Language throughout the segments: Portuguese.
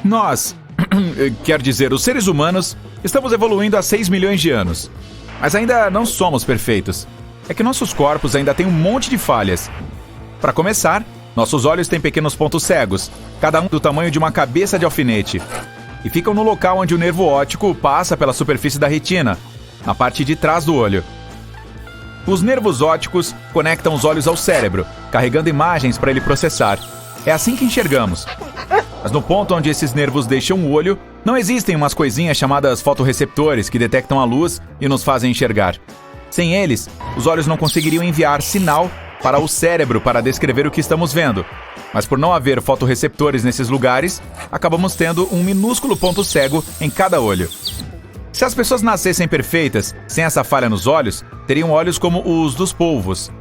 Nós, quer dizer, os seres humanos, estamos evoluindo há 6 milhões de anos. Mas ainda não somos perfeitos. É que nossos corpos ainda têm um monte de falhas. Para começar, nossos olhos têm pequenos pontos cegos, cada um do tamanho de uma cabeça de alfinete, e ficam no local onde o nervo óptico passa pela superfície da retina, na parte de trás do olho. Os nervos ópticos conectam os olhos ao cérebro, carregando imagens para ele processar. É assim que enxergamos. Mas no ponto onde esses nervos deixam o olho, não existem umas coisinhas chamadas fotorreceptores que detectam a luz e nos fazem enxergar. Sem eles, os olhos não conseguiriam enviar sinal para o cérebro para descrever o que estamos vendo. Mas por não haver fotorreceptores nesses lugares, acabamos tendo um minúsculo ponto cego em cada olho. Se as pessoas nascessem perfeitas, sem essa falha nos olhos, teriam olhos como os dos polvos.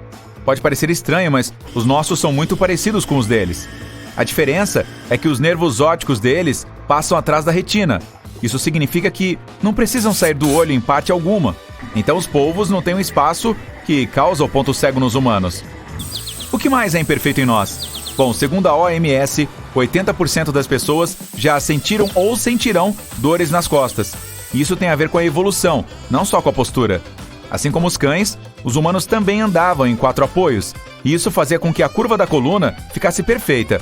Pode parecer estranho, mas os nossos são muito parecidos com os deles. A diferença é que os nervos ópticos deles passam atrás da retina. Isso significa que não precisam sair do olho em parte alguma. Então os polvos não têm um espaço que causa o ponto cego nos humanos. O que mais é imperfeito em nós? Bom, segundo a OMS, 80% das pessoas já sentiram ou sentirão dores nas costas. E isso tem a ver com a evolução, não só com a postura. Assim como os cães, os humanos também andavam em 4 apoios. E isso fazia com que a curva da coluna ficasse perfeita.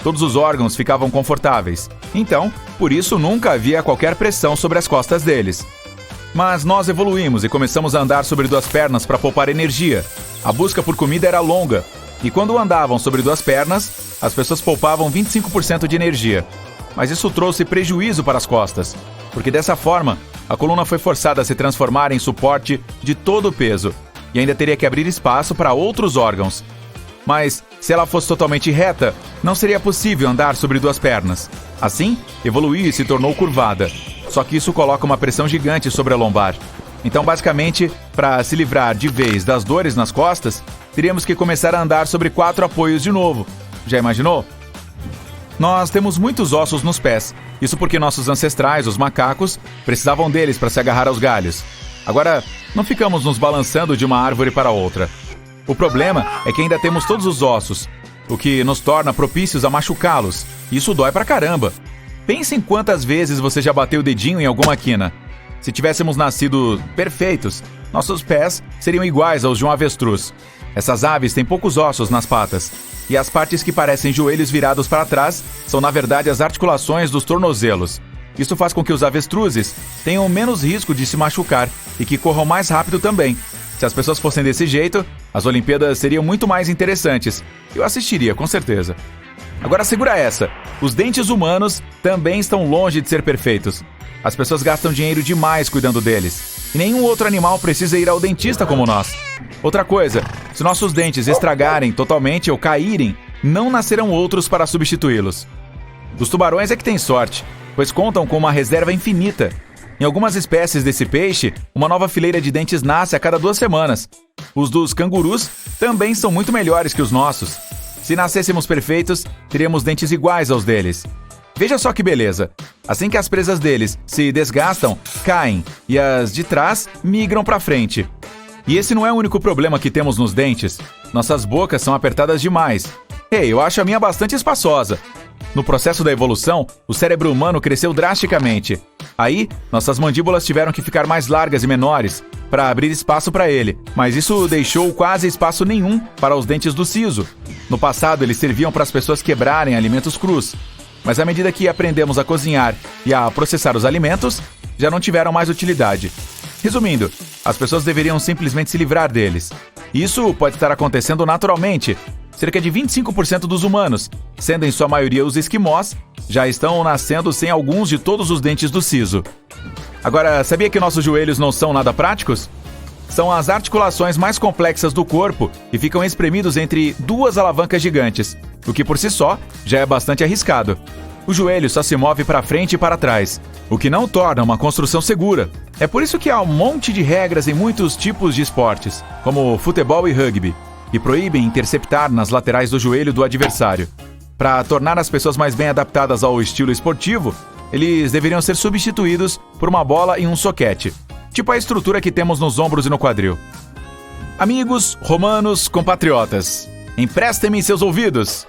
Todos os órgãos ficavam confortáveis. Então, por isso nunca havia qualquer pressão sobre as costas deles. Mas nós evoluímos e começamos a andar sobre 2 pernas para poupar energia. A busca por comida era longa. E quando andavam sobre 2 pernas, as pessoas poupavam 25% de energia. Mas isso trouxe prejuízo para as costas, porque dessa forma, a coluna foi forçada a se transformar em suporte de todo o peso, e ainda teria que abrir espaço para outros órgãos. Mas, se ela fosse totalmente reta, não seria possível andar sobre 2 pernas. Assim, evoluiu e se tornou curvada. Só que isso coloca uma pressão gigante sobre a lombar. Então, basicamente, para se livrar de vez das dores nas costas, teríamos que começar a andar sobre 4 apoios de novo. Já imaginou? Nós temos muitos ossos nos pés. Isso porque nossos ancestrais, os macacos, precisavam deles para se agarrar aos galhos. Agora, não ficamos nos balançando de uma árvore para outra. O problema é que ainda temos todos os ossos, o que nos torna propícios a machucá-los. Isso dói pra caramba. Pense em quantas vezes você já bateu o dedinho em alguma quina. Se tivéssemos nascido perfeitos, nossos pés seriam iguais aos de um avestruz. Essas aves têm poucos ossos nas patas, e as partes que parecem joelhos virados para trás são na verdade as articulações dos tornozelos. Isso faz com que os avestruzes tenham menos risco de se machucar e que corram mais rápido também. Se as pessoas fossem desse jeito, as Olimpíadas seriam muito mais interessantes. Eu assistiria, com certeza. Agora segura essa. Os dentes humanos também estão longe de ser perfeitos. As pessoas gastam dinheiro demais cuidando deles. E nenhum outro animal precisa ir ao dentista como nós. Outra coisa, se nossos dentes estragarem totalmente ou caírem, não nascerão outros para substituí-los. Os tubarões é que têm sorte, pois contam com uma reserva infinita. Em algumas espécies desse peixe, uma nova fileira de dentes nasce a cada 2 semanas. Os dos cangurus também são muito melhores que os nossos. Se nascêssemos perfeitos, teríamos dentes iguais aos deles. Veja só que beleza. Assim que as presas deles se desgastam, caem, e as de trás migram para frente. E esse não é o único problema que temos nos dentes. Nossas bocas são apertadas demais. Eu acho a minha bastante espaçosa. No processo da evolução, o cérebro humano cresceu drasticamente. Aí, nossas mandíbulas tiveram que ficar mais largas e menores para abrir espaço para ele, mas isso deixou quase espaço nenhum para os dentes do siso. No passado, eles serviam para as pessoas quebrarem alimentos crus, mas à medida que aprendemos a cozinhar e a processar os alimentos, já não tiveram mais utilidade. Resumindo, as pessoas deveriam simplesmente se livrar deles. Isso pode estar acontecendo naturalmente. Cerca de 25% dos humanos, sendo em sua maioria os esquimós, já estão nascendo sem alguns de todos os dentes do siso. Agora, sabia que nossos joelhos não são nada práticos? São as articulações mais complexas do corpo e ficam espremidos entre 2 alavancas gigantes, o que por si só já é bastante arriscado. O joelho só se move para frente e para trás, o que não torna uma construção segura. É por isso que há um monte de regras em muitos tipos de esportes, como futebol e rugby, e proíbem interceptar nas laterais do joelho do adversário. Para tornar as pessoas mais bem adaptadas ao estilo esportivo, eles deveriam ser substituídos por uma bola e um soquete, tipo a estrutura que temos nos ombros e no quadril. Amigos, romanos, compatriotas, emprestem-me seus ouvidos.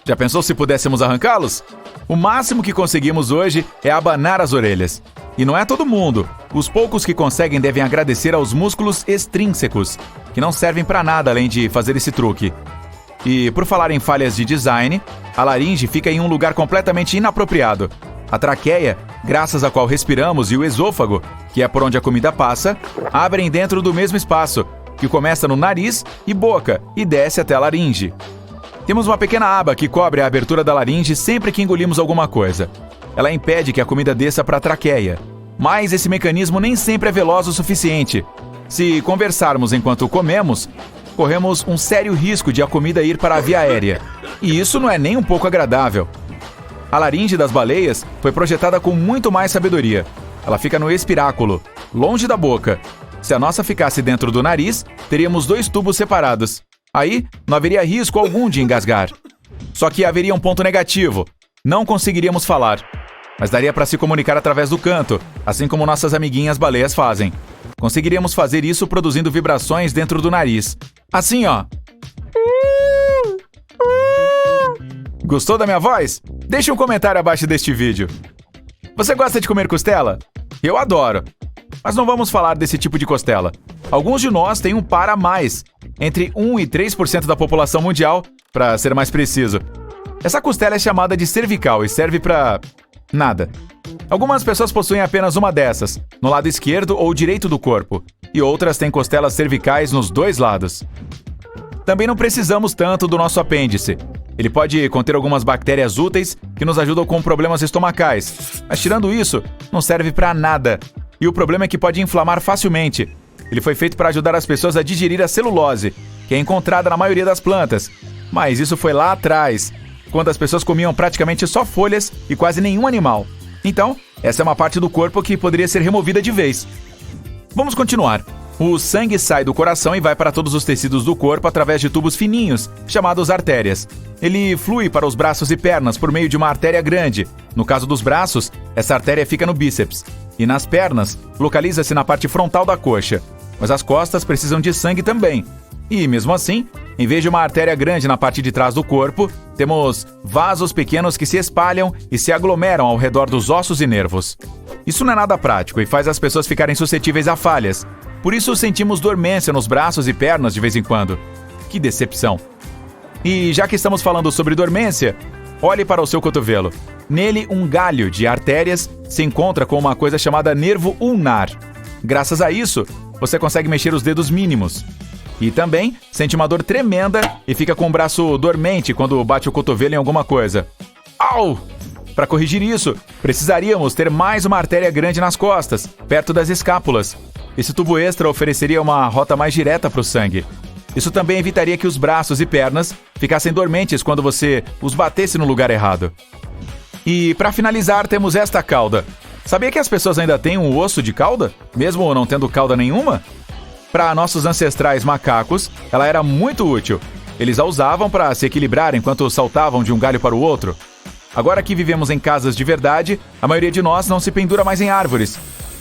Já pensou se pudéssemos arrancá-los? O máximo que conseguimos hoje é abanar as orelhas. E não é todo mundo. Os poucos que conseguem devem agradecer aos músculos extrínsecos, que não servem para nada além de fazer esse truque. E por falar em falhas de design, a laringe fica em um lugar completamente inapropriado. A traqueia, graças à qual respiramos, e o esôfago, que é por onde a comida passa, abrem dentro do mesmo espaço, que começa no nariz e boca e desce até a laringe. Temos uma pequena aba que cobre a abertura da laringe sempre que engolimos alguma coisa. Ela impede que a comida desça para a traqueia. Mas esse mecanismo nem sempre é veloz o suficiente. Se conversarmos enquanto comemos, corremos um sério risco de a comida ir para a via aérea. E isso não é nem um pouco agradável. A laringe das baleias foi projetada com muito mais sabedoria. Ela fica no espiráculo, longe da boca. Se a nossa ficasse dentro do nariz, teríamos 2 tubos separados. Aí, não haveria risco algum de engasgar. Só que haveria um ponto negativo. Não conseguiríamos falar. Mas daria para se comunicar através do canto, assim como nossas amiguinhas baleias fazem. Conseguiríamos fazer isso produzindo vibrações dentro do nariz. Assim, ó. Gostou da minha voz? Deixe um comentário abaixo deste vídeo. Você gosta de comer costela? Eu adoro. Mas não vamos falar desse tipo de costela. Alguns de nós têm um par a mais, entre 1 e 3% da população mundial, para ser mais preciso. Essa costela é chamada de cervical e serve para nada. Algumas pessoas possuem apenas uma dessas, no lado esquerdo ou direito do corpo, e outras têm costelas cervicais nos 2 lados. Também não precisamos tanto do nosso apêndice. Ele pode conter algumas bactérias úteis que nos ajudam com problemas estomacais, mas tirando isso, não serve para nada. E o problema é que pode inflamar facilmente. Ele foi feito para ajudar as pessoas a digerir a celulose, que é encontrada na maioria das plantas. Mas isso foi lá atrás, quando as pessoas comiam praticamente só folhas e quase nenhum animal. Então, essa é uma parte do corpo que poderia ser removida de vez. Vamos continuar. O sangue sai do coração e vai para todos os tecidos do corpo através de tubos fininhos, chamados artérias. Ele flui para os braços e pernas por meio de uma artéria grande. No caso dos braços, essa artéria fica no bíceps. E nas pernas, localiza-se na parte frontal da coxa. Mas as costas precisam de sangue também. E, mesmo assim, em vez de uma artéria grande na parte de trás do corpo, temos vasos pequenos que se espalham e se aglomeram ao redor dos ossos e nervos. Isso não é nada prático e faz as pessoas ficarem suscetíveis a falhas. Por isso sentimos dormência nos braços e pernas de vez em quando. Que decepção! E já que estamos falando sobre dormência, olhe para o seu cotovelo. Nele, um galho de artérias se encontra com uma coisa chamada nervo ulnar. Graças a isso, você consegue mexer os dedos mínimos. E também sente uma dor tremenda e fica com o braço dormente quando bate o cotovelo em alguma coisa. Au! Para corrigir isso, precisaríamos ter mais uma artéria grande nas costas, perto das escápulas. Esse tubo extra ofereceria uma rota mais direta para o sangue. Isso também evitaria que os braços e pernas ficassem dormentes quando você os batesse no lugar errado. E para finalizar, temos esta cauda. Sabia que as pessoas ainda têm um osso de cauda, mesmo não tendo cauda nenhuma? Para nossos ancestrais macacos, ela era muito útil. Eles a usavam para se equilibrar enquanto saltavam de um galho para o outro. Agora que vivemos em casas de verdade, a maioria de nós não se pendura mais em árvores.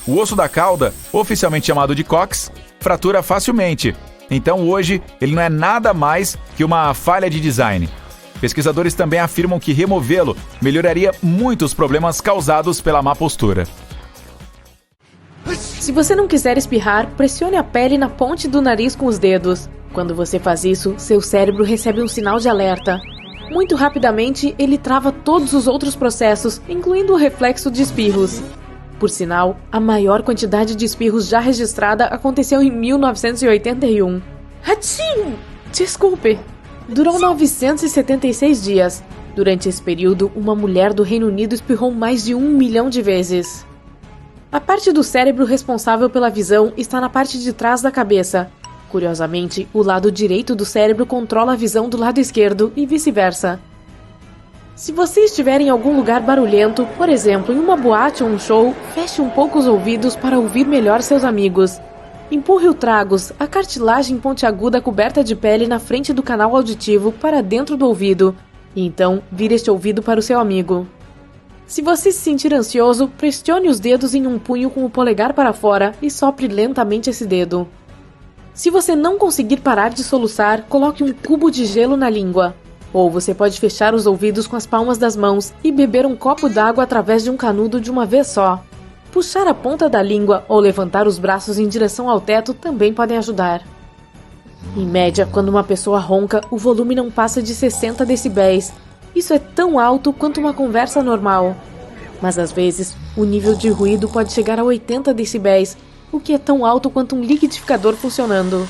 O osso da cauda, oficialmente chamado de cox, fratura facilmente. Então hoje, ele não é nada mais que uma falha de design. Pesquisadores também afirmam que removê-lo melhoraria muito os problemas causados pela má postura. Se você não quiser espirrar, pressione a pele na ponte do nariz com os dedos. Quando você faz isso, seu cérebro recebe um sinal de alerta. Muito rapidamente, ele trava todos os outros processos, incluindo o reflexo de espirros. Por sinal, a maior quantidade de espirros já registrada aconteceu em 1981. Hatchim! Desculpe! Durou 976 dias. Durante esse período, uma mulher do Reino Unido espirrou mais de 1 milhão de vezes. A parte do cérebro responsável pela visão está na parte de trás da cabeça. Curiosamente, o lado direito do cérebro controla a visão do lado esquerdo e vice-versa. Se você estiver em algum lugar barulhento, por exemplo, em uma boate ou um show, feche um pouco os ouvidos para ouvir melhor seus amigos. Empurre o tragus, a cartilagem pontiaguda coberta de pele na frente do canal auditivo para dentro do ouvido. E então, vire este ouvido para o seu amigo. Se você se sentir ansioso, pressione os dedos em um punho com o polegar para fora e sopre lentamente esse dedo. Se você não conseguir parar de soluçar, coloque um cubo de gelo na língua. Ou você pode fechar os ouvidos com as palmas das mãos e beber um copo d'água através de um canudo de uma vez só. Puxar a ponta da língua ou levantar os braços em direção ao teto também podem ajudar. Em média, quando uma pessoa ronca, o volume não passa de 60 decibéis. Isso é tão alto quanto uma conversa normal. Mas às vezes, o nível de ruído pode chegar a 80 decibéis, o que é tão alto quanto um liquidificador funcionando.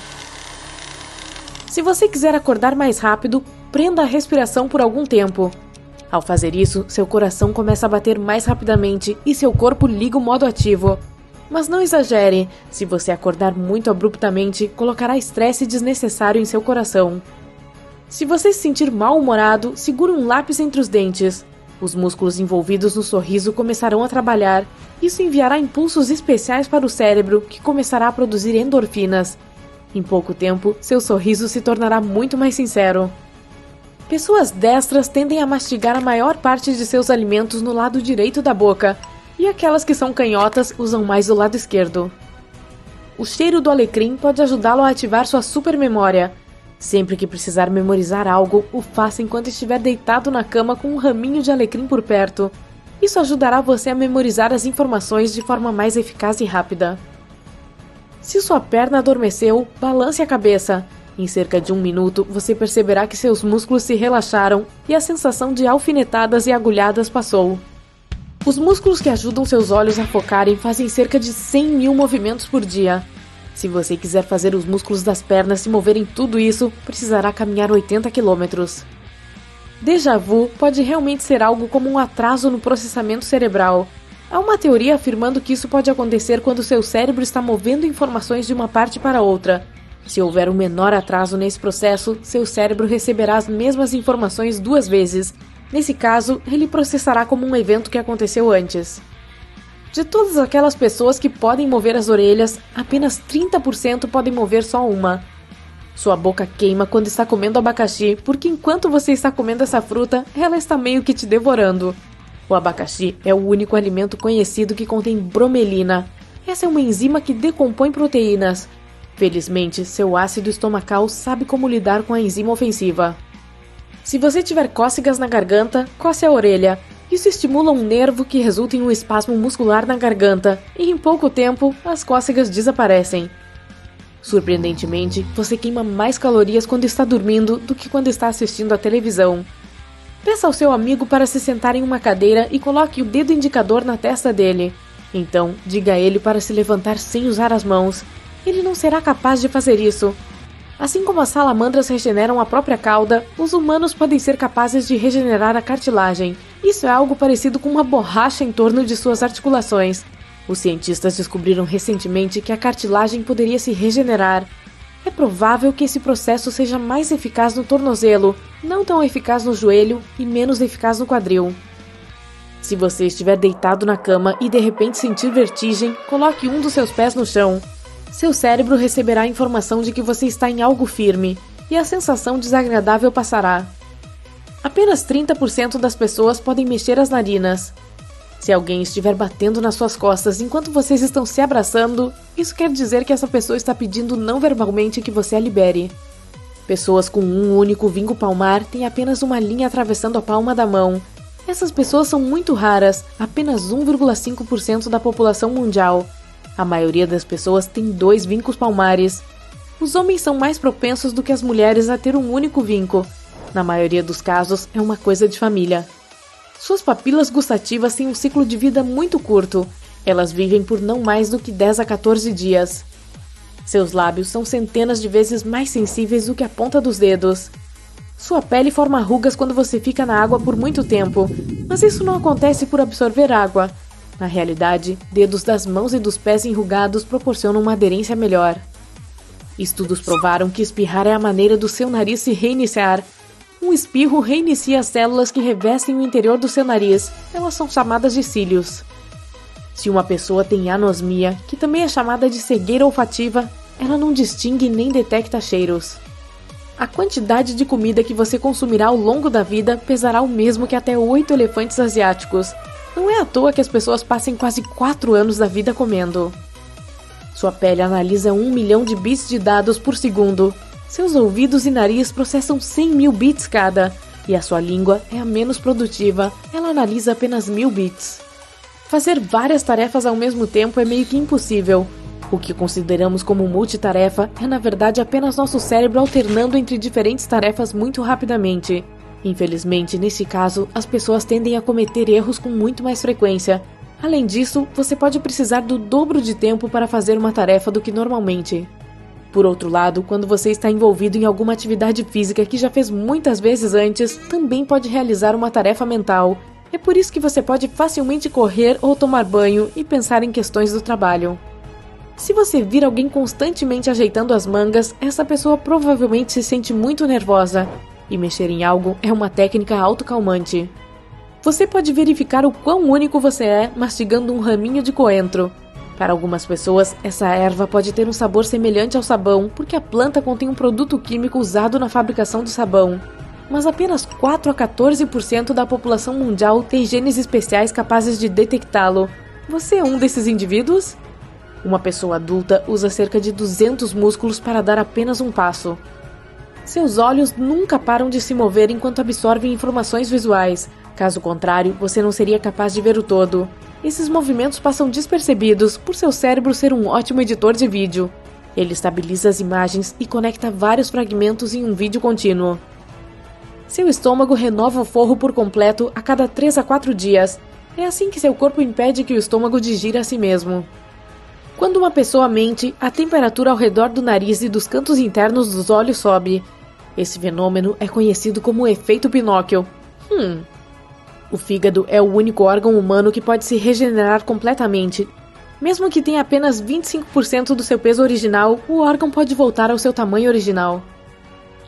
Se você quiser acordar mais rápido, prenda a respiração por algum tempo. Ao fazer isso, seu coração começa a bater mais rapidamente e seu corpo liga o modo ativo. Mas não exagere, se você acordar muito abruptamente, colocará estresse desnecessário em seu coração. Se você se sentir mal-humorado, segure um lápis entre os dentes. Os músculos envolvidos no sorriso começarão a trabalhar. Isso enviará impulsos especiais para o cérebro, que começará a produzir endorfinas. Em pouco tempo, seu sorriso se tornará muito mais sincero. Pessoas destras tendem a mastigar a maior parte de seus alimentos no lado direito da boca, e aquelas que são canhotas usam mais o lado esquerdo. O cheiro do alecrim pode ajudá-lo a ativar sua supermemória. Sempre que precisar memorizar algo, o faça enquanto estiver deitado na cama com um raminho de alecrim por perto. Isso ajudará você a memorizar as informações de forma mais eficaz e rápida. Se sua perna adormeceu, balance a cabeça. Em cerca de 1 minuto, você perceberá que seus músculos se relaxaram e a sensação de alfinetadas e agulhadas passou. Os músculos que ajudam seus olhos a focarem fazem cerca de 100 mil movimentos por dia. Se você quiser fazer os músculos das pernas se moverem tudo isso, precisará caminhar 80 quilômetros. Déjà vu pode realmente ser algo como um atraso no processamento cerebral. Há uma teoria afirmando que isso pode acontecer quando seu cérebro está movendo informações de uma parte para outra. Se houver um menor atraso nesse processo, seu cérebro receberá as mesmas informações 2 vezes. Nesse caso, ele processará como um evento que aconteceu antes. De todas aquelas pessoas que podem mover as orelhas, apenas 30% podem mover só uma. Sua boca queima quando está comendo abacaxi, porque enquanto você está comendo essa fruta, ela está meio que te devorando. O abacaxi é o único alimento conhecido que contém bromelina. Essa é uma enzima que decompõe proteínas. Felizmente, seu ácido estomacal sabe como lidar com a enzima ofensiva. Se você tiver cócegas na garganta, coce a orelha. Isso estimula um nervo que resulta em um espasmo muscular na garganta, e em pouco tempo, as cócegas desaparecem. Surpreendentemente, você queima mais calorias quando está dormindo do que quando está assistindo à televisão. Peça ao seu amigo para se sentar em uma cadeira e coloque o dedo indicador na testa dele. Então, diga a ele para se levantar sem usar as mãos. Ele não será capaz de fazer isso. Assim como as salamandras regeneram a própria cauda, os humanos podem ser capazes de regenerar a cartilagem. Isso é algo parecido com uma borracha em torno de suas articulações. Os cientistas descobriram recentemente que a cartilagem poderia se regenerar. É provável que esse processo seja mais eficaz no tornozelo, não tão eficaz no joelho e menos eficaz no quadril. Se você estiver deitado na cama e de repente sentir vertigem, coloque um dos seus pés no chão. Seu cérebro receberá a informação de que você está em algo firme, e a sensação desagradável passará. Apenas 30% das pessoas podem mexer as narinas. Se alguém estiver batendo nas suas costas enquanto vocês estão se abraçando, isso quer dizer que essa pessoa está pedindo não verbalmente que você a libere. Pessoas com um único vinco palmar têm apenas uma linha atravessando a palma da mão. Essas pessoas são muito raras, apenas 1,5% da população mundial. A maioria das pessoas tem 2 vincos palmares. Os homens são mais propensos do que as mulheres a ter um único vinco. Na maioria dos casos, é uma coisa de família. Suas papilas gustativas têm um ciclo de vida muito curto. Elas vivem por não mais do que 10 a 14 dias. Seus lábios são centenas de vezes mais sensíveis do que a ponta dos dedos. Sua pele forma rugas quando você fica na água por muito tempo, mas isso não acontece por absorver água. Na realidade, dedos das mãos e dos pés enrugados proporcionam uma aderência melhor. Estudos provaram que espirrar é a maneira do seu nariz se reiniciar. Um espirro reinicia as células que revestem o interior do seu nariz. Elas são chamadas de cílios. Se uma pessoa tem anosmia, que também é chamada de cegueira olfativa, ela não distingue nem detecta cheiros. A quantidade de comida que você consumirá ao longo da vida pesará o mesmo que até 8 elefantes asiáticos. Não é à toa que as pessoas passem quase 4 anos da vida comendo. Sua pele analisa 1 milhão de bits de dados por segundo. Seus ouvidos e nariz processam 100 mil bits cada. E a sua língua é a menos produtiva, ela analisa apenas 1000 bits. Fazer várias tarefas ao mesmo tempo é meio que impossível. O que consideramos como multitarefa é na verdade apenas nosso cérebro alternando entre diferentes tarefas muito rapidamente. Infelizmente, nesse caso, as pessoas tendem a cometer erros com muito mais frequência. Além disso, você pode precisar do dobro de tempo para fazer uma tarefa do que normalmente. Por outro lado, quando você está envolvido em alguma atividade física que já fez muitas vezes antes, também pode realizar uma tarefa mental. É por isso que você pode facilmente correr ou tomar banho e pensar em questões do trabalho. Se você vir alguém constantemente ajeitando as mangas, essa pessoa provavelmente se sente muito nervosa. E mexer em algo é uma técnica autocalmante. Você pode verificar o quão único você é mastigando um raminho de coentro. Para algumas pessoas, essa erva pode ter um sabor semelhante ao sabão, porque a planta contém um produto químico usado na fabricação do sabão. Mas apenas 4 a 14% da população mundial tem genes especiais capazes de detectá-lo. Você é um desses indivíduos? Uma pessoa adulta usa cerca de 200 músculos para dar apenas um passo. Seus olhos nunca param de se mover enquanto absorvem informações visuais. Caso contrário, você não seria capaz de ver o todo. Esses movimentos passam despercebidos por seu cérebro ser um ótimo editor de vídeo. Ele estabiliza as imagens e conecta vários fragmentos em um vídeo contínuo. Seu estômago renova o forro por completo a cada 3 a 4 dias. É assim que seu corpo impede que o estômago digira a si mesmo. Quando uma pessoa mente, a temperatura ao redor do nariz e dos cantos internos dos olhos sobe. Esse fenômeno é conhecido como o efeito Pinóquio. O fígado é o único órgão humano que pode se regenerar completamente. Mesmo que tenha apenas 25% do seu peso original, o órgão pode voltar ao seu tamanho original.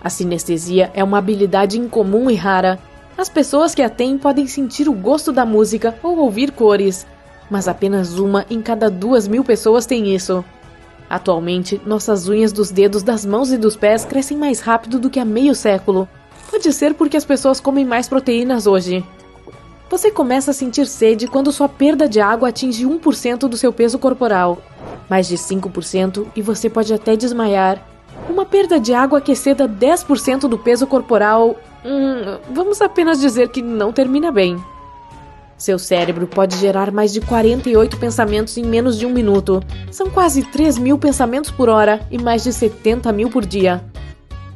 A sinestesia é uma habilidade incomum e rara. As pessoas que a têm podem sentir o gosto da música ou ouvir cores. Mas apenas uma em cada 2.000 pessoas tem isso. Atualmente, nossas unhas dos dedos das mãos e dos pés crescem mais rápido do que há meio século. Pode ser porque as pessoas comem mais proteínas hoje. Você começa a sentir sede quando sua perda de água atinge 1% do seu peso corporal. Mais de 5% e você pode até desmaiar. Uma perda de água que exceda 10% do peso corporal... vamos apenas dizer que não termina bem. Seu cérebro pode gerar mais de 48 pensamentos em menos de 1 minuto. São quase 3.000 pensamentos por hora e mais de 70.000 por dia.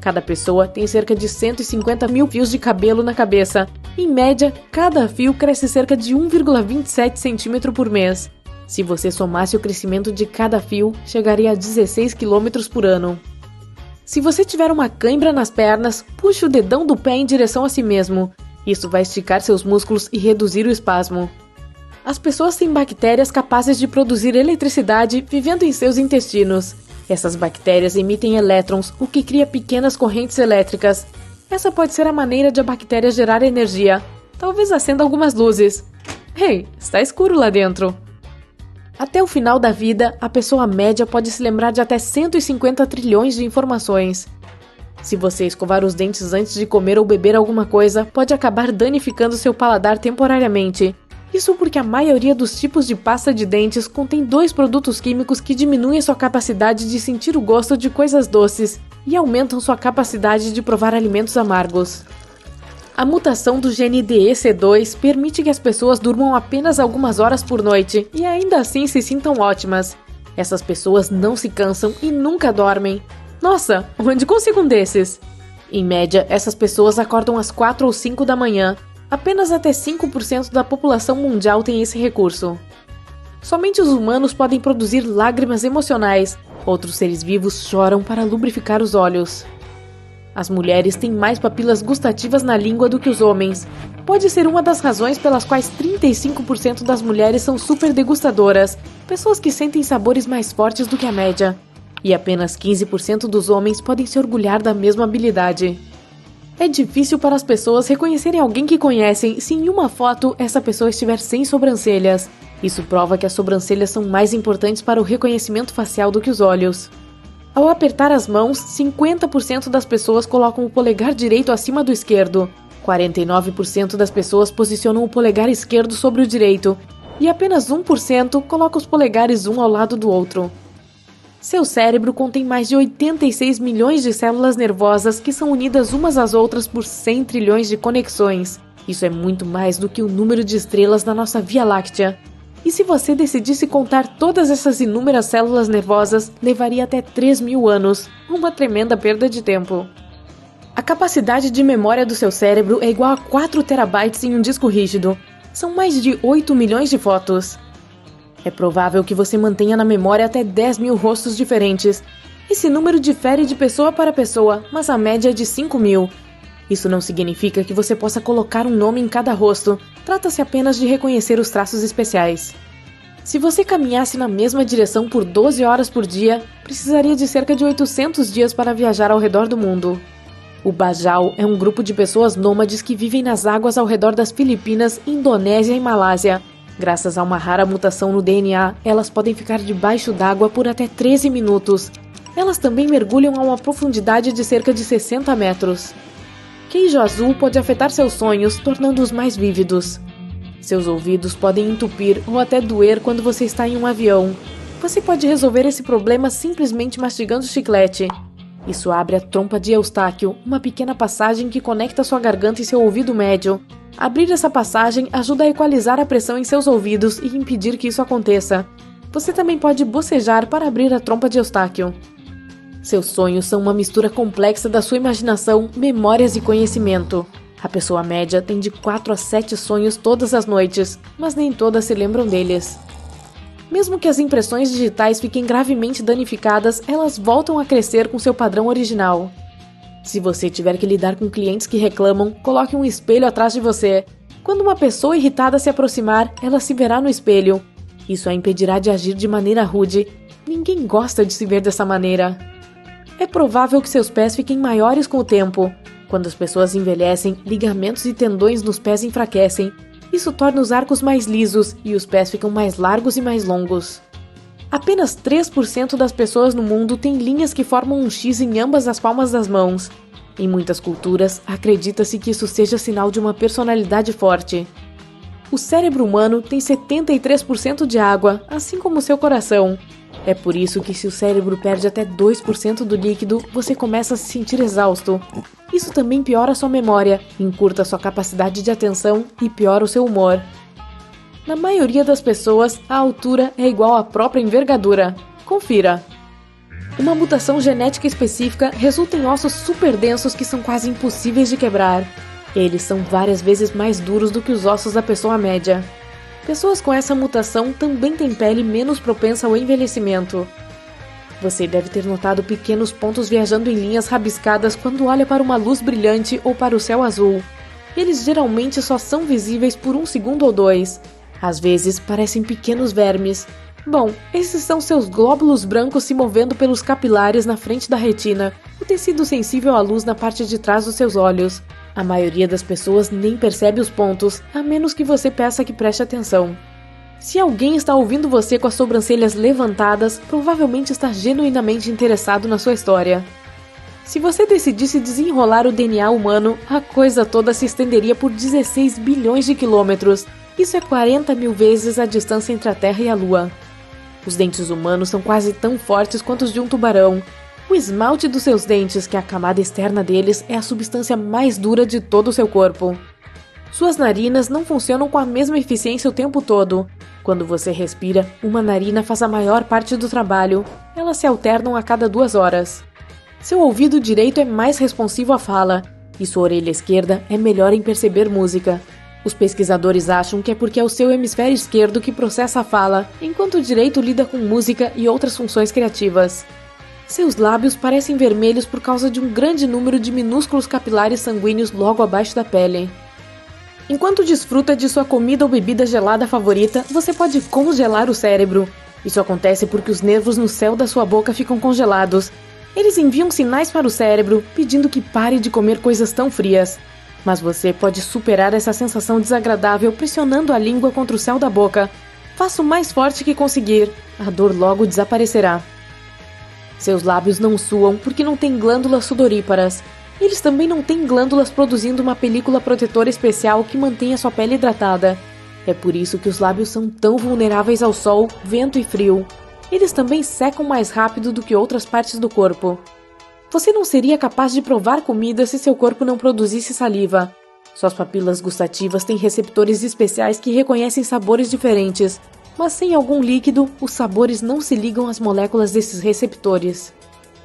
Cada pessoa tem cerca de 150.000 fios de cabelo na cabeça. Em média, cada fio cresce cerca de 1,27 centímetro por mês. Se você somasse o crescimento de cada fio, chegaria a 16 km por ano. Se você tiver uma cãibra nas pernas, puxe o dedão do pé em direção a si mesmo. Isso vai esticar seus músculos e reduzir o espasmo. As pessoas têm bactérias capazes de produzir eletricidade vivendo em seus intestinos. Essas bactérias emitem elétrons, o que cria pequenas correntes elétricas. Essa pode ser a maneira de a bactéria gerar energia. Talvez acenda algumas luzes. Ei, está escuro lá dentro. Até o final da vida, a pessoa média pode se lembrar de até 150 trilhões de informações. Se você escovar os dentes antes de comer ou beber alguma coisa, pode acabar danificando seu paladar temporariamente. Isso porque a maioria dos tipos de pasta de dentes contém 2 produtos químicos que diminuem sua capacidade de sentir o gosto de coisas doces e aumentam sua capacidade de provar alimentos amargos. A mutação do gene DEC2 permite que as pessoas durmam apenas algumas horas por noite e ainda assim se sintam ótimas. Essas pessoas não se cansam e nunca dormem. Nossa, onde consigo um desses? Em média, essas pessoas acordam às 4 ou 5 da manhã. Apenas até 5% da população mundial tem esse recurso. Somente os humanos podem produzir lágrimas emocionais. Outros seres vivos choram para lubrificar os olhos. As mulheres têm mais papilas gustativas na língua do que os homens. Pode ser uma das razões pelas quais 35% das mulheres são super degustadoras, pessoas que sentem sabores mais fortes do que a média. E apenas 15% dos homens podem se orgulhar da mesma habilidade. É difícil para as pessoas reconhecerem alguém que conhecem se em uma foto essa pessoa estiver sem sobrancelhas. Isso prova que as sobrancelhas são mais importantes para o reconhecimento facial do que os olhos. Ao apertar as mãos, 50% das pessoas colocam o polegar direito acima do esquerdo, 49% das pessoas posicionam o polegar esquerdo sobre o direito e apenas 1% coloca os polegares um ao lado do outro. Seu cérebro contém mais de 86 milhões de células nervosas que são unidas umas às outras por 100 trilhões de conexões. Isso é muito mais do que o número de estrelas na nossa Via Láctea. E se você decidisse contar todas essas inúmeras células nervosas, levaria até 3.000 anos, uma tremenda perda de tempo. A capacidade de memória do seu cérebro é igual a 4 terabytes em um disco rígido. São mais de 8 milhões de fotos. É provável que você mantenha na memória até 10.000 rostos diferentes. Esse número difere de pessoa para pessoa, mas a média é de 5.000. Isso não significa que você possa colocar um nome em cada rosto, trata-se apenas de reconhecer os traços especiais. Se você caminhasse na mesma direção por 12 horas por dia, precisaria de cerca de 800 dias para viajar ao redor do mundo. O Bajau é um grupo de pessoas nômades que vivem nas águas ao redor das Filipinas, Indonésia e Malásia. Graças a uma rara mutação no DNA, elas podem ficar debaixo d'água por até 13 minutos. Elas também mergulham a uma profundidade de cerca de 60 metros. Queijo azul pode afetar seus sonhos, tornando-os mais vívidos. Seus ouvidos podem entupir ou até doer quando você está em um avião. Você pode resolver esse problema simplesmente mastigando chiclete. Isso abre a trompa de Eustáquio, uma pequena passagem que conecta sua garganta e seu ouvido médio. Abrir essa passagem ajuda a equalizar a pressão em seus ouvidos e impedir que isso aconteça. Você também pode bocejar para abrir a trompa de Eustáquio. Seus sonhos são uma mistura complexa da sua imaginação, memórias e conhecimento. A pessoa média tem de 4 a 7 sonhos todas as noites, mas nem todas se lembram deles. Mesmo que as impressões digitais fiquem gravemente danificadas, elas voltam a crescer com seu padrão original. Se você tiver que lidar com clientes que reclamam, coloque um espelho atrás de você. Quando uma pessoa irritada se aproximar, ela se verá no espelho. Isso a impedirá de agir de maneira rude. Ninguém gosta de se ver dessa maneira. É provável que seus pés fiquem maiores com o tempo. Quando as pessoas envelhecem, ligamentos e tendões nos pés enfraquecem. Isso torna os arcos mais lisos e os pés ficam mais largos e mais longos. Apenas 3% das pessoas no mundo têm linhas que formam um X em ambas as palmas das mãos. Em muitas culturas, acredita-se que isso seja sinal de uma personalidade forte. O cérebro humano tem 73% de água, assim como o seu coração. É por isso que se o cérebro perde até 2% do líquido, você começa a se sentir exausto. Isso também piora sua memória, encurta sua capacidade de atenção e piora o seu humor. Na maioria das pessoas, a altura é igual à própria envergadura. Confira! Uma mutação genética específica resulta em ossos super densos que são quase impossíveis de quebrar. Eles são várias vezes mais duros do que os ossos da pessoa média. Pessoas com essa mutação também têm pele menos propensa ao envelhecimento. Você deve ter notado pequenos pontos viajando em linhas rabiscadas quando olha para uma luz brilhante ou para o céu azul. Eles geralmente só são visíveis por 1 segundo ou 2. Às vezes, parecem pequenos vermes. Bom, esses são seus glóbulos brancos se movendo pelos capilares na frente da retina, o tecido sensível à luz na parte de trás dos seus olhos. A maioria das pessoas nem percebe os pontos, a menos que você peça que preste atenção. Se alguém está ouvindo você com as sobrancelhas levantadas, provavelmente está genuinamente interessado na sua história. Se você decidisse desenrolar o DNA humano, a coisa toda se estenderia por 16 bilhões de quilômetros. Isso é 40.000 vezes a distância entre a Terra e a Lua. Os dentes humanos são quase tão fortes quanto os de um tubarão. O esmalte dos seus dentes, que é a camada externa deles, é a substância mais dura de todo o seu corpo. Suas narinas não funcionam com a mesma eficiência o tempo todo. Quando você respira, uma narina faz a maior parte do trabalho. Elas se alternam a cada 2 horas. Seu ouvido direito é mais responsivo à fala, e sua orelha esquerda é melhor em perceber música. Os pesquisadores acham que é porque é o seu hemisfério esquerdo que processa a fala, enquanto o direito lida com música e outras funções criativas. Seus lábios parecem vermelhos por causa de um grande número de minúsculos capilares sanguíneos logo abaixo da pele. Enquanto desfruta de sua comida ou bebida gelada favorita, você pode congelar o cérebro. Isso acontece porque os nervos no céu da sua boca ficam congelados. Eles enviam sinais para o cérebro, pedindo que pare de comer coisas tão frias. Mas você pode superar essa sensação desagradável pressionando a língua contra o céu da boca. Faça o mais forte que conseguir. A dor logo desaparecerá. Seus lábios não suam porque não têm glândulas sudoríparas. Eles também não têm glândulas produzindo uma película protetora especial que mantém a sua pele hidratada. É por isso que os lábios são tão vulneráveis ao sol, vento e frio. eles também secam mais rápido do que outras partes do corpo. Você não seria capaz de provar comida se seu corpo não produzisse saliva. Suas papilas gustativas têm receptores especiais que reconhecem sabores diferentes, mas sem algum líquido, os sabores não se ligam às moléculas desses receptores.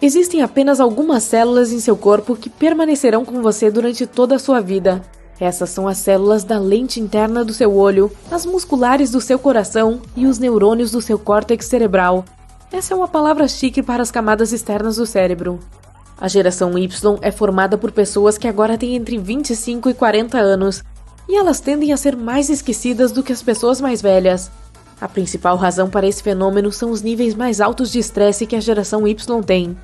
Existem apenas algumas células em seu corpo que permanecerão com você durante toda a sua vida. Essas são as células da lente interna do seu olho, as musculares do seu coração e os neurônios do seu córtex cerebral. Essa é uma palavra chique para as camadas externas do cérebro. A geração Y é formada por pessoas que agora têm entre 25 e 40 anos, e elas tendem a ser mais esquecidas do que as pessoas mais velhas. A principal razão para esse fenômeno são os níveis mais altos de estresse que a geração Y tem.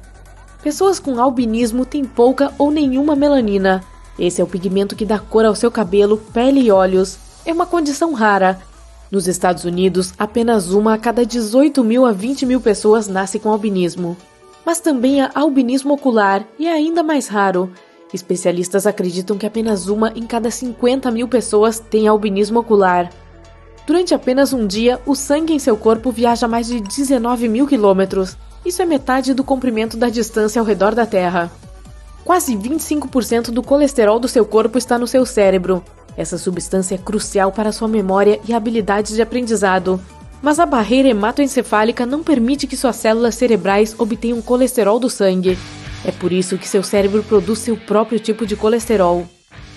Pessoas com albinismo têm pouca ou nenhuma melanina. Esse é o pigmento que dá cor ao seu cabelo, pele e olhos. É uma condição rara. Nos Estados Unidos, apenas uma a cada 18 mil a 20 mil pessoas nasce com albinismo. Mas também há albinismo ocular, e é ainda mais raro. Especialistas acreditam que apenas uma em cada 50 mil pessoas tem albinismo ocular. Durante apenas um dia, o sangue em seu corpo viaja mais de 19 mil quilômetros. Isso é metade do comprimento da distância ao redor da Terra. Quase 25% do colesterol do seu corpo está no seu cérebro. Essa substância é crucial para sua memória e habilidades de aprendizado. Mas a barreira hematoencefálica não permite que suas células cerebrais obtenham colesterol do sangue. É por isso que seu cérebro produz seu próprio tipo de colesterol.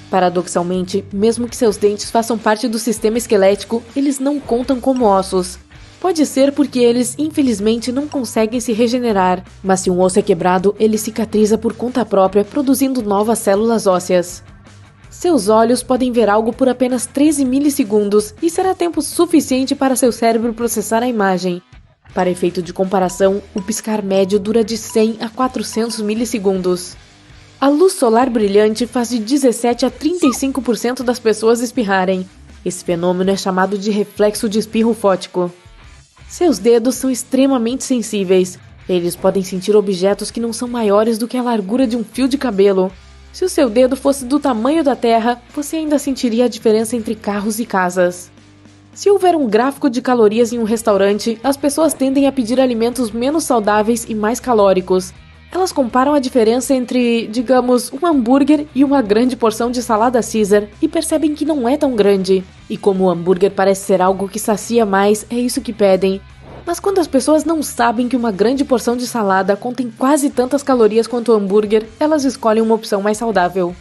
Paradoxalmente, mesmo que seus dentes façam parte do sistema esquelético, eles não contam como ossos. Pode ser porque eles, infelizmente, não conseguem se regenerar, mas se um osso é quebrado, ele cicatriza por conta própria, produzindo novas células ósseas. Seus olhos podem ver algo por apenas 13 milissegundos e será tempo suficiente para seu cérebro processar a imagem. Para efeito de comparação, o piscar médio dura de 100 a 400 milissegundos. A luz solar brilhante faz de 17 a 35% das pessoas espirrarem. Esse fenômeno é chamado de reflexo de espirro fótico. Seus dedos são extremamente sensíveis. Eles podem sentir objetos que não são maiores do que a largura de um fio de cabelo. Se o seu dedo fosse do tamanho da Terra, você ainda sentiria a diferença entre carros e casas. Se houver um gráfico de calorias em um restaurante, as pessoas tendem a pedir alimentos menos saudáveis e mais calóricos. Elas comparam a diferença entre, digamos, um hambúrguer e uma grande porção de salada Caesar e percebem que não é tão grande. E como o hambúrguer parece ser algo que sacia mais, é isso que pedem. Mas quando as pessoas não sabem que uma grande porção de salada contém quase tantas calorias quanto o hambúrguer, elas escolhem uma opção mais saudável.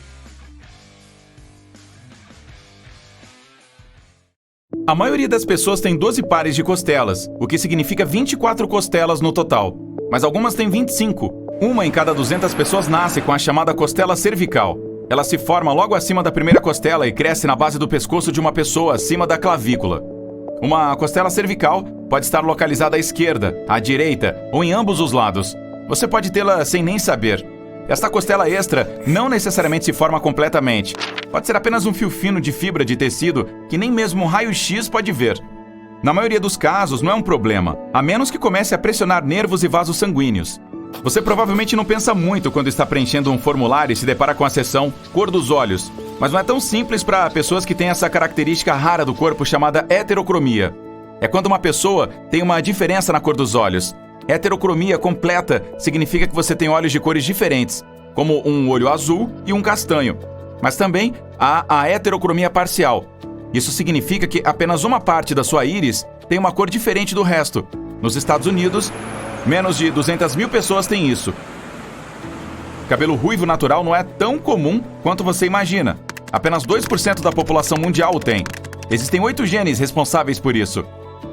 A maioria das pessoas tem 12 pares de costelas, o que significa 24 costelas no total. Mas algumas têm 25. Uma em cada 200 pessoas nasce com a chamada costela cervical. Ela se forma logo acima da primeira costela e cresce na base do pescoço de uma pessoa acima da clavícula. Uma costela cervical pode estar localizada à esquerda, à direita ou em ambos os lados. Você pode tê-la sem nem saber. Esta costela extra não necessariamente se forma completamente. Pode ser apenas um fio fino de fibra de tecido que nem mesmo um raio-x pode ver. Na maioria dos casos não é um problema, a menos que comece a pressionar nervos e vasos sanguíneos. Você provavelmente não pensa muito quando está preenchendo um formulário e se depara com a seção cor dos olhos, mas não é tão simples para pessoas que têm essa característica rara do corpo chamada heterocromia. É quando uma pessoa tem uma diferença na cor dos olhos. Heterocromia completa significa que você tem olhos de cores diferentes, como um olho azul e um castanho. Mas também há a heterocromia parcial. Isso significa que apenas uma parte da sua íris tem uma cor diferente do resto. Nos Estados Unidos, menos de 200 mil pessoas têm isso. Cabelo ruivo natural não é tão comum quanto você imagina. Apenas 2% da população mundial o tem. Existem 8 genes responsáveis por isso.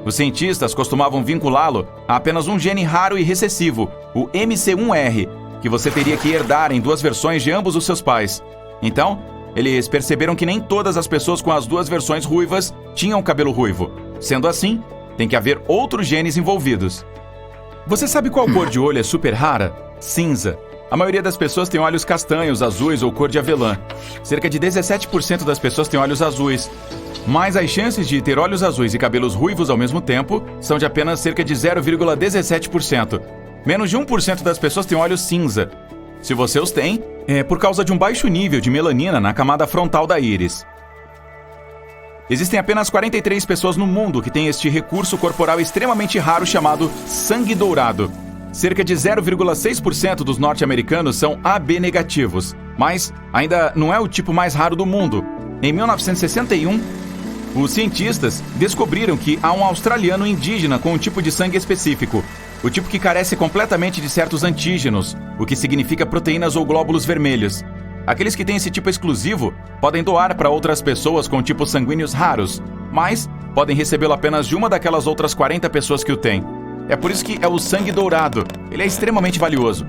Os cientistas costumavam vinculá-lo a apenas um gene raro e recessivo, o MC1R, que você teria que herdar em 2 versões de ambos os seus pais. Então, eles perceberam que nem todas as pessoas com as 2 versões ruivas tinham cabelo ruivo. Sendo assim, tem que haver outros genes envolvidos. Você sabe qual cor de olho é super rara? Cinza. A maioria das pessoas tem olhos castanhos, azuis ou cor de avelã. Cerca de 17% das pessoas têm olhos azuis. Mas as chances de ter olhos azuis e cabelos ruivos ao mesmo tempo são de apenas cerca de 0,17%. Menos de 1% das pessoas têm olhos cinza. Se você os tem, é por causa de um baixo nível de melanina na camada frontal da íris. Existem apenas 43 pessoas no mundo que têm este recurso corporal extremamente raro chamado sangue dourado. Cerca de 0,6% dos norte-americanos são AB negativos, mas ainda não é o tipo mais raro do mundo. Em 1961, os cientistas descobriram que há um australiano indígena com um tipo de sangue específico, o tipo que carece completamente de certos antígenos, o que significa proteínas ou glóbulos vermelhos. Aqueles que têm esse tipo exclusivo podem doar para outras pessoas com tipos sanguíneos raros, mas podem recebê-lo apenas de uma daquelas outras 40 pessoas que o têm. É por isso que é o sangue dourado. Ele é extremamente valioso.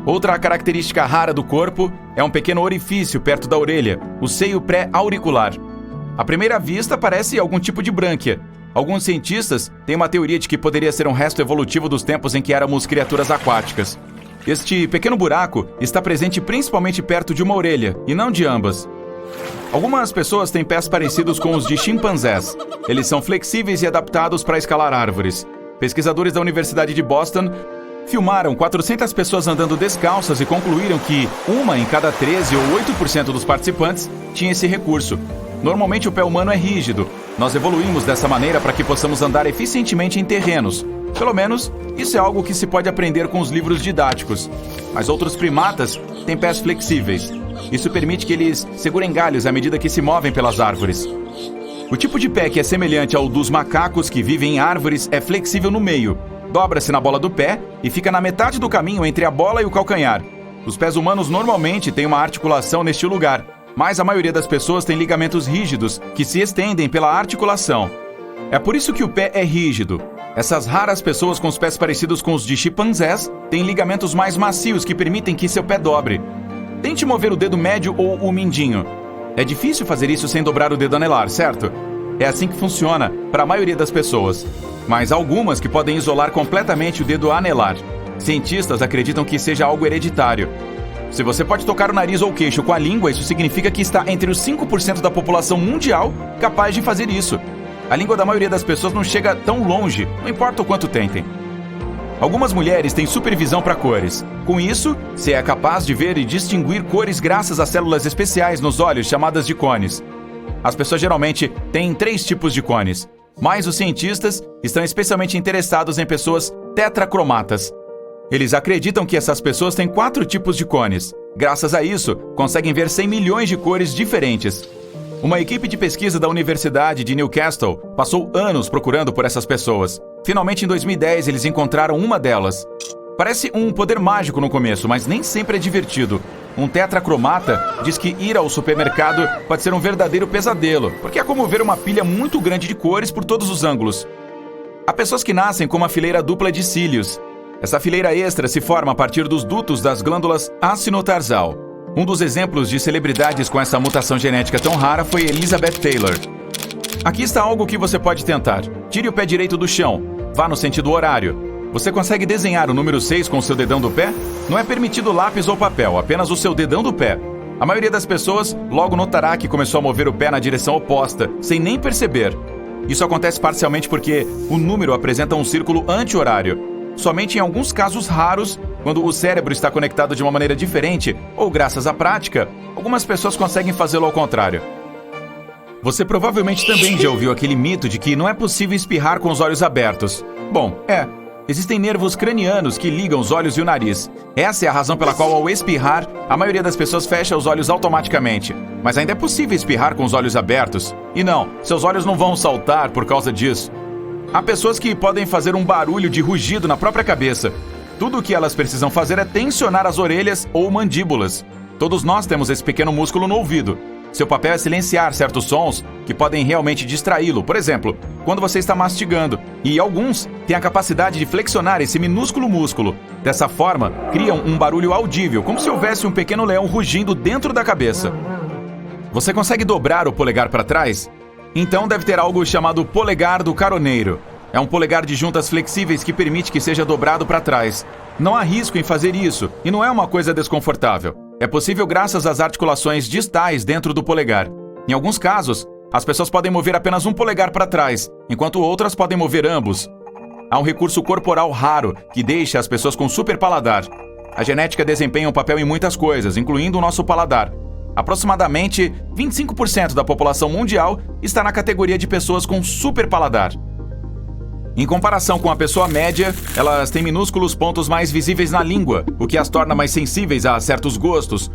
Outra característica rara do corpo é um pequeno orifício perto da orelha, o seio pré-auricular. À primeira vista parece algum tipo de brânquia. Alguns cientistas têm uma teoria de que poderia ser um resto evolutivo dos tempos em que éramos criaturas aquáticas. Este pequeno buraco está presente principalmente perto de uma orelha, e não de ambas. Algumas pessoas têm pés parecidos com os de chimpanzés. Eles são flexíveis e adaptados para escalar árvores. Pesquisadores da Universidade de Boston filmaram 400 pessoas andando descalças e concluíram que 1 em cada 13 ou 8% dos participantes tinha esse recurso. Normalmente o pé humano é rígido. Nós evoluímos dessa maneira para que possamos andar eficientemente em terrenos. Pelo menos, isso é algo que se pode aprender com os livros didáticos. Mas outros primatas têm pés flexíveis. Isso permite que eles segurem galhos à medida que se movem pelas árvores. O tipo de pé que é semelhante ao dos macacos que vivem em árvores é flexível no meio. Dobra-se na bola do pé e fica na metade do caminho entre a bola e o calcanhar. Os pés humanos normalmente têm uma articulação neste lugar, mas a maioria das pessoas tem ligamentos rígidos que se estendem pela articulação. É por isso que o pé é rígido. Essas raras pessoas com os pés parecidos com os de chimpanzés têm ligamentos mais macios que permitem que seu pé dobre. Tente mover o dedo médio ou o mindinho. É difícil fazer isso sem dobrar o dedo anelar, certo? É assim que funciona para a maioria das pessoas. Mas há algumas que podem isolar completamente o dedo anelar. Cientistas acreditam que seja algo hereditário. Se você pode tocar o nariz ou o queixo com a língua, isso significa que está entre os 5% da população mundial capaz de fazer isso. A língua da maioria das pessoas não chega tão longe, não importa o quanto tentem. Algumas mulheres têm supervisão para cores. Com isso, você é capaz de ver e distinguir cores graças a células especiais nos olhos chamadas de cones. As pessoas geralmente têm 3 tipos de cones, mas os cientistas estão especialmente interessados em pessoas tetracromatas. Eles acreditam que essas pessoas têm 4 tipos de cones. Graças a isso, conseguem ver 100 milhões de cores diferentes. Uma equipe de pesquisa da Universidade de Newcastle passou anos procurando por essas pessoas. Finalmente, em 2010, eles encontraram uma delas. Parece um poder mágico no começo, mas nem sempre é divertido. Um tetracromata diz que ir ao supermercado pode ser um verdadeiro pesadelo, porque é como ver uma pilha muito grande de cores por todos os ângulos. Há pessoas que nascem com uma fileira dupla de cílios. Essa fileira extra se forma a partir dos dutos das glândulas acinotarsal. Um dos exemplos de celebridades com essa mutação genética tão rara foi Elizabeth Taylor. Aqui está algo que você pode tentar. Tire o pé direito do chão. Vá no sentido horário. Você consegue desenhar o número 6 com o seu dedão do pé? Não é permitido lápis ou papel, apenas o seu dedão do pé. A maioria das pessoas logo notará que começou a mover o pé na direção oposta, sem nem perceber. Isso acontece parcialmente porque o número apresenta um círculo anti-horário. Somente em alguns casos raros, quando o cérebro está conectado de uma maneira diferente, ou graças à prática, algumas pessoas conseguem fazê-lo ao contrário. Você provavelmente também já ouviu aquele mito de que não é possível espirrar com os olhos abertos. Bom, existem nervos cranianos que ligam os olhos e o nariz. Essa é a razão pela qual, ao espirrar, a maioria das pessoas fecha os olhos automaticamente. Mas ainda é possível espirrar com os olhos abertos. E não, seus olhos não vão saltar por causa disso. Há pessoas que podem fazer um barulho de rugido na própria cabeça. Tudo o que elas precisam fazer é tensionar as orelhas ou mandíbulas. Todos nós temos esse pequeno músculo no ouvido. Seu papel é silenciar certos sons que podem realmente distraí-lo. Por exemplo, quando você está mastigando. E alguns têm a capacidade de flexionar esse minúsculo músculo. Dessa forma, criam um barulho audível, como se houvesse um pequeno leão rugindo dentro da cabeça. Você consegue dobrar o polegar para trás? Então deve ter algo chamado polegar do caroneiro. É um polegar de juntas flexíveis que permite que seja dobrado para trás. Não há risco em fazer isso, e não é uma coisa desconfortável. É possível graças às articulações distais dentro do polegar. Em alguns casos, as pessoas podem mover apenas um polegar para trás, enquanto outras podem mover ambos. Há um recurso corporal raro que deixa as pessoas com super paladar. A genética desempenha um papel em muitas coisas, incluindo o nosso paladar. Aproximadamente 25% da população mundial está na categoria de pessoas com super paladar. Em comparação com a pessoa média, elas têm minúsculos pontos mais visíveis na língua, o que as torna mais sensíveis a certos gostos,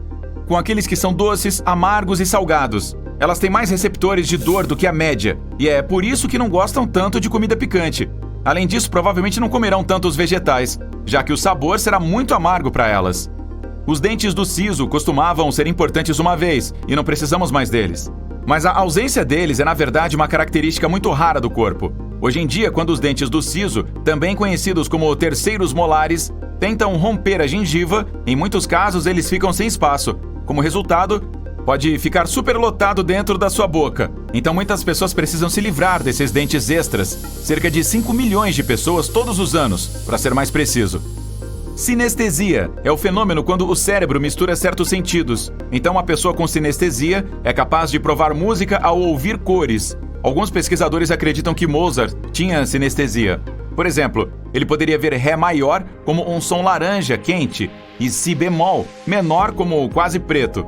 com aqueles que são doces, amargos e salgados. Elas têm mais receptores de dor do que a média, e é por isso que não gostam tanto de comida picante. Além disso, provavelmente não comerão tantos vegetais, já que o sabor será muito amargo para elas. Os dentes do siso costumavam ser importantes uma vez, e não precisamos mais deles. Mas a ausência deles é, na verdade, uma característica muito rara do corpo. Hoje em dia, quando os dentes do siso, também conhecidos como terceiros molares, tentam romper a gengiva, em muitos casos eles ficam sem espaço. Como resultado, pode ficar superlotado dentro da sua boca. Então muitas pessoas precisam se livrar desses dentes extras. Cerca de 5 milhões de pessoas todos os anos, para ser mais preciso. Sinestesia é o fenômeno quando o cérebro mistura certos sentidos. Então uma pessoa com sinestesia é capaz de provar música ao ouvir cores. Alguns pesquisadores acreditam que Mozart tinha sinestesia. Por exemplo, ele poderia ver Ré maior como um som laranja quente e Si bemol menor como quase preto.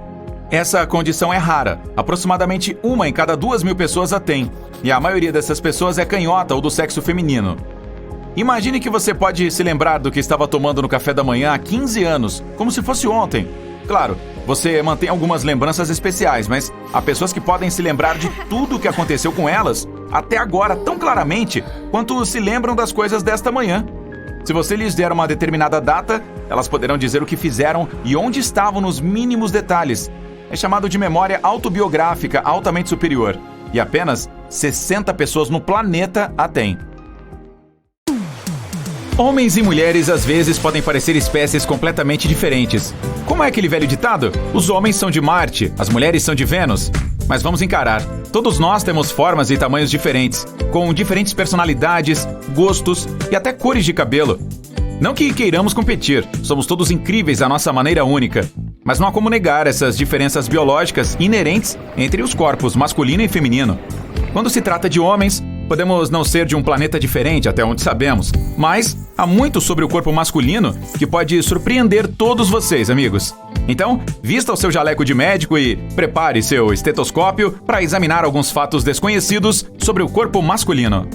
Essa condição é rara, aproximadamente 1 em cada 2.000 pessoas a tem, e a maioria dessas pessoas é canhota ou do sexo feminino. Imagine que você pode se lembrar do que estava tomando no café da manhã há 15 anos, como se fosse ontem. Claro, você mantém algumas lembranças especiais, mas há pessoas que podem se lembrar de tudo o que aconteceu com elas, até agora tão claramente, quanto se lembram das coisas desta manhã. Se você lhes der uma determinada data, elas poderão dizer o que fizeram e onde estavam nos mínimos detalhes. É chamado de memória autobiográfica altamente superior, e apenas 60 pessoas no planeta a têm. Homens e mulheres às vezes podem parecer espécies completamente diferentes. Como é aquele velho ditado? Os homens são de Marte, as mulheres são de Vênus. Mas vamos encarar. Todos nós temos formas e tamanhos diferentes, com diferentes personalidades, gostos e até cores de cabelo. Não que queiramos competir, somos todos incríveis à nossa maneira única. Mas não há como negar essas diferenças biológicas inerentes entre os corpos masculino e feminino. Quando se trata de homens, podemos não ser de um planeta diferente, até onde sabemos, mas há muito sobre o corpo masculino que pode surpreender todos vocês, amigos. Então, vista o seu jaleco de médico e prepare seu estetoscópio para examinar alguns fatos desconhecidos sobre o corpo masculino.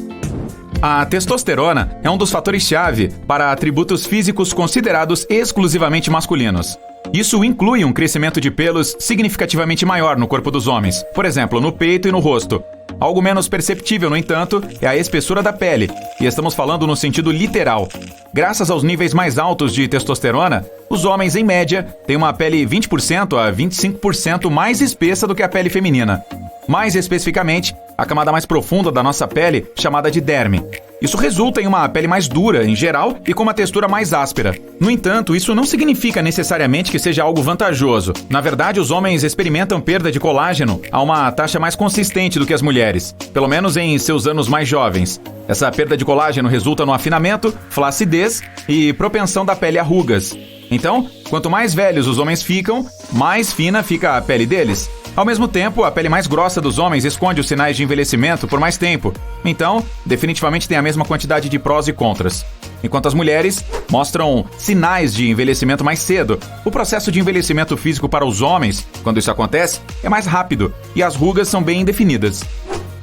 A testosterona é um dos fatores-chave para atributos físicos considerados exclusivamente masculinos. Isso inclui um crescimento de pelos significativamente maior no corpo dos homens, por exemplo, no peito e no rosto. Algo menos perceptível, no entanto, é a espessura da pele, e estamos falando no sentido literal. Graças aos níveis mais altos de testosterona, os homens, em média, têm uma pele 20% a 25% mais espessa do que a pele feminina. Mais especificamente, a camada mais profunda da nossa pele, chamada de derme. Isso resulta em uma pele mais dura, em geral, e com uma textura mais áspera. No entanto, isso não significa necessariamente que seja algo vantajoso. Na verdade, os homens experimentam perda de colágeno a uma taxa mais consistente do que as mulheres, pelo menos em seus anos mais jovens. Essa perda de colágeno resulta no afinamento, flacidez e propensão da pele a rugas. Então, quanto mais velhos os homens ficam, mais fina fica a pele deles. Ao mesmo tempo, a pele mais grossa dos homens esconde os sinais de envelhecimento por mais tempo. Então, definitivamente tem a mesma quantidade de prós e contras. Enquanto as mulheres mostram sinais de envelhecimento mais cedo. O processo de envelhecimento físico para os homens, quando isso acontece, é mais rápido e as rugas são bem definidas.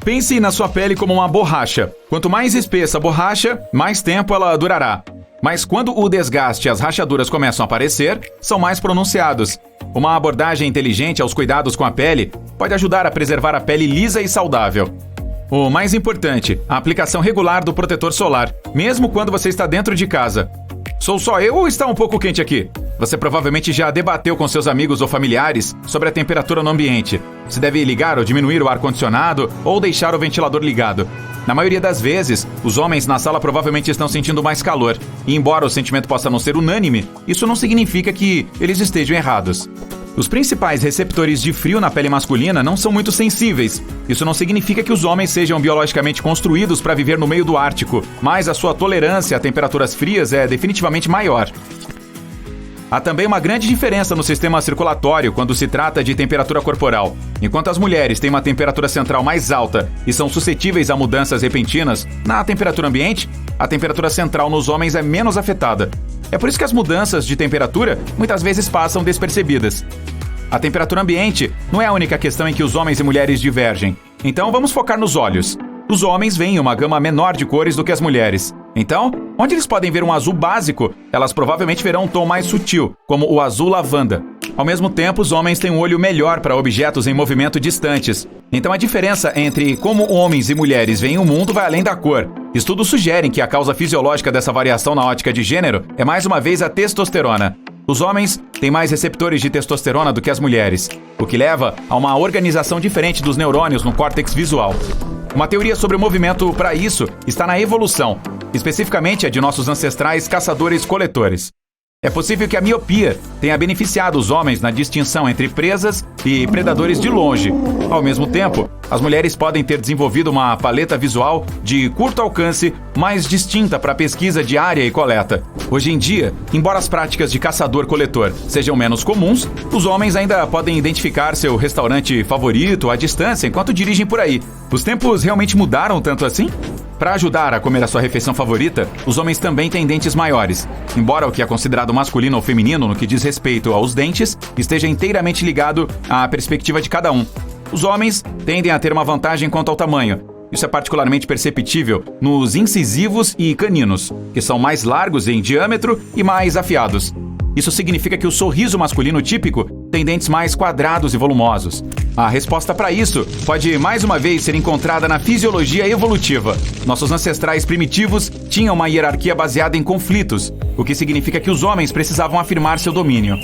Pense na sua pele como uma borracha. Quanto mais espessa a borracha, mais tempo ela durará. Mas quando o desgaste e as rachaduras começam a aparecer, são mais pronunciados. Uma abordagem inteligente aos cuidados com a pele pode ajudar a preservar a pele lisa e saudável. O mais importante, a aplicação regular do protetor solar, mesmo quando você está dentro de casa. Sou só eu ou está um pouco quente aqui? Você provavelmente já debateu com seus amigos ou familiares sobre a temperatura no ambiente. Se deve ligar ou diminuir o ar-condicionado ou deixar o ventilador ligado. Na maioria das vezes, os homens na sala provavelmente estão sentindo mais calor. E embora o sentimento possa não ser unânime, isso não significa que eles estejam errados. Os principais receptores de frio na pele masculina não são muito sensíveis. Isso não significa que os homens sejam biologicamente construídos para viver no meio do Ártico, mas a sua tolerância a temperaturas frias é definitivamente maior. Há também uma grande diferença no sistema circulatório quando se trata de temperatura corporal. Enquanto as mulheres têm uma temperatura central mais alta e são suscetíveis a mudanças repentinas na temperatura ambiente, a temperatura central nos homens é menos afetada. É por isso que as mudanças de temperatura muitas vezes passam despercebidas. A temperatura ambiente não é a única questão em que os homens e mulheres divergem. Então vamos focar nos olhos. Os homens veem uma gama menor de cores do que as mulheres. Então, onde eles podem ver um azul básico, elas provavelmente verão um tom mais sutil, como o azul lavanda. Ao mesmo tempo, os homens têm um olho melhor para objetos em movimento distantes. Então a diferença entre como homens e mulheres veem o mundo vai além da cor. Estudos sugerem que a causa fisiológica dessa variação na ótica de gênero é mais uma vez a testosterona. Os homens têm mais receptores de testosterona do que as mulheres, o que leva a uma organização diferente dos neurônios no córtex visual. Uma teoria sobre o movimento para isso está na evolução, especificamente a de nossos ancestrais caçadores-coletores. É possível que a miopia tenha beneficiado os homens na distinção entre presas e predadores de longe. Ao mesmo tempo, as mulheres podem ter desenvolvido uma paleta visual de curto alcance mais distinta para a pesquisa de área e coleta. Hoje em dia, embora as práticas de caçador-coletor sejam menos comuns, os homens ainda podem identificar seu restaurante favorito à distância enquanto dirigem por aí. Os tempos realmente mudaram tanto assim? Para ajudar a comer a sua refeição favorita, os homens também têm dentes maiores. Embora o que é considerado masculino ou feminino no que diz respeito aos dentes esteja inteiramente ligado à perspectiva de cada um. Os homens tendem a ter uma vantagem quanto ao tamanho. Isso é particularmente perceptível nos incisivos e caninos, que são mais largos em diâmetro e mais afiados. Isso significa que o sorriso masculino típico tem dentes mais quadrados e volumosos. A resposta para isso pode, mais uma vez, ser encontrada na fisiologia evolutiva. Nossos ancestrais primitivos tinham uma hierarquia baseada em conflitos, o que significa que os homens precisavam afirmar seu domínio.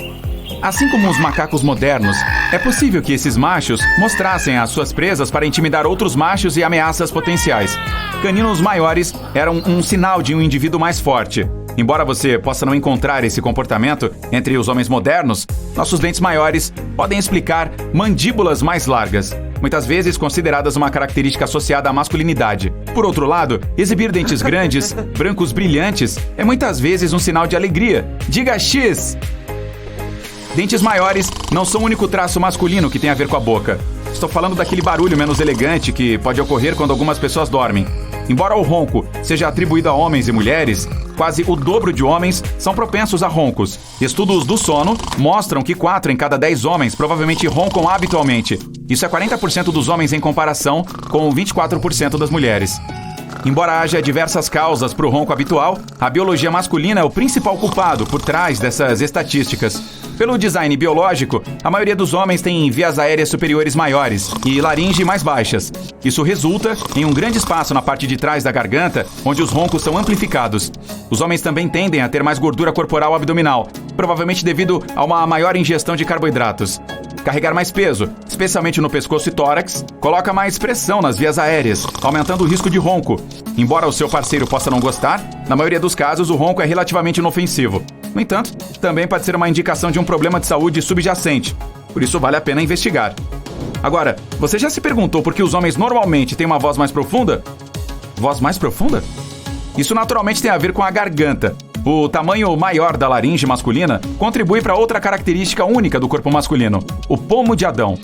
Assim como os macacos modernos, é possível que esses machos mostrassem as suas presas para intimidar outros machos e ameaças potenciais. Caninos maiores eram um sinal de um indivíduo mais forte. Embora você possa não encontrar esse comportamento entre os homens modernos, nossos dentes maiores podem explicar mandíbulas mais largas, muitas vezes consideradas uma característica associada à masculinidade. Por outro lado, exibir dentes grandes, brancos brilhantes, é muitas vezes um sinal de alegria. Diga X! Dentes maiores não são o único traço masculino que tem a ver com a boca. Estou falando daquele barulho menos elegante que pode ocorrer quando algumas pessoas dormem. Embora o ronco seja atribuído a homens e mulheres, quase o dobro de homens são propensos a roncos. Estudos do sono mostram que 4 em cada 10 homens provavelmente roncam habitualmente. Isso é 40% dos homens em comparação com 24% das mulheres. Embora haja diversas causas para o ronco habitual, a biologia masculina é o principal culpado por trás dessas estatísticas. Pelo design biológico, a maioria dos homens tem vias aéreas superiores maiores e laringe mais baixas. Isso resulta em um grande espaço na parte de trás da garganta, onde os roncos são amplificados. Os homens também tendem a ter mais gordura corporal abdominal, provavelmente devido a uma maior ingestão de carboidratos. Carregar mais peso, especialmente no pescoço e tórax, coloca mais pressão nas vias aéreas, aumentando o risco de ronco. Embora o seu parceiro possa não gostar, na maioria dos casos o ronco é relativamente inofensivo. No entanto, também pode ser uma indicação de um problema de saúde subjacente. Por isso vale a pena investigar. Agora, você já se perguntou por que os homens normalmente têm uma voz mais profunda? Voz mais profunda? Isso naturalmente tem a ver com a garganta. O tamanho maior da laringe masculina contribui para outra característica única do corpo masculino, o pomo de Adão.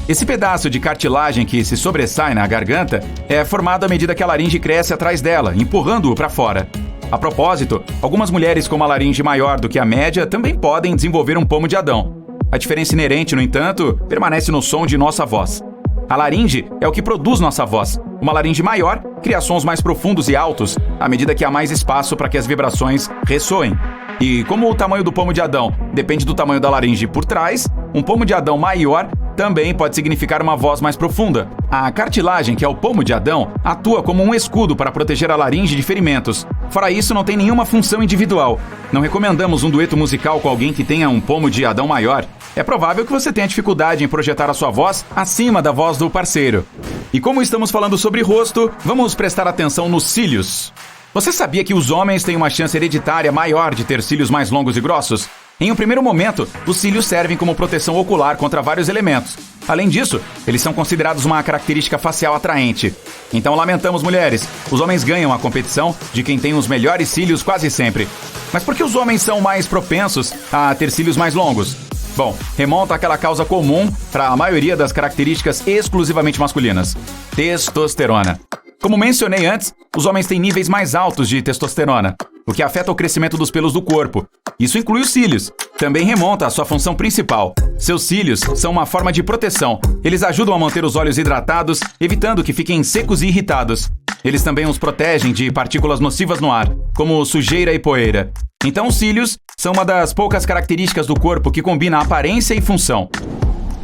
Esse pedaço de cartilagem que se sobressai na garganta é formado à medida que a laringe cresce atrás dela, empurrando-o para fora. A propósito, algumas mulheres com uma laringe maior do que a média também podem desenvolver um pomo de Adão. A diferença inerente, no entanto, permanece no som de nossa voz. A laringe é o que produz nossa voz. Uma laringe maior cria sons mais profundos e altos, à medida que há mais espaço para que as vibrações ressoem. E como o tamanho do pomo de Adão depende do tamanho da laringe por trás, um pomo de Adão maior também pode significar uma voz mais profunda. A cartilagem, que é o pomo de Adão, atua como um escudo para proteger a laringe de ferimentos. Fora isso, não tem nenhuma função individual. Não recomendamos um dueto musical com alguém que tenha um pomo de Adão maior. É provável que você tenha dificuldade em projetar a sua voz acima da voz do parceiro. E como estamos falando sobre rosto, vamos prestar atenção nos cílios. Você sabia que os homens têm uma chance hereditária maior de ter cílios mais longos e grossos? Em um primeiro momento, os cílios servem como proteção ocular contra vários elementos. Além disso, eles são considerados uma característica facial atraente. Então lamentamos, mulheres, os homens ganham a competição de quem tem os melhores cílios quase sempre. Mas por que os homens são mais propensos a ter cílios mais longos? Bom, remonta àquela causa comum para a maioria das características exclusivamente masculinas: testosterona. Como mencionei antes, os homens têm níveis mais altos de testosterona, o que afeta o crescimento dos pelos do corpo. Isso inclui os cílios. Também remonta à sua função principal. Seus cílios são uma forma de proteção. Eles ajudam a manter os olhos hidratados, evitando que fiquem secos e irritados. Eles também os protegem de partículas nocivas no ar, como sujeira e poeira. Então os cílios são uma das poucas características do corpo que combina aparência e função.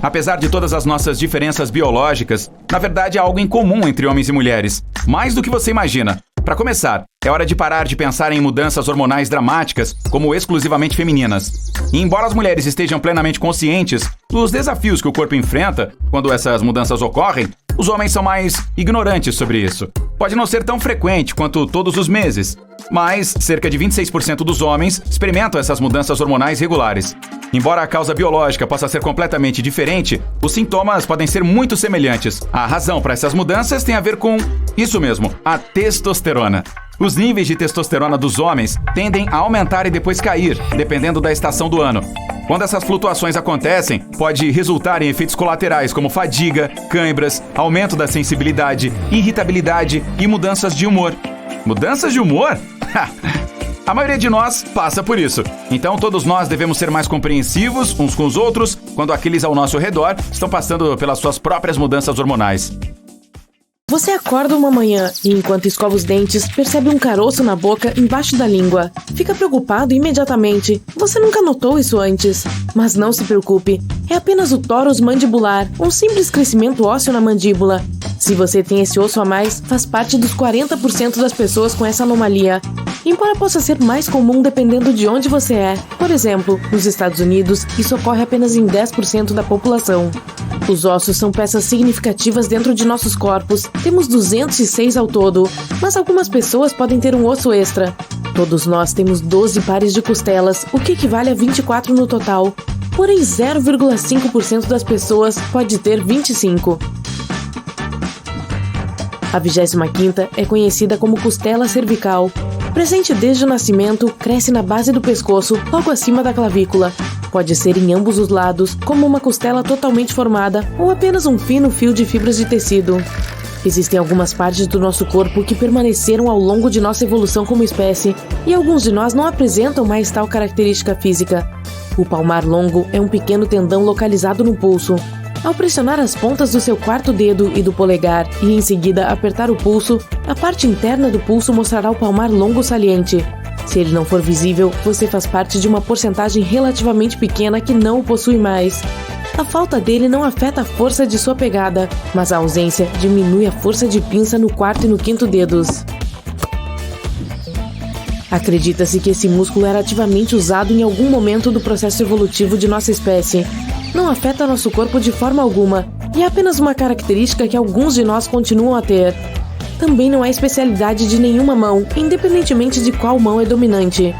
Apesar de todas as nossas diferenças biológicas, na verdade há algo em comum entre homens e mulheres, mais do que você imagina. Para começar, é hora de parar de pensar em mudanças hormonais dramáticas como exclusivamente femininas. E embora as mulheres estejam plenamente conscientes dos desafios que o corpo enfrenta quando essas mudanças ocorrem, os homens são mais ignorantes sobre isso. Pode não ser tão frequente quanto todos os meses, mas cerca de 26% dos homens experimentam essas mudanças hormonais regulares. Embora a causa biológica possa ser completamente diferente, os sintomas podem ser muito semelhantes. A razão para essas mudanças tem a ver com, isso mesmo, a testosterona. Os níveis de testosterona dos homens tendem a aumentar e depois cair, dependendo da estação do ano. Quando essas flutuações acontecem, pode resultar em efeitos colaterais como fadiga, cãibras, aumento da sensibilidade, irritabilidade e mudanças de humor. Mudanças de humor? A maioria de nós passa por isso. Então todos nós devemos ser mais compreensivos uns com os outros quando aqueles ao nosso redor estão passando pelas suas próprias mudanças hormonais. Você acorda uma manhã e, enquanto escova os dentes, percebe um caroço na boca embaixo da língua. Fica preocupado imediatamente. Você nunca notou isso antes. Mas não se preocupe. É apenas o tórus mandibular, um simples crescimento ósseo na mandíbula. Se você tem esse osso a mais, faz parte dos 40% das pessoas com essa anomalia. Embora possa ser mais comum dependendo de onde você é. Por exemplo, nos Estados Unidos, isso ocorre apenas em 10% da população. Os ossos são peças significativas dentro de nossos corpos. Temos 206 ao todo, mas algumas pessoas podem ter um osso extra. Todos nós temos 12 pares de costelas, o que equivale a 24 no total. Porém, 0,5% das pessoas pode ter 25. A 25ª é conhecida como costela cervical. Presente desde o nascimento, cresce na base do pescoço, logo acima da clavícula. Pode ser em ambos os lados, como uma costela totalmente formada ou apenas um fino fio de fibras de tecido. Existem algumas partes do nosso corpo que permaneceram ao longo de nossa evolução como espécie, e alguns de nós não apresentam mais tal característica física. O palmar longo é um pequeno tendão localizado no pulso. Ao pressionar as pontas do seu quarto dedo e do polegar e em seguida apertar o pulso, a parte interna do pulso mostrará o palmar longo saliente. Se ele não for visível, você faz parte de uma porcentagem relativamente pequena que não o possui mais. A falta dele não afeta a força de sua pegada, mas a ausência diminui a força de pinça no quarto e no quinto dedos. Acredita-se que esse músculo era ativamente usado em algum momento do processo evolutivo de nossa espécie. Não afeta nosso corpo de forma alguma, e é apenas uma característica que alguns de nós continuam a ter. Também não é especialidade de nenhuma mão, independentemente de qual mão é dominante.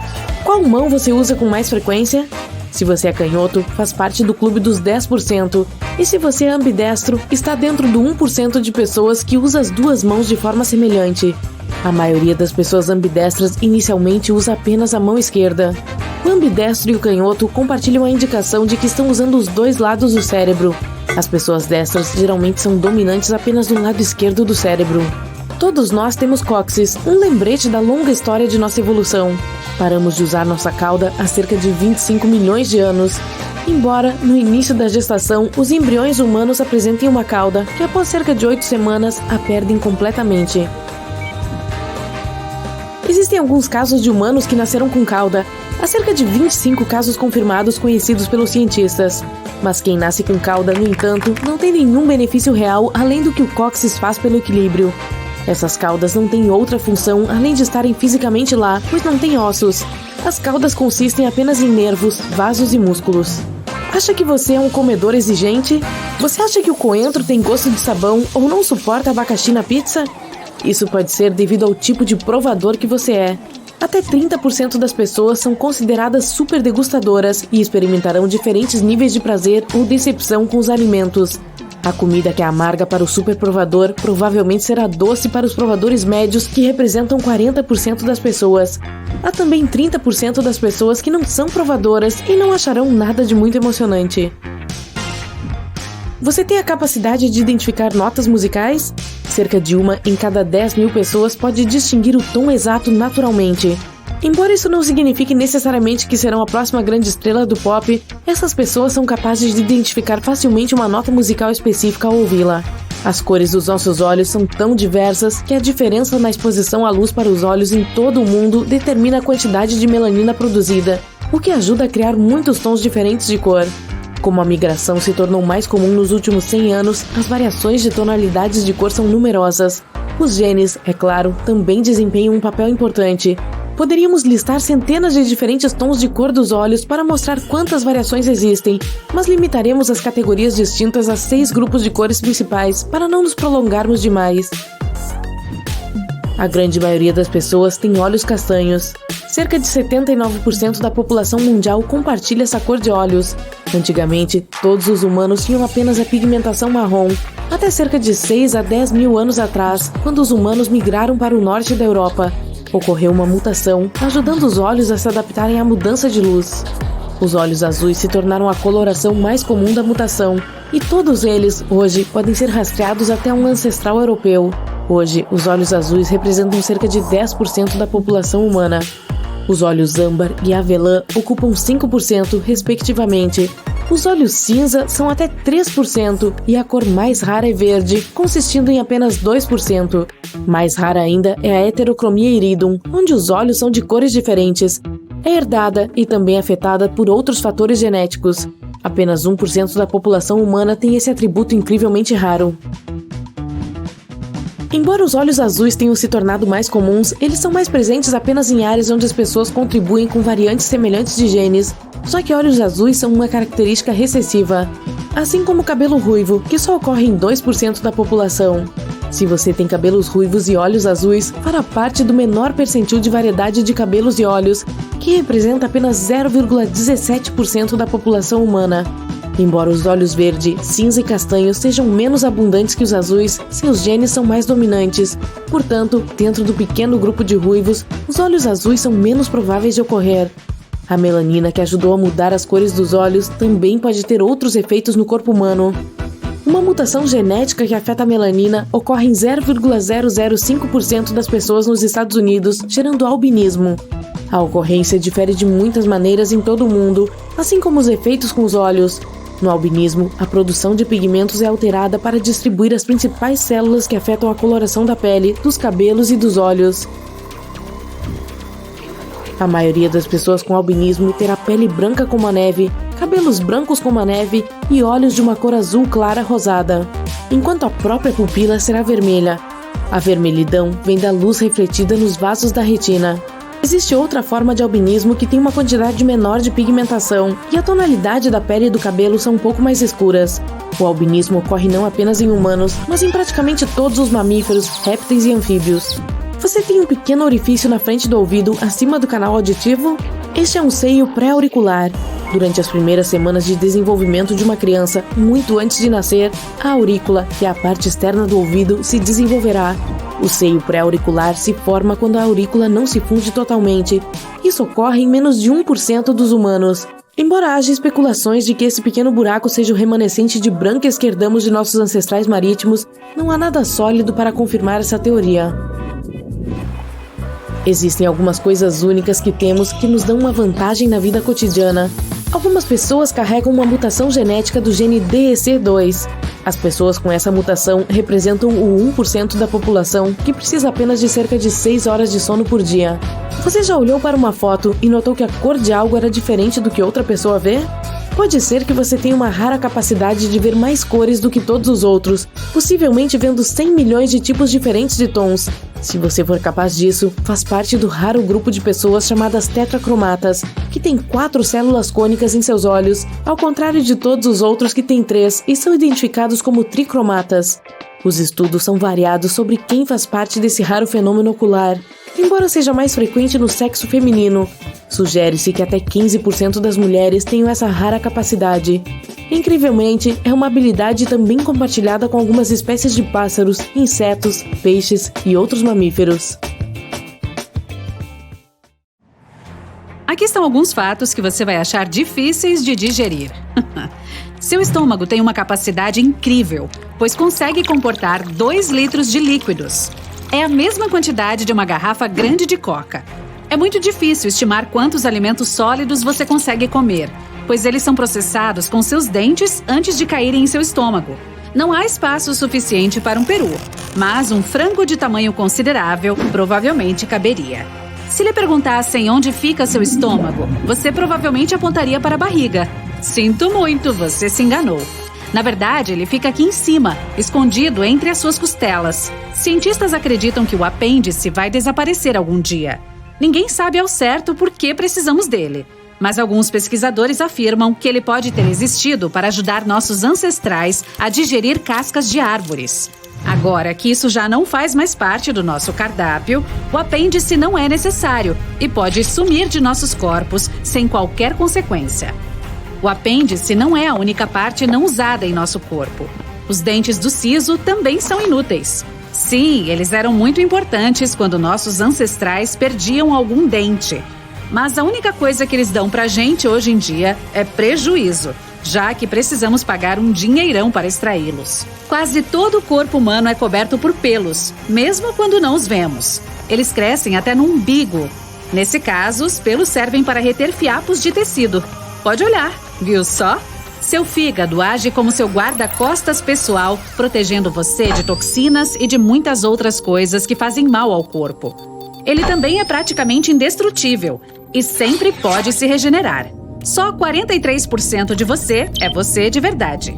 Qual mão você usa com mais frequência? Se você é canhoto, faz parte do clube dos 10%, e se você é ambidestro, está dentro do 1% de pessoas que usa as duas mãos de forma semelhante. A maioria das pessoas ambidestras inicialmente usa apenas a mão esquerda. O ambidestro e o canhoto compartilham a indicação de que estão usando os dois lados do cérebro. As pessoas destras geralmente são dominantes apenas do lado esquerdo do cérebro. Todos nós temos cóccix, um lembrete da longa história de nossa evolução. Paramos de usar nossa cauda há cerca de 25 milhões de anos. Embora, no início da gestação, os embriões humanos apresentem uma cauda, que após cerca de 8 semanas, a perdem completamente. Existem alguns casos de humanos que nasceram com cauda. Há cerca de 25 casos confirmados conhecidos pelos cientistas. Mas quem nasce com cauda, no entanto, não tem nenhum benefício real além do que o cóccix faz pelo equilíbrio. Essas caudas não têm outra função além de estarem fisicamente lá, pois não têm ossos. As caudas consistem apenas em nervos, vasos e músculos. Acha que você é um comedor exigente? Você acha que o coentro tem gosto de sabão ou não suporta abacaxi na pizza? Isso pode ser devido ao tipo de provador que você é. Até 30% das pessoas são consideradas super degustadoras e experimentarão diferentes níveis de prazer ou decepção com os alimentos. A comida que é amarga para o super provador provavelmente será doce para os provadores médios, que representam 40% das pessoas. Há também 30% das pessoas que não são provadoras e não acharão nada de muito emocionante. Você tem a capacidade de identificar notas musicais? Cerca de 1 em cada 10 mil pessoas pode distinguir o tom exato naturalmente. Embora isso não signifique necessariamente que serão a próxima grande estrela do pop, essas pessoas são capazes de identificar facilmente uma nota musical específica ao ouvi-la. As cores dos nossos olhos são tão diversas que a diferença na exposição à luz para os olhos em todo o mundo determina a quantidade de melanina produzida, o que ajuda a criar muitos tons diferentes de cor. Como a migração se tornou mais comum nos últimos 100 anos, as variações de tonalidades de cor são numerosas. Os genes, é claro, também desempenham um papel importante. Poderíamos listar centenas de diferentes tons de cor dos olhos para mostrar quantas variações existem, mas limitaremos as categorias distintas a 6 grupos de cores principais para não nos prolongarmos demais. A grande maioria das pessoas tem olhos castanhos. Cerca de 79% da população mundial compartilha essa cor de olhos. Antigamente, todos os humanos tinham apenas a pigmentação marrom, até cerca de 6 a 10 mil anos atrás, quando os humanos migraram para o norte da Europa. Ocorreu uma mutação, ajudando os olhos a se adaptarem à mudança de luz. Os olhos azuis se tornaram a coloração mais comum da mutação, e todos eles, hoje, podem ser rastreados até um ancestral europeu. Hoje, os olhos azuis representam cerca de 10% da população humana. Os olhos âmbar e avelã ocupam 5%, respectivamente. Os olhos cinza são até 3% e a cor mais rara é verde, consistindo em apenas 2%. Mais rara ainda é a heterocromia iridum, onde os olhos são de cores diferentes. É herdada e também afetada por outros fatores genéticos. Apenas 1% da população humana tem esse atributo incrivelmente raro. Embora os olhos azuis tenham se tornado mais comuns, eles são mais presentes apenas em áreas onde as pessoas contribuem com variantes semelhantes de genes, só que olhos azuis são uma característica recessiva, assim como o cabelo ruivo, que só ocorre em 2% da população. Se você tem cabelos ruivos e olhos azuis, fará parte do menor percentil de variedade de cabelos e olhos, que representa apenas 0,17% da população humana. Embora os olhos verde, cinza e castanho sejam menos abundantes que os azuis, seus genes são mais dominantes. Portanto, dentro do pequeno grupo de ruivos, os olhos azuis são menos prováveis de ocorrer. A melanina, que ajudou a mudar as cores dos olhos, também pode ter outros efeitos no corpo humano. Uma mutação genética que afeta a melanina ocorre em 0,005% das pessoas nos Estados Unidos, gerando albinismo. A ocorrência difere de muitas maneiras em todo o mundo, assim como os efeitos com os olhos. No albinismo, a produção de pigmentos é alterada para distribuir as principais células que afetam a coloração da pele, dos cabelos e dos olhos. A maioria das pessoas com albinismo terá pele branca como a neve, cabelos brancos como a neve e olhos de uma cor azul clara rosada, enquanto a própria pupila será vermelha. A vermelhidão vem da luz refletida nos vasos da retina. Existe outra forma de albinismo que tem uma quantidade menor de pigmentação e a tonalidade da pele e do cabelo são um pouco mais escuras. O albinismo ocorre não apenas em humanos, mas em praticamente todos os mamíferos, répteis e anfíbios. Você tem um pequeno orifício na frente do ouvido, acima do canal auditivo? Este é um seio pré-auricular. Durante as primeiras semanas de desenvolvimento de uma criança, muito antes de nascer, a aurícula, que é a parte externa do ouvido, se desenvolverá. O seio pré-auricular se forma quando a aurícula não se funde totalmente. Isso ocorre em menos de 1% dos humanos. Embora haja especulações de que esse pequeno buraco seja o remanescente de branquias que herdamos de nossos ancestrais marítimos, não há nada sólido para confirmar essa teoria. Existem algumas coisas únicas que temos que nos dão uma vantagem na vida cotidiana. Algumas pessoas carregam uma mutação genética do gene DEC2. As pessoas com essa mutação representam o 1% da população que precisa apenas de cerca de 6 horas de sono por dia. Você já olhou para uma foto e notou que a cor de algo era diferente do que outra pessoa vê? Pode ser que você tenha uma rara capacidade de ver mais cores do que todos os outros, possivelmente vendo 100 milhões de tipos diferentes de tons. Se você for capaz disso, faz parte do raro grupo de pessoas chamadas tetracromatas, que têm 4 células cônicas em seus olhos, ao contrário de todos os outros que têm 3 e são identificados como tricromatas. Os estudos são variados sobre quem faz parte desse raro fenômeno ocular, embora seja mais frequente no sexo feminino. Sugere-se que até 15% das mulheres tenham essa rara capacidade. Incrivelmente, é uma habilidade também compartilhada com algumas espécies de pássaros, insetos, peixes e outros mamíferos. Aqui estão alguns fatos que você vai achar difíceis de digerir. Seu estômago tem uma capacidade incrível, pois consegue comportar 2 litros de líquidos. É a mesma quantidade de uma garrafa grande de coca. É muito difícil estimar quantos alimentos sólidos você consegue comer, pois eles são processados com seus dentes antes de caírem em seu estômago. Não há espaço suficiente para um peru, mas um frango de tamanho considerável provavelmente caberia. Se lhe perguntassem onde fica seu estômago, você provavelmente apontaria para a barriga. Sinto muito, você se enganou. Na verdade, ele fica aqui em cima, escondido entre as suas costelas. Cientistas acreditam que o apêndice vai desaparecer algum dia. Ninguém sabe ao certo por que precisamos dele, mas alguns pesquisadores afirmam que ele pode ter existido para ajudar nossos ancestrais a digerir cascas de árvores. Agora que isso já não faz mais parte do nosso cardápio, o apêndice não é necessário e pode sumir de nossos corpos sem qualquer consequência. O apêndice não é a única parte não usada em nosso corpo. Os dentes do siso também são inúteis. Sim, eles eram muito importantes quando nossos ancestrais perdiam algum dente. Mas a única coisa que eles dão pra gente hoje em dia é prejuízo, já que precisamos pagar um dinheirão para extraí-los. Quase todo o corpo humano é coberto por pelos, mesmo quando não os vemos. Eles crescem até no umbigo. Nesse caso, os pelos servem para reter fiapos de tecido. Pode olhar, viu só? Seu fígado age como seu guarda-costas pessoal, protegendo você de toxinas e de muitas outras coisas que fazem mal ao corpo. Ele também é praticamente indestrutível e sempre pode se regenerar. Só 43% de você é você de verdade.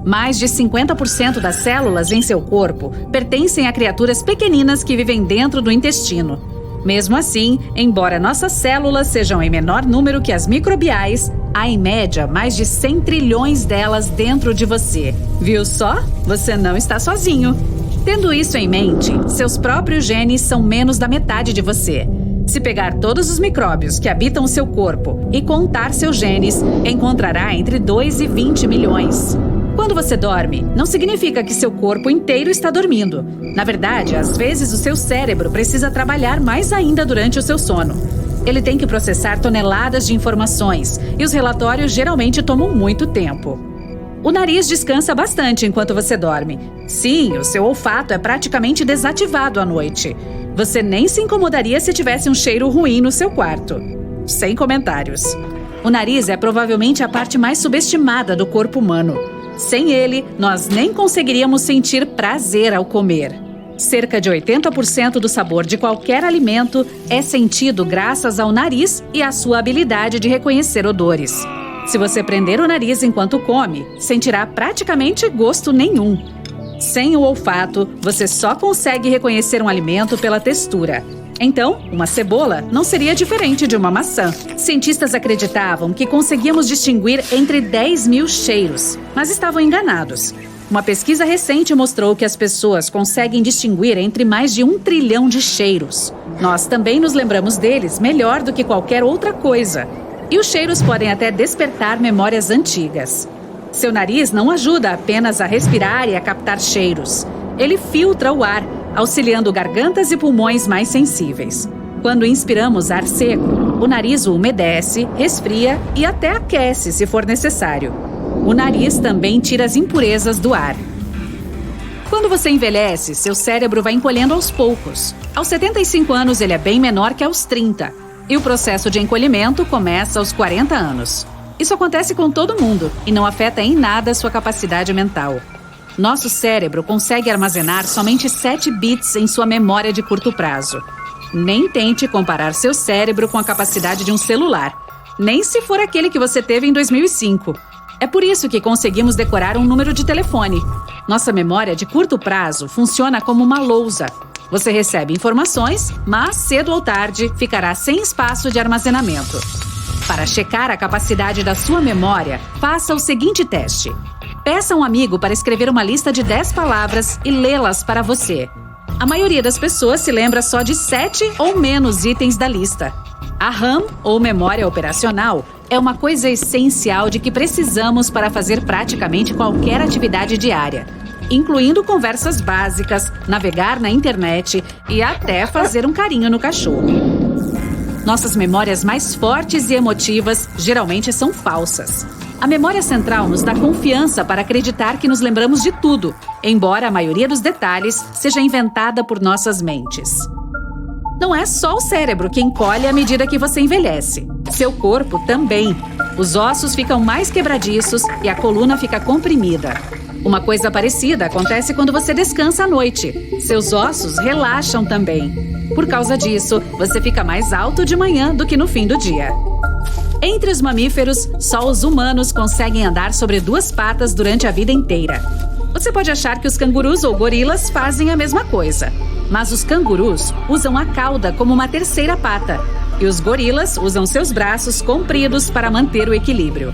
Mais de 50% das células em seu corpo pertencem a criaturas pequeninas que vivem dentro do intestino. Mesmo assim, embora nossas células sejam em menor número que as microbiais, há em média mais de 100 trilhões delas dentro de você. Viu só? Você não está sozinho. Tendo isso em mente, seus próprios genes são menos da metade de você. Se pegar todos os micróbios que habitam o seu corpo e contar seus genes, encontrará entre 2 e 20 milhões. Quando você dorme, não significa que seu corpo inteiro está dormindo. Na verdade, às vezes o seu cérebro precisa trabalhar mais ainda durante o seu sono. Ele tem que processar toneladas de informações e os relatórios geralmente tomam muito tempo. O nariz descansa bastante enquanto você dorme. Sim, o seu olfato é praticamente desativado à noite. Você nem se incomodaria se tivesse um cheiro ruim no seu quarto. Sem comentários. O nariz é provavelmente a parte mais subestimada do corpo humano. Sem ele, nós nem conseguiríamos sentir prazer ao comer. Cerca de 80% do sabor de qualquer alimento é sentido graças ao nariz e à sua habilidade de reconhecer odores. Se você prender o nariz enquanto come, sentirá praticamente gosto nenhum. Sem o olfato, você só consegue reconhecer um alimento pela textura. Então, uma cebola não seria diferente de uma maçã. Cientistas acreditavam que conseguíamos distinguir entre 10 mil cheiros, mas estavam enganados. Uma pesquisa recente mostrou que as pessoas conseguem distinguir entre mais de 1 trilhão de cheiros. Nós também nos lembramos deles melhor do que qualquer outra coisa. E os cheiros podem até despertar memórias antigas. Seu nariz não ajuda apenas a respirar e a captar cheiros. Ele filtra o ar, auxiliando gargantas e pulmões mais sensíveis. Quando inspiramos ar seco, o nariz o umedece, resfria e até aquece se for necessário. O nariz também tira as impurezas do ar. Quando você envelhece, seu cérebro vai encolhendo aos poucos. Aos 75 anos, ele é bem menor que aos 30. E o processo de encolhimento começa aos 40 anos. Isso acontece com todo mundo e não afeta em nada a sua capacidade mental. Nosso cérebro consegue armazenar somente 7 bits em sua memória de curto prazo. Nem tente comparar seu cérebro com a capacidade de um celular, nem se for aquele que você teve em 2005. É por isso que conseguimos decorar um número de telefone. Nossa memória de curto prazo funciona como uma lousa. Você recebe informações, mas cedo ou tarde ficará sem espaço de armazenamento. Para checar a capacidade da sua memória, faça o seguinte teste. Peça a um amigo para escrever uma lista de 10 palavras e lê-las para você. A maioria das pessoas se lembra só de 7 ou menos itens da lista. A RAM, ou memória operacional, é uma coisa essencial de que precisamos para fazer praticamente qualquer atividade diária, incluindo conversas básicas, navegar na internet e até fazer um carinho no cachorro. Nossas memórias mais fortes e emotivas geralmente são falsas. A memória central nos dá confiança para acreditar que nos lembramos de tudo, embora a maioria dos detalhes seja inventada por nossas mentes. Não é só o cérebro que encolhe à medida que você envelhece. Seu corpo também. Os ossos ficam mais quebradiços e a coluna fica comprimida. Uma coisa parecida acontece quando você descansa à noite. Seus ossos relaxam também. Por causa disso, você fica mais alto de manhã do que no fim do dia. Entre os mamíferos, só os humanos conseguem andar sobre 2 patas durante a vida inteira. Você pode achar que os cangurus ou gorilas fazem a mesma coisa. Mas os cangurus usam a cauda como uma terceira pata. E os gorilas usam seus braços compridos para manter o equilíbrio.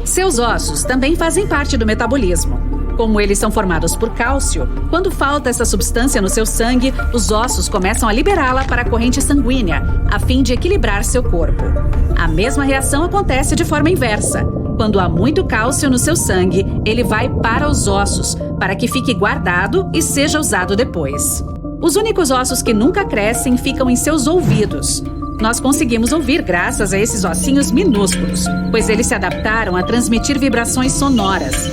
Seus ossos também fazem parte do metabolismo. Como eles são formados por cálcio, quando falta essa substância no seu sangue, os ossos começam a liberá-la para a corrente sanguínea, a fim de equilibrar seu corpo. A mesma reação acontece de forma inversa. Quando há muito cálcio no seu sangue, ele vai para os ossos, para que fique guardado e seja usado depois. Os únicos ossos que nunca crescem ficam em seus ouvidos. Nós conseguimos ouvir graças a esses ossinhos minúsculos, pois eles se adaptaram a transmitir vibrações sonoras.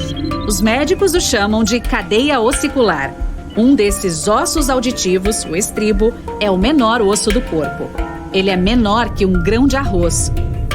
Os médicos o chamam de cadeia ossicular. Um desses ossos auditivos, o estribo, é o menor osso do corpo. Ele é menor que um grão de arroz.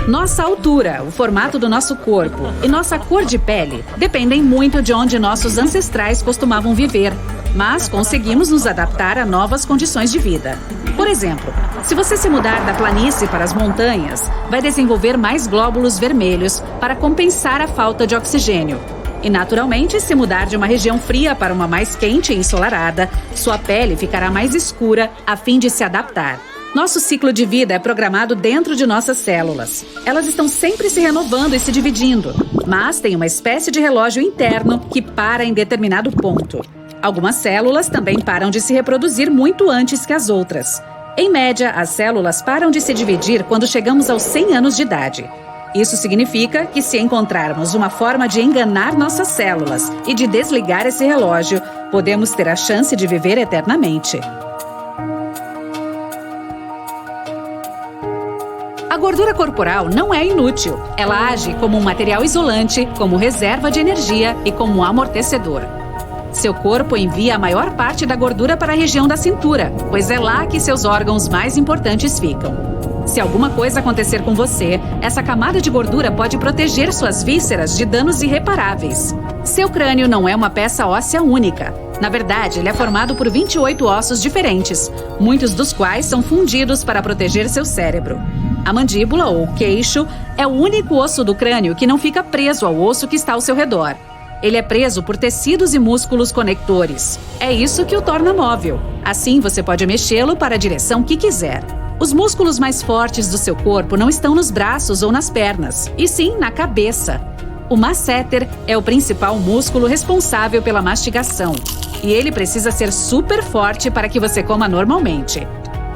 Nossa altura, o formato do nosso corpo e nossa cor de pele dependem muito de onde nossos ancestrais costumavam viver, mas conseguimos nos adaptar a novas condições de vida. Por exemplo, se você se mudar da planície para as montanhas, vai desenvolver mais glóbulos vermelhos para compensar a falta de oxigênio. E, naturalmente, se mudar de uma região fria para uma mais quente e ensolarada, sua pele ficará mais escura a fim de se adaptar. Nosso ciclo de vida é programado dentro de nossas células. Elas estão sempre se renovando e se dividindo, mas tem uma espécie de relógio interno que para em determinado ponto. Algumas células também param de se reproduzir muito antes que as outras. Em média, as células param de se dividir quando chegamos aos 100 anos de idade. Isso significa que, se encontrarmos uma forma de enganar nossas células e de desligar esse relógio, podemos ter a chance de viver eternamente. A gordura corporal não é inútil. Ela age como um material isolante, como reserva de energia e como amortecedor. Seu corpo envia a maior parte da gordura para a região da cintura, pois é lá que seus órgãos mais importantes ficam. Se alguma coisa acontecer com você, essa camada de gordura pode proteger suas vísceras de danos irreparáveis. Seu crânio não é uma peça óssea única. Na verdade, ele é formado por 28 ossos diferentes, muitos dos quais são fundidos para proteger seu cérebro. A mandíbula, ou queixo, é o único osso do crânio que não fica preso ao osso que está ao seu redor. Ele é preso por tecidos e músculos conectores. É isso que o torna móvel. Assim, você pode mexê-lo para a direção que quiser. Os músculos mais fortes do seu corpo não estão nos braços ou nas pernas, e sim na cabeça. O masseter é o principal músculo responsável pela mastigação, e ele precisa ser super forte para que você coma normalmente.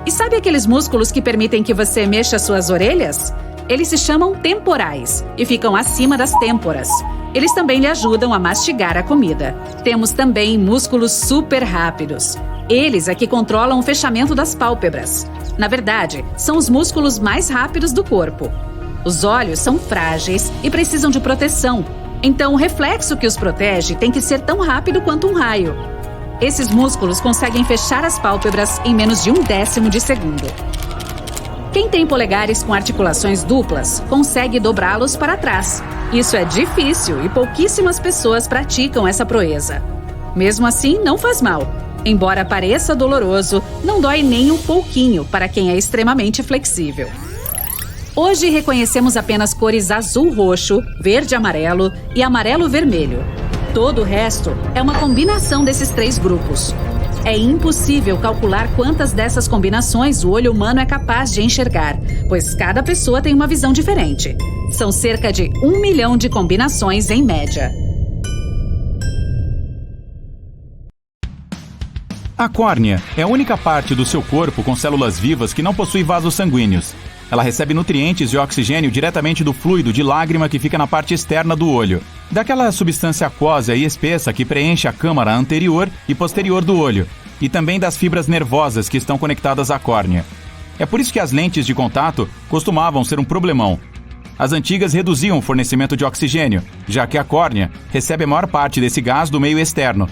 E sabe aqueles músculos que permitem que você mexa suas orelhas? Eles se chamam temporais e ficam acima das têmporas. Eles também lhe ajudam a mastigar a comida. Temos também músculos super rápidos. Eles é que controlam o fechamento das pálpebras. Na verdade, são os músculos mais rápidos do corpo. Os olhos são frágeis e precisam de proteção. Então, o reflexo que os protege tem que ser tão rápido quanto um raio. Esses músculos conseguem fechar as pálpebras em menos de 1/10 de segundo. Quem tem polegares com articulações duplas consegue dobrá-los para trás. Isso é difícil e pouquíssimas pessoas praticam essa proeza. Mesmo assim, não faz mal. Embora pareça doloroso, não dói nem um pouquinho para quem é extremamente flexível. Hoje reconhecemos apenas cores azul-roxo, verde-amarelo e amarelo-vermelho. Todo o resto é uma combinação desses 3 grupos. É impossível calcular quantas dessas combinações o olho humano é capaz de enxergar, pois cada pessoa tem uma visão diferente. São cerca de 1 milhão de combinações em média. A córnea é a única parte do seu corpo com células vivas que não possui vasos sanguíneos. Ela recebe nutrientes e oxigênio diretamente do fluido de lágrima que fica na parte externa do olho, daquela substância aquosa e espessa que preenche a câmara anterior e posterior do olho, e também das fibras nervosas que estão conectadas à córnea. É por isso que as lentes de contato costumavam ser um problemão. As antigas reduziam o fornecimento de oxigênio, já que a córnea recebe a maior parte desse gás do meio externo.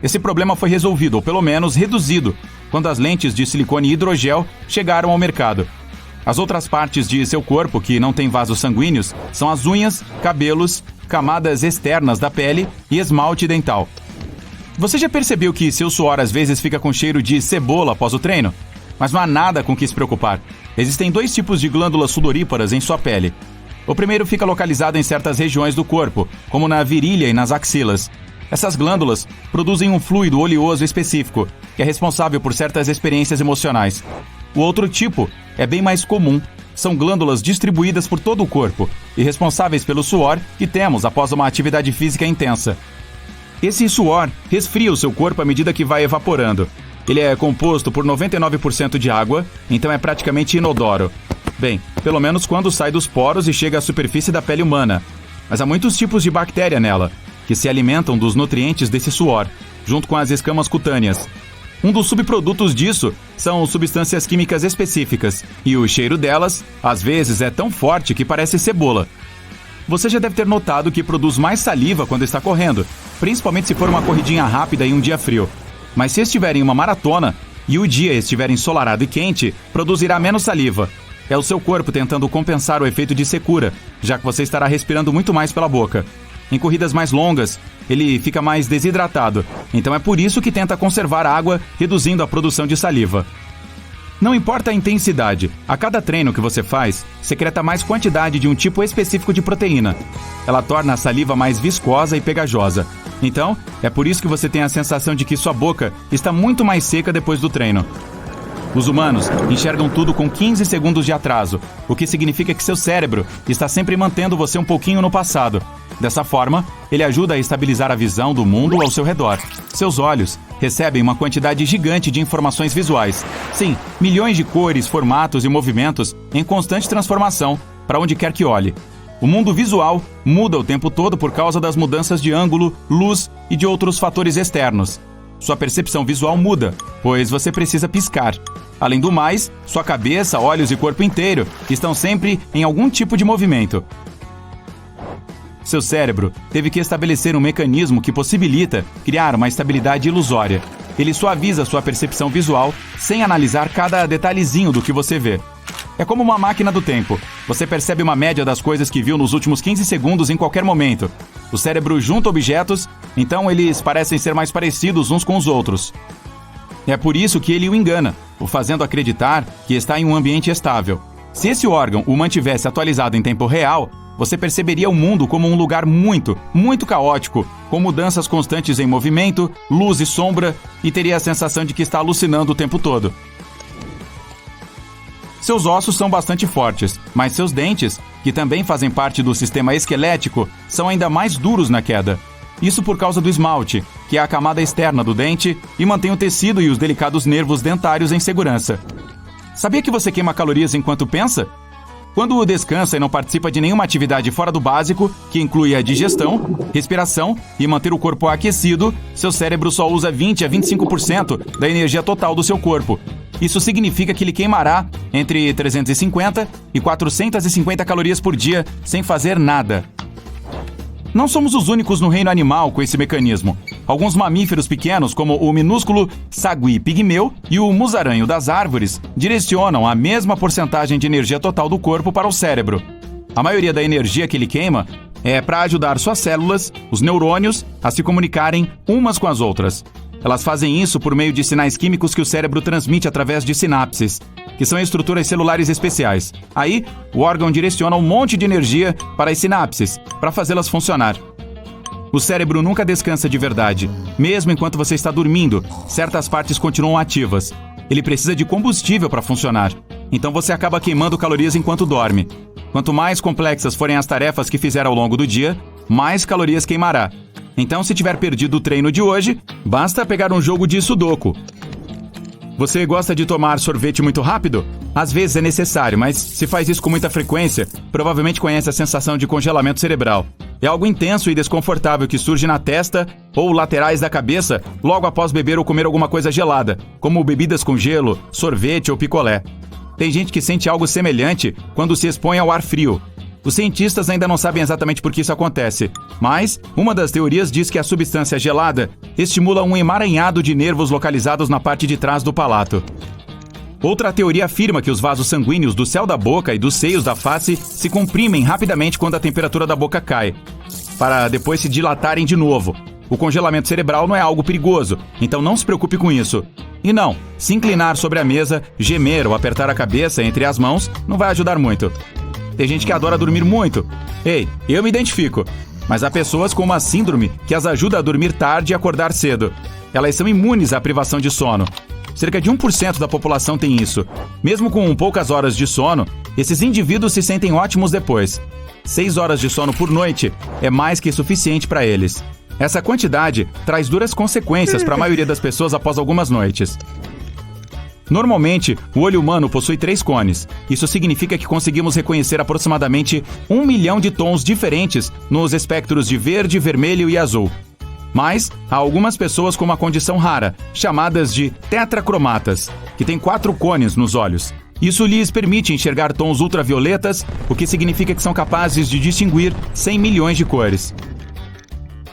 Esse problema foi resolvido, ou pelo menos reduzido, quando as lentes de silicone e hidrogel chegaram ao mercado. As outras partes de seu corpo que não têm vasos sanguíneos são as unhas, cabelos, camadas externas da pele e esmalte dental. Você já percebeu que seu suor às vezes fica com cheiro de cebola após o treino? Mas não há nada com que se preocupar. Existem 2 tipos de glândulas sudoríparas em sua pele. O primeiro fica localizado em certas regiões do corpo, como na virilha e nas axilas. Essas glândulas produzem um fluido oleoso específico, que é responsável por certas experiências emocionais. O outro tipo é bem mais comum. São glândulas distribuídas por todo o corpo e responsáveis pelo suor que temos após uma atividade física intensa. Esse suor resfria o seu corpo à medida que vai evaporando. Ele é composto por 99% de água, então é praticamente inodoro. Bem, pelo menos quando sai dos poros e chega à superfície da pele humana. Mas há muitos tipos de bactéria nela, que se alimentam dos nutrientes desse suor, junto com as escamas cutâneas. Um dos subprodutos disso são substâncias químicas específicas, e o cheiro delas, às vezes, é tão forte que parece cebola. Você já deve ter notado que produz mais saliva quando está correndo, principalmente se for uma corridinha rápida em um dia frio. Mas se estiver em uma maratona e o dia estiver ensolarado e quente, produzirá menos saliva. É o seu corpo tentando compensar o efeito de secura, já que você estará respirando muito mais pela boca. Em corridas mais longas, ele fica mais desidratado, então é por isso que tenta conservar água, reduzindo a produção de saliva. Não importa a intensidade, a cada treino que você faz, secreta mais quantidade de um tipo específico de proteína. Ela torna a saliva mais viscosa e pegajosa. Então, é por isso que você tem a sensação de que sua boca está muito mais seca depois do treino. Os humanos enxergam tudo com 15 segundos de atraso, o que significa que seu cérebro está sempre mantendo você um pouquinho no passado. Dessa forma, ele ajuda a estabilizar a visão do mundo ao seu redor. Seus olhos recebem uma quantidade gigante de informações visuais. Sim, milhões de cores, formatos e movimentos em constante transformação, para onde quer que olhe. O mundo visual muda o tempo todo por causa das mudanças de ângulo, luz e de outros fatores externos. Sua percepção visual muda, pois você precisa piscar. Além do mais, sua cabeça, olhos e corpo inteiro estão sempre em algum tipo de movimento. Seu cérebro teve que estabelecer um mecanismo que possibilita criar uma estabilidade ilusória. Ele suaviza sua percepção visual sem analisar cada detalhezinho do que você vê. É como uma máquina do tempo. Você percebe uma média das coisas que viu nos últimos 15 segundos em qualquer momento. O cérebro junta objetos, então eles parecem ser mais parecidos uns com os outros. É por isso que ele o engana, o fazendo acreditar que está em um ambiente estável. Se esse órgão o mantivesse atualizado em tempo real, você perceberia o mundo como um lugar muito, muito caótico, com mudanças constantes em movimento, luz e sombra, e teria a sensação de que está alucinando o tempo todo. Seus ossos são bastante fortes, mas seus dentes, que também fazem parte do sistema esquelético, são ainda mais duros na queda. Isso por causa do esmalte, que é a camada externa do dente e mantém o tecido e os delicados nervos dentários em segurança. Sabia que você queima calorias enquanto pensa? Quando descansa e não participa de nenhuma atividade fora do básico, que inclui a digestão, respiração e manter o corpo aquecido, seu cérebro só usa 20 a 25% da energia total do seu corpo. Isso significa que ele queimará entre 350 e 450 calorias por dia sem fazer nada. Não somos os únicos no reino animal com esse mecanismo. Alguns mamíferos pequenos, como o minúsculo sagui pigmeu e o musaranho das árvores, direcionam a mesma porcentagem de energia total do corpo para o cérebro. A maioria da energia que ele queima é para ajudar suas células, os neurônios, a se comunicarem umas com as outras. Elas fazem isso por meio de sinais químicos que o cérebro transmite através de sinapses, que são estruturas celulares especiais. Aí, o órgão direciona um monte de energia para as sinapses, para fazê-las funcionar. O cérebro nunca descansa de verdade. Mesmo enquanto você está dormindo, certas partes continuam ativas. Ele precisa de combustível para funcionar. Então você acaba queimando calorias enquanto dorme. Quanto mais complexas forem as tarefas que fizer ao longo do dia, mais calorias queimará. Então, se tiver perdido o treino de hoje, basta pegar um jogo de sudoku. Você gosta de tomar sorvete muito rápido? Às vezes é necessário, mas se faz isso com muita frequência, provavelmente conhece a sensação de congelamento cerebral. É algo intenso e desconfortável que surge na testa ou laterais da cabeça logo após beber ou comer alguma coisa gelada, como bebidas com gelo, sorvete ou picolé. Tem gente que sente algo semelhante quando se expõe ao ar frio. Os cientistas ainda não sabem exatamente por que isso acontece, mas uma das teorias diz que a substância gelada estimula um emaranhado de nervos localizados na parte de trás do palato. Outra teoria afirma que os vasos sanguíneos do céu da boca e dos seios da face se comprimem rapidamente quando a temperatura da boca cai, para depois se dilatarem de novo. O congelamento cerebral não é algo perigoso, então não se preocupe com isso. E não, se inclinar sobre a mesa, gemer ou apertar a cabeça entre as mãos não vai ajudar muito. Tem gente que adora dormir muito. Ei, eu me identifico. Mas há pessoas com uma síndrome que as ajuda a dormir tarde e acordar cedo. Elas são imunes à privação de sono. Cerca de 1% da população tem isso. Mesmo com poucas horas de sono, esses indivíduos se sentem ótimos depois. 6 horas de sono por noite é mais que suficiente para eles. Essa quantidade traz duras consequências para a maioria das pessoas após algumas noites. Normalmente, o olho humano possui 3 cones. Isso significa que conseguimos reconhecer aproximadamente 1 milhão de tons diferentes nos espectros de verde, vermelho e azul. Mas há algumas pessoas com uma condição rara, chamadas de tetracromatas, que têm 4 cones nos olhos. Isso lhes permite enxergar tons ultravioletas, o que significa que são capazes de distinguir 100 milhões de cores.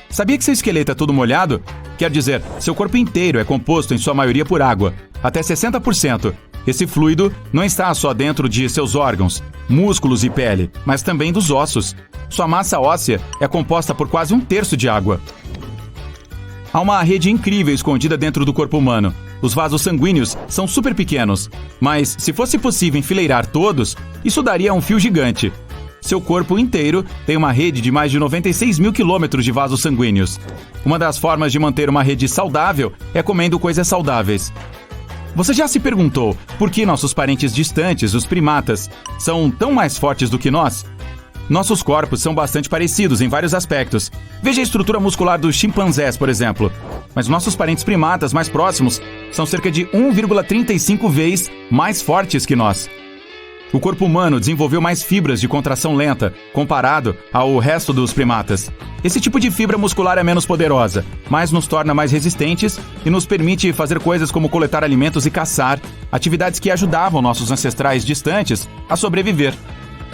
Sabia que seu esqueleto é todo molhado? Quer dizer, seu corpo inteiro é composto em sua maioria por água, até 60%. Esse fluido não está só dentro de seus órgãos, músculos e pele, mas também dos ossos. Sua massa óssea é composta por quase 1/3 de água. Há uma rede incrível escondida dentro do corpo humano. Os vasos sanguíneos são super pequenos, mas se fosse possível enfileirar todos, isso daria um fio gigante. Seu corpo inteiro tem uma rede de mais de 96 mil quilômetros de vasos sanguíneos. Uma das formas de manter uma rede saudável é comendo coisas saudáveis. Você já se perguntou por que nossos parentes distantes, os primatas, são tão mais fortes do que nós? Nossos corpos são bastante parecidos em vários aspectos. Veja a estrutura muscular dos chimpanzés, por exemplo. Mas nossos parentes primatas mais próximos são cerca de 1,35 vezes mais fortes que nós. O corpo humano desenvolveu mais fibras de contração lenta, comparado ao resto dos primatas. Esse tipo de fibra muscular é menos poderosa, mas nos torna mais resistentes e nos permite fazer coisas como coletar alimentos e caçar, atividades que ajudavam nossos ancestrais distantes a sobreviver.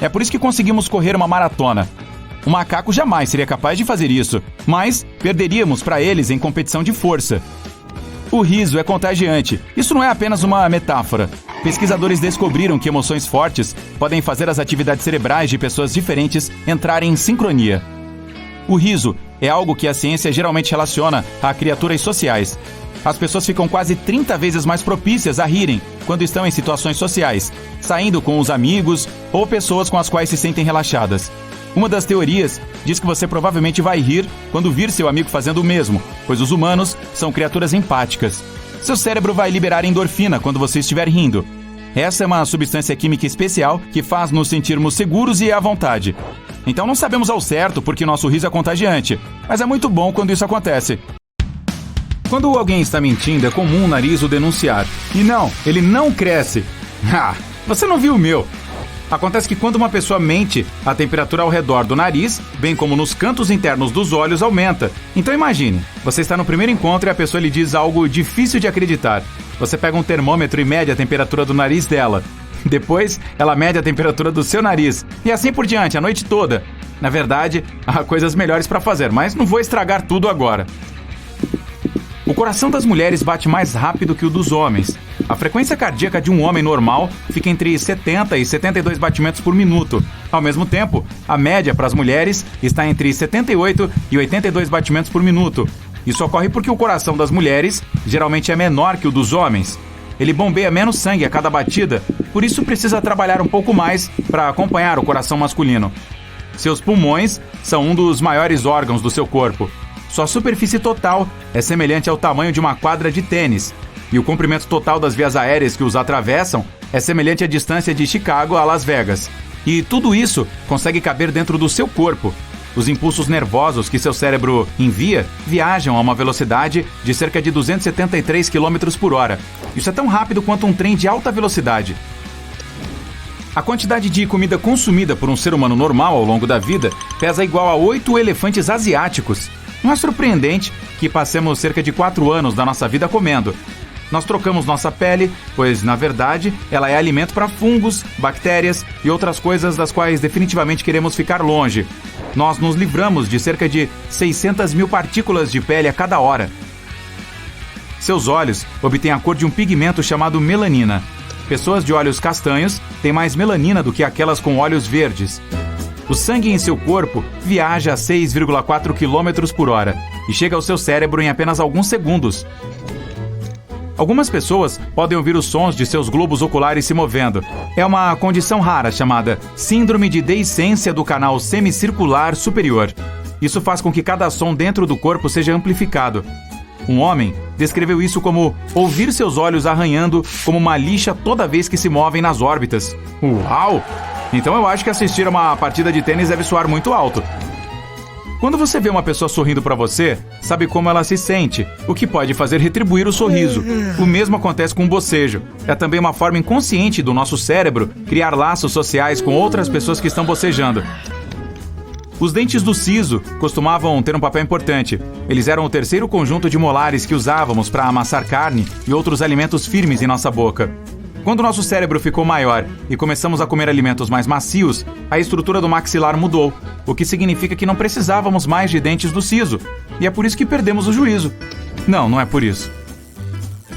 É por isso que conseguimos correr uma maratona. Um macaco jamais seria capaz de fazer isso, mas perderíamos para eles em competição de força. O riso é contagiante. Isso não é apenas uma metáfora. Pesquisadores descobriram que emoções fortes podem fazer as atividades cerebrais de pessoas diferentes entrarem em sincronia. O riso é algo que a ciência geralmente relaciona a criaturas sociais. As pessoas ficam quase 30 vezes mais propícias a rirem quando estão em situações sociais, saindo com os amigos ou pessoas com as quais se sentem relaxadas. Uma das teorias diz que você provavelmente vai rir quando vir seu amigo fazendo o mesmo, pois os humanos são criaturas empáticas. Seu cérebro vai liberar endorfina quando você estiver rindo. Essa é uma substância química especial que faz nos sentirmos seguros e à vontade. Então não sabemos ao certo porque nosso riso é contagiante, mas é muito bom quando isso acontece. Quando alguém está mentindo, é comum o nariz o denunciar. E não, ele não cresce. Você não viu o meu. Acontece que quando uma pessoa mente, a temperatura ao redor do nariz, bem como nos cantos internos dos olhos, aumenta. Então imagine, você está no primeiro encontro e a pessoa lhe diz algo difícil de acreditar. Você pega um termômetro e mede a temperatura do nariz dela. Depois, ela mede a temperatura do seu nariz. E assim por diante, a noite toda. Na verdade, há coisas melhores para fazer, mas não vou estragar tudo agora. O coração das mulheres bate mais rápido que o dos homens. A frequência cardíaca de um homem normal fica entre 70 e 72 batimentos por minuto. Ao mesmo tempo, a média para as mulheres está entre 78 e 82 batimentos por minuto. Isso ocorre porque o coração das mulheres geralmente é menor que o dos homens. Ele bombeia menos sangue a cada batida, por isso precisa trabalhar um pouco mais para acompanhar o coração masculino. Seus pulmões são um dos maiores órgãos do seu corpo. Sua superfície total é semelhante ao tamanho de uma quadra de tênis, e o comprimento total das vias aéreas que os atravessam é semelhante à distância de Chicago a Las Vegas. E tudo isso consegue caber dentro do seu corpo. Os impulsos nervosos que seu cérebro envia viajam a uma velocidade de cerca de 273 km por hora. Isso é tão rápido quanto um trem de alta velocidade. A quantidade de comida consumida por um ser humano normal ao longo da vida pesa igual a 8 elefantes asiáticos. Não é surpreendente que passemos cerca de 4 anos da nossa vida comendo. Nós trocamos nossa pele, pois, na verdade, ela é alimento para fungos, bactérias e outras coisas das quais definitivamente queremos ficar longe. Nós nos livramos de cerca de 600 mil partículas de pele a cada hora. Seus olhos obtêm a cor de um pigmento chamado melanina. Pessoas de olhos castanhos têm mais melanina do que aquelas com olhos verdes. O sangue em seu corpo viaja a 6,4 km por hora e chega ao seu cérebro em apenas alguns segundos. Algumas pessoas podem ouvir os sons de seus globos oculares se movendo. É uma condição rara chamada síndrome de deiscência do canal semicircular superior. Isso faz com que cada som dentro do corpo seja amplificado. Um homem descreveu isso como ouvir seus olhos arranhando como uma lixa toda vez que se movem nas órbitas. Uau! Então eu acho que assistir a uma partida de tênis deve soar muito alto. Quando você vê uma pessoa sorrindo para você, sabe como ela se sente, o que pode fazer retribuir o sorriso. O mesmo acontece com o bocejo. É também uma forma inconsciente do nosso cérebro criar laços sociais com outras pessoas que estão bocejando. Os dentes do siso costumavam ter um papel importante. Eles eram o terceiro conjunto de molares que usávamos para amassar carne e outros alimentos firmes em nossa boca. Quando nosso cérebro ficou maior e começamos a comer alimentos mais macios, a estrutura do maxilar mudou, o que significa que não precisávamos mais de dentes do siso. E é por isso que perdemos o juízo. Não é por isso.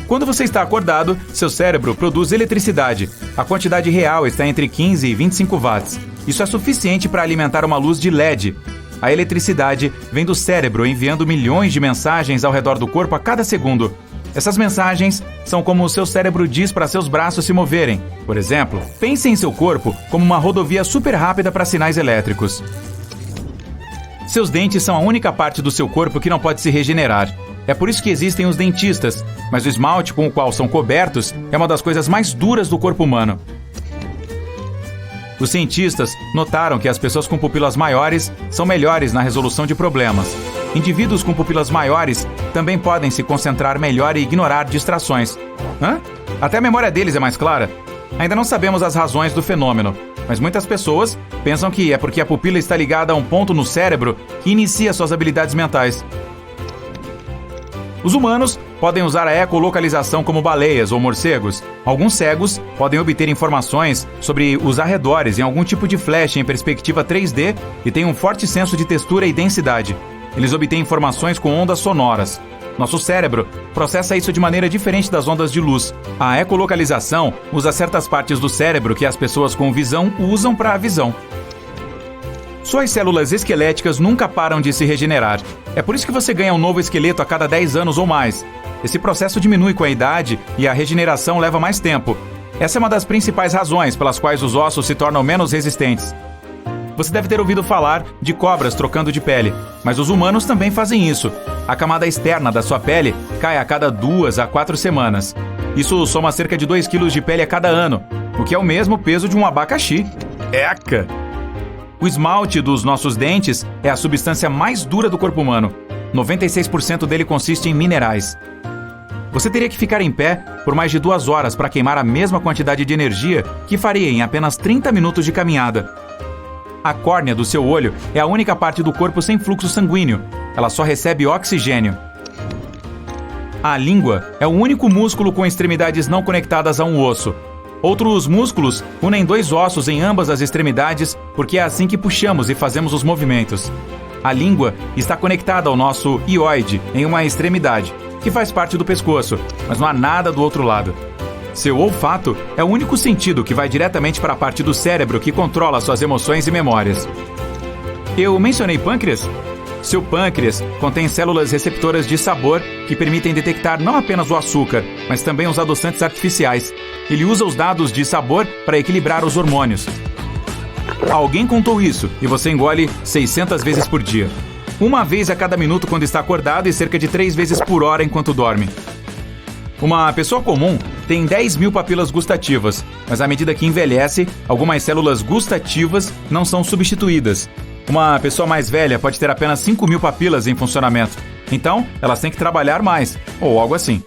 Quando você está acordado, seu cérebro produz eletricidade. A quantidade real está entre 15 e 25 watts. Isso é suficiente para alimentar uma luz de LED. A eletricidade vem do cérebro enviando milhões de mensagens ao redor do corpo a cada segundo. Essas mensagens são como o seu cérebro diz para seus braços se moverem. Por exemplo, pense em seu corpo como uma rodovia super rápida para sinais elétricos. Seus dentes são a única parte do seu corpo que não pode se regenerar. É por isso que existem os dentistas, mas o esmalte com o qual são cobertos é uma das coisas mais duras do corpo humano. Os cientistas notaram que as pessoas com pupilas maiores são melhores na resolução de problemas. Indivíduos com pupilas maiores também podem se concentrar melhor e ignorar distrações. Até a memória deles é mais clara. Ainda não sabemos as razões do fenômeno, mas muitas pessoas pensam que é porque a pupila está ligada a um ponto no cérebro que inicia suas habilidades mentais. Os humanos podem usar a ecolocalização como baleias ou morcegos. Alguns cegos podem obter informações sobre os arredores em algum tipo de flash em perspectiva 3D e têm um forte senso de textura e densidade. Eles obtêm informações com ondas sonoras. Nosso cérebro processa isso de maneira diferente das ondas de luz. A ecolocalização usa certas partes do cérebro que as pessoas com visão usam para a visão. Suas células esqueléticas nunca param de se regenerar. É por isso que você ganha um novo esqueleto a cada 10 anos ou mais. Esse processo diminui com a idade e a regeneração leva mais tempo. Essa é uma das principais razões pelas quais os ossos se tornam menos resistentes. Você deve ter ouvido falar de cobras trocando de pele, mas os humanos também fazem isso. A camada externa da sua pele cai a cada 2 a 4 semanas. Isso soma cerca de 2 kg de pele a cada ano, o que é o mesmo peso de um abacaxi. Eca! O esmalte dos nossos dentes é a substância mais dura do corpo humano. 96% dele consiste em minerais. Você teria que ficar em pé por mais de 2 horas para queimar a mesma quantidade de energia que faria em apenas 30 minutos de caminhada. A córnea do seu olho é a única parte do corpo sem fluxo sanguíneo. Ela só recebe oxigênio. A língua é o único músculo com extremidades não conectadas a um osso. Outros músculos unem 2 ossos em ambas as extremidades porque é assim que puxamos e fazemos os movimentos. A língua está conectada ao nosso hioide em uma extremidade, que faz parte do pescoço, mas não há nada do outro lado. Seu olfato é o único sentido que vai diretamente para a parte do cérebro que controla suas emoções e memórias. Eu mencionei pâncreas? Seu pâncreas contém células receptoras de sabor que permitem detectar não apenas o açúcar, mas também os adoçantes artificiais. Ele usa os dados de sabor para equilibrar os hormônios. Alguém contou isso e você engole 600 vezes por dia. 1 vez a cada minuto quando está acordado e cerca de 3 vezes por hora enquanto dorme. Uma pessoa comum tem 10 mil papilas gustativas, mas à medida que envelhece, algumas células gustativas não são substituídas. Uma pessoa mais velha pode ter apenas 5 mil papilas em funcionamento. Então, elas têm que trabalhar mais, ou algo assim.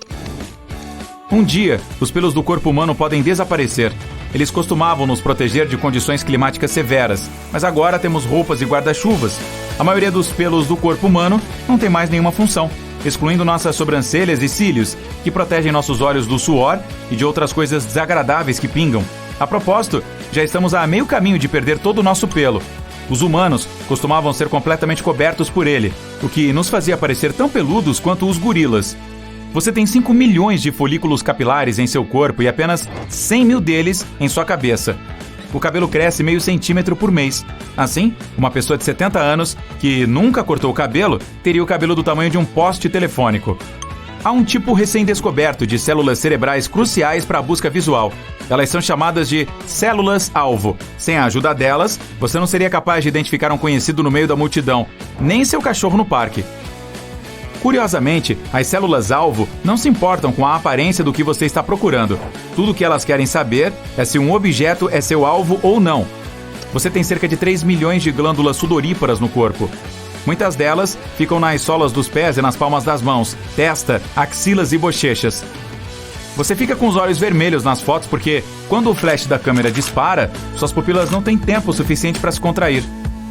Um dia, os pelos do corpo humano podem desaparecer. Eles costumavam nos proteger de condições climáticas severas, mas agora temos roupas e guarda-chuvas. A maioria dos pelos do corpo humano não tem mais nenhuma função. excluindo nossas sobrancelhas e cílios, que protegem nossos olhos do suor e de outras coisas desagradáveis que pingam. A propósito, já estamos a meio caminho de perder todo o nosso pelo. Os humanos costumavam ser completamente cobertos por ele, o que nos fazia parecer tão peludos quanto os gorilas. Você tem 5 milhões de folículos capilares em seu corpo e apenas 100 mil deles em sua cabeça. O cabelo cresce meio centímetro por mês. Assim, uma pessoa de 70 anos que nunca cortou o cabelo teria o cabelo do tamanho de um poste telefônico. Há um tipo recém-descoberto de células cerebrais cruciais para a busca visual. Elas são chamadas de células-alvo. Sem a ajuda delas, você não seria capaz de identificar um conhecido no meio da multidão, nem seu cachorro no parque. Curiosamente, as células-alvo não se importam com a aparência do que você está procurando. Tudo o que elas querem saber é se um objeto é seu alvo ou não. Você tem cerca de 3 milhões de glândulas sudoríparas no corpo. Muitas delas ficam nas solas dos pés e nas palmas das mãos, testa, axilas e bochechas. Você fica com os olhos vermelhos nas fotos porque, quando o flash da câmera dispara, suas pupilas não têm tempo suficiente para se contrair.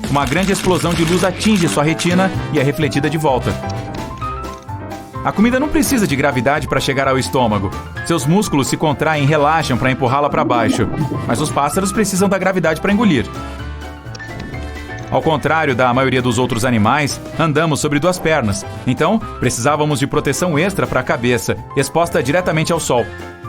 Uma grande explosão de luz atinge sua retina e é refletida de volta. A comida não precisa de gravidade para chegar ao estômago. Seus músculos se contraem e relaxam para empurrá-la para baixo, mas os pássaros precisam da gravidade para engolir. Ao contrário da maioria dos outros animais, andamos sobre 2 pernas. Então, precisávamos de proteção extra para a cabeça, exposta diretamente ao sol.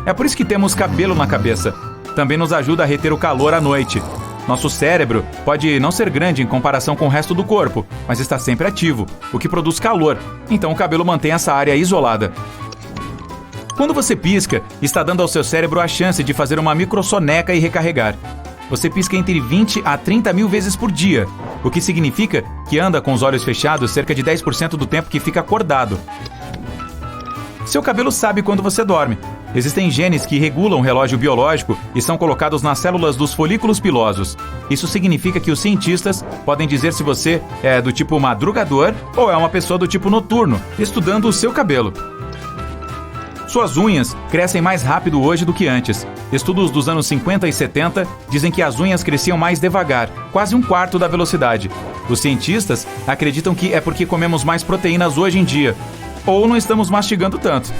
É por isso que temos cabelo na cabeça. Também nos ajuda a reter o calor à noite. Nosso cérebro pode não ser grande em comparação com o resto do corpo, mas está sempre ativo, o que produz calor. Então o cabelo mantém essa área isolada. Quando você pisca, está dando ao seu cérebro a chance de fazer uma microsoneca e recarregar. Você pisca entre 20 a 30 mil vezes por dia, o que significa que anda com os olhos fechados cerca de 10% do tempo que fica acordado. Seu cabelo sabe quando você dorme. Existem genes que regulam o relógio biológico e são colocados nas células dos folículos pilosos. Isso significa que os cientistas podem dizer se você é do tipo madrugador ou é uma pessoa do tipo noturno, estudando o seu cabelo. Suas unhas crescem mais rápido hoje do que antes. Estudos dos anos 50 e 70 dizem que as unhas cresciam mais devagar, quase 1/4 da velocidade. Os cientistas acreditam que é porque comemos mais proteínas hoje em dia, ou não estamos mastigando tanto.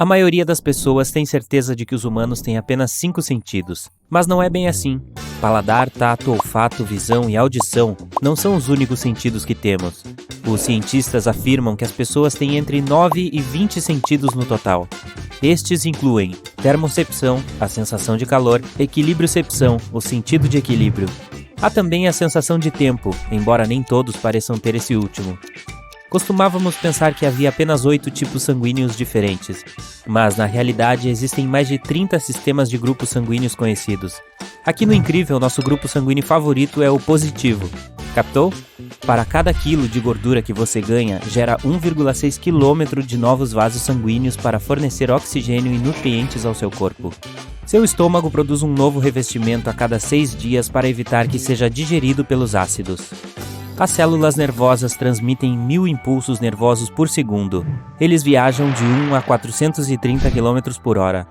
A maioria das pessoas tem certeza de que os humanos têm apenas 5 sentidos, mas não é bem assim. Paladar, tato, olfato, visão e audição não são os únicos sentidos que temos. Os cientistas afirmam que as pessoas têm entre 9 e 20 sentidos no total. Estes incluem termocepção, a sensação de calor, equilibriocepção, o sentido de equilíbrio. Há também a sensação de tempo, embora nem todos pareçam ter esse último. Costumávamos pensar que havia apenas 8 tipos sanguíneos diferentes, mas na realidade existem mais de 30 sistemas de grupos sanguíneos conhecidos. Aqui no Incrível, nosso grupo sanguíneo favorito é o positivo. Captou? Para cada quilo de gordura que você ganha, gera 1,6 km de novos vasos sanguíneos para fornecer oxigênio e nutrientes ao seu corpo. Seu estômago produz um novo revestimento a cada 6 dias para evitar que seja digerido pelos ácidos. As células nervosas transmitem 1000 impulsos nervosos por segundo. Eles viajam de 1 a 430 km por hora.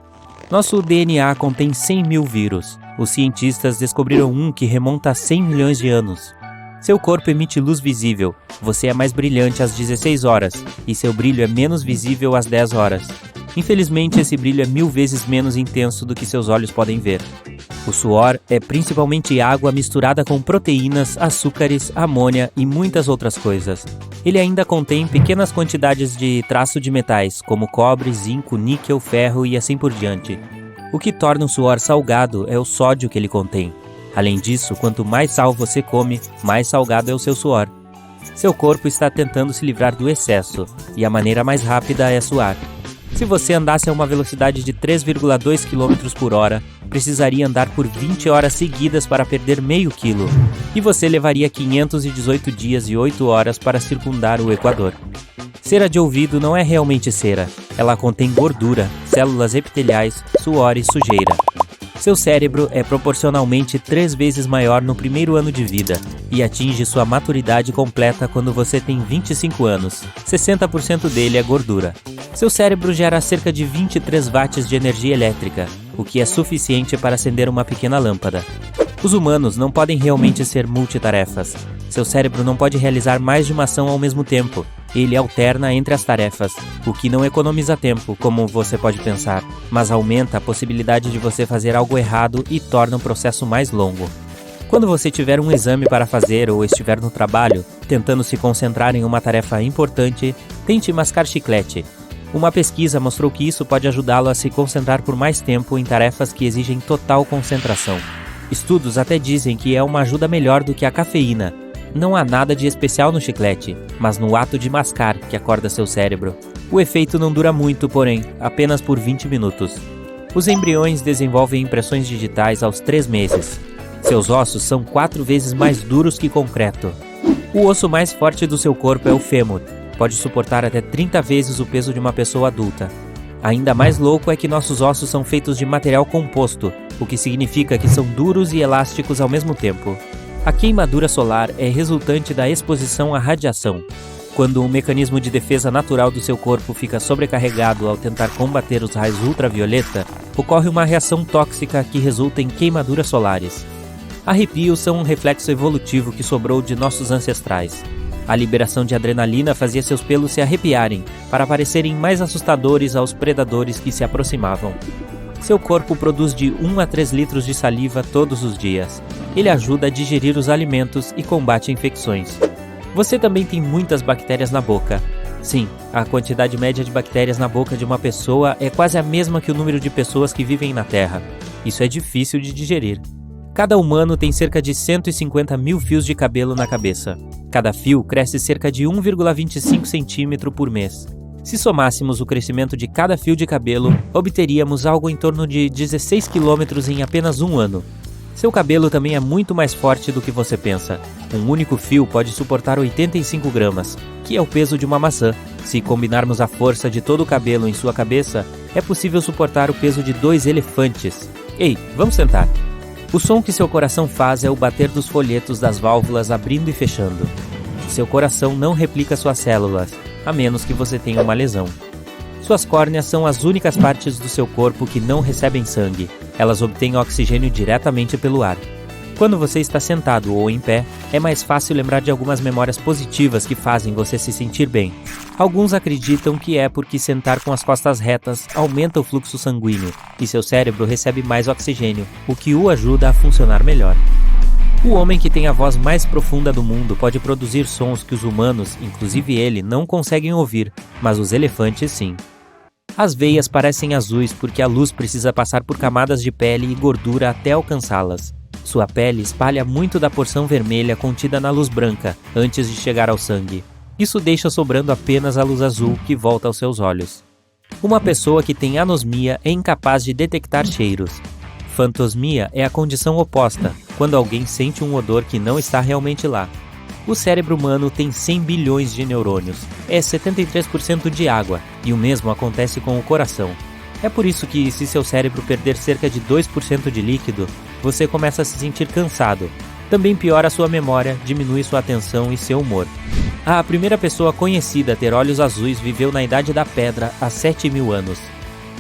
Nosso DNA contém 100 mil vírus. Os cientistas descobriram um que remonta a 100 milhões de anos. Seu corpo emite luz visível. Você é mais brilhante às 16 horas, e seu brilho é menos visível às 10 horas. Infelizmente, esse brilho é 1000 vezes menos intenso do que seus olhos podem ver. O suor é principalmente água misturada com proteínas, açúcares, amônia e muitas outras coisas. Ele ainda contém pequenas quantidades de traço de metais, como cobre, zinco, níquel, ferro e assim por diante. O que torna o suor salgado é o sódio que ele contém. Além disso, quanto mais sal você come, mais salgado é o seu suor. Seu corpo está tentando se livrar do excesso, e a maneira mais rápida é suar. Se você andasse a uma velocidade de 3,2 km por hora, precisaria andar por 20 horas seguidas para perder meio quilo, e você levaria 518 dias e 8 horas para circundar o Equador. Cera de ouvido não é realmente cera, ela contém gordura, células epiteliais, suor e sujeira. Seu cérebro é proporcionalmente 3 vezes maior no primeiro ano de vida e atinge sua maturidade completa quando você tem 25 anos. 60% dele é gordura. Seu cérebro gera cerca de 23 watts de energia elétrica, o que é suficiente para acender uma pequena lâmpada. Os humanos não podem realmente ser multitarefas. Seu cérebro não pode realizar mais de uma ação ao mesmo tempo. Ele alterna entre as tarefas, o que não economiza tempo, como você pode pensar, mas aumenta a possibilidade de você fazer algo errado e torna o processo mais longo. Quando você tiver um exame para fazer ou estiver no trabalho, tentando se concentrar em uma tarefa importante, tente mascar chiclete. Uma pesquisa mostrou que isso pode ajudá-lo a se concentrar por mais tempo em tarefas que exigem total concentração. Estudos até dizem que é uma ajuda melhor do que a cafeína. Não há nada de especial no chiclete, mas no ato de mascar que acorda seu cérebro. O efeito não dura muito, porém, apenas por 20 minutos. Os embriões desenvolvem impressões digitais aos 3 meses. Seus ossos são 4 vezes mais duros que concreto. O osso mais forte do seu corpo é o fêmur. Pode suportar até 30 vezes o peso de uma pessoa adulta. Ainda mais louco é que nossos ossos são feitos de material composto, o que significa que são duros e elásticos ao mesmo tempo. A queimadura solar é resultante da exposição à radiação. Quando um mecanismo de defesa natural do seu corpo fica sobrecarregado ao tentar combater os raios ultravioleta, ocorre uma reação tóxica que resulta em queimaduras solares. Arrepios são um reflexo evolutivo que sobrou de nossos ancestrais. A liberação de adrenalina fazia seus pelos se arrepiarem, para parecerem mais assustadores aos predadores que se aproximavam. Seu corpo produz de 1 a 3 litros de saliva todos os dias. Ele ajuda a digerir os alimentos e combate infecções. Você também tem muitas bactérias na boca. Sim, a quantidade média de bactérias na boca de uma pessoa é quase a mesma que o número de pessoas que vivem na Terra. Isso é difícil de digerir. Cada humano tem cerca de 150 mil fios de cabelo na cabeça. Cada fio cresce cerca de 1,25 centímetro por mês. Se somássemos o crescimento de cada fio de cabelo, obteríamos algo em torno de 16 quilômetros em apenas um ano. Seu cabelo também é muito mais forte do que você pensa. Um único fio pode suportar 85 gramas, que é o peso de uma maçã. Se combinarmos a força de todo o cabelo em sua cabeça, é possível suportar o peso de 2 elefantes. Ei, vamos sentar. O som que seu coração faz é o bater dos folhetos das válvulas abrindo e fechando. Seu coração não replica suas células, a menos que você tenha uma lesão. Suas córneas são as únicas partes do seu corpo que não recebem sangue. Elas obtêm oxigênio diretamente pelo ar. Quando você está sentado ou em pé, é mais fácil lembrar de algumas memórias positivas que fazem você se sentir bem. Alguns acreditam que é porque sentar com as costas retas aumenta o fluxo sanguíneo e seu cérebro recebe mais oxigênio, o que o ajuda a funcionar melhor. O homem que tem a voz mais profunda do mundo pode produzir sons que os humanos, inclusive ele, não conseguem ouvir, mas os elefantes sim. As veias parecem azuis porque a luz precisa passar por camadas de pele e gordura até alcançá-las. Sua pele espalha muito da porção vermelha contida na luz branca, antes de chegar ao sangue. Isso deixa sobrando apenas a luz azul que volta aos seus olhos. Uma pessoa que tem anosmia é incapaz de detectar cheiros. Fantosmia é a condição oposta, quando alguém sente um odor que não está realmente lá. O cérebro humano tem 100 bilhões de neurônios, é 73% de água, e o mesmo acontece com o coração. É por isso que, se seu cérebro perder cerca de 2% de líquido, você começa a se sentir cansado. Também piora sua memória, diminui sua atenção e seu humor. A primeira pessoa conhecida a ter olhos azuis viveu na Idade da Pedra há 7.000 anos.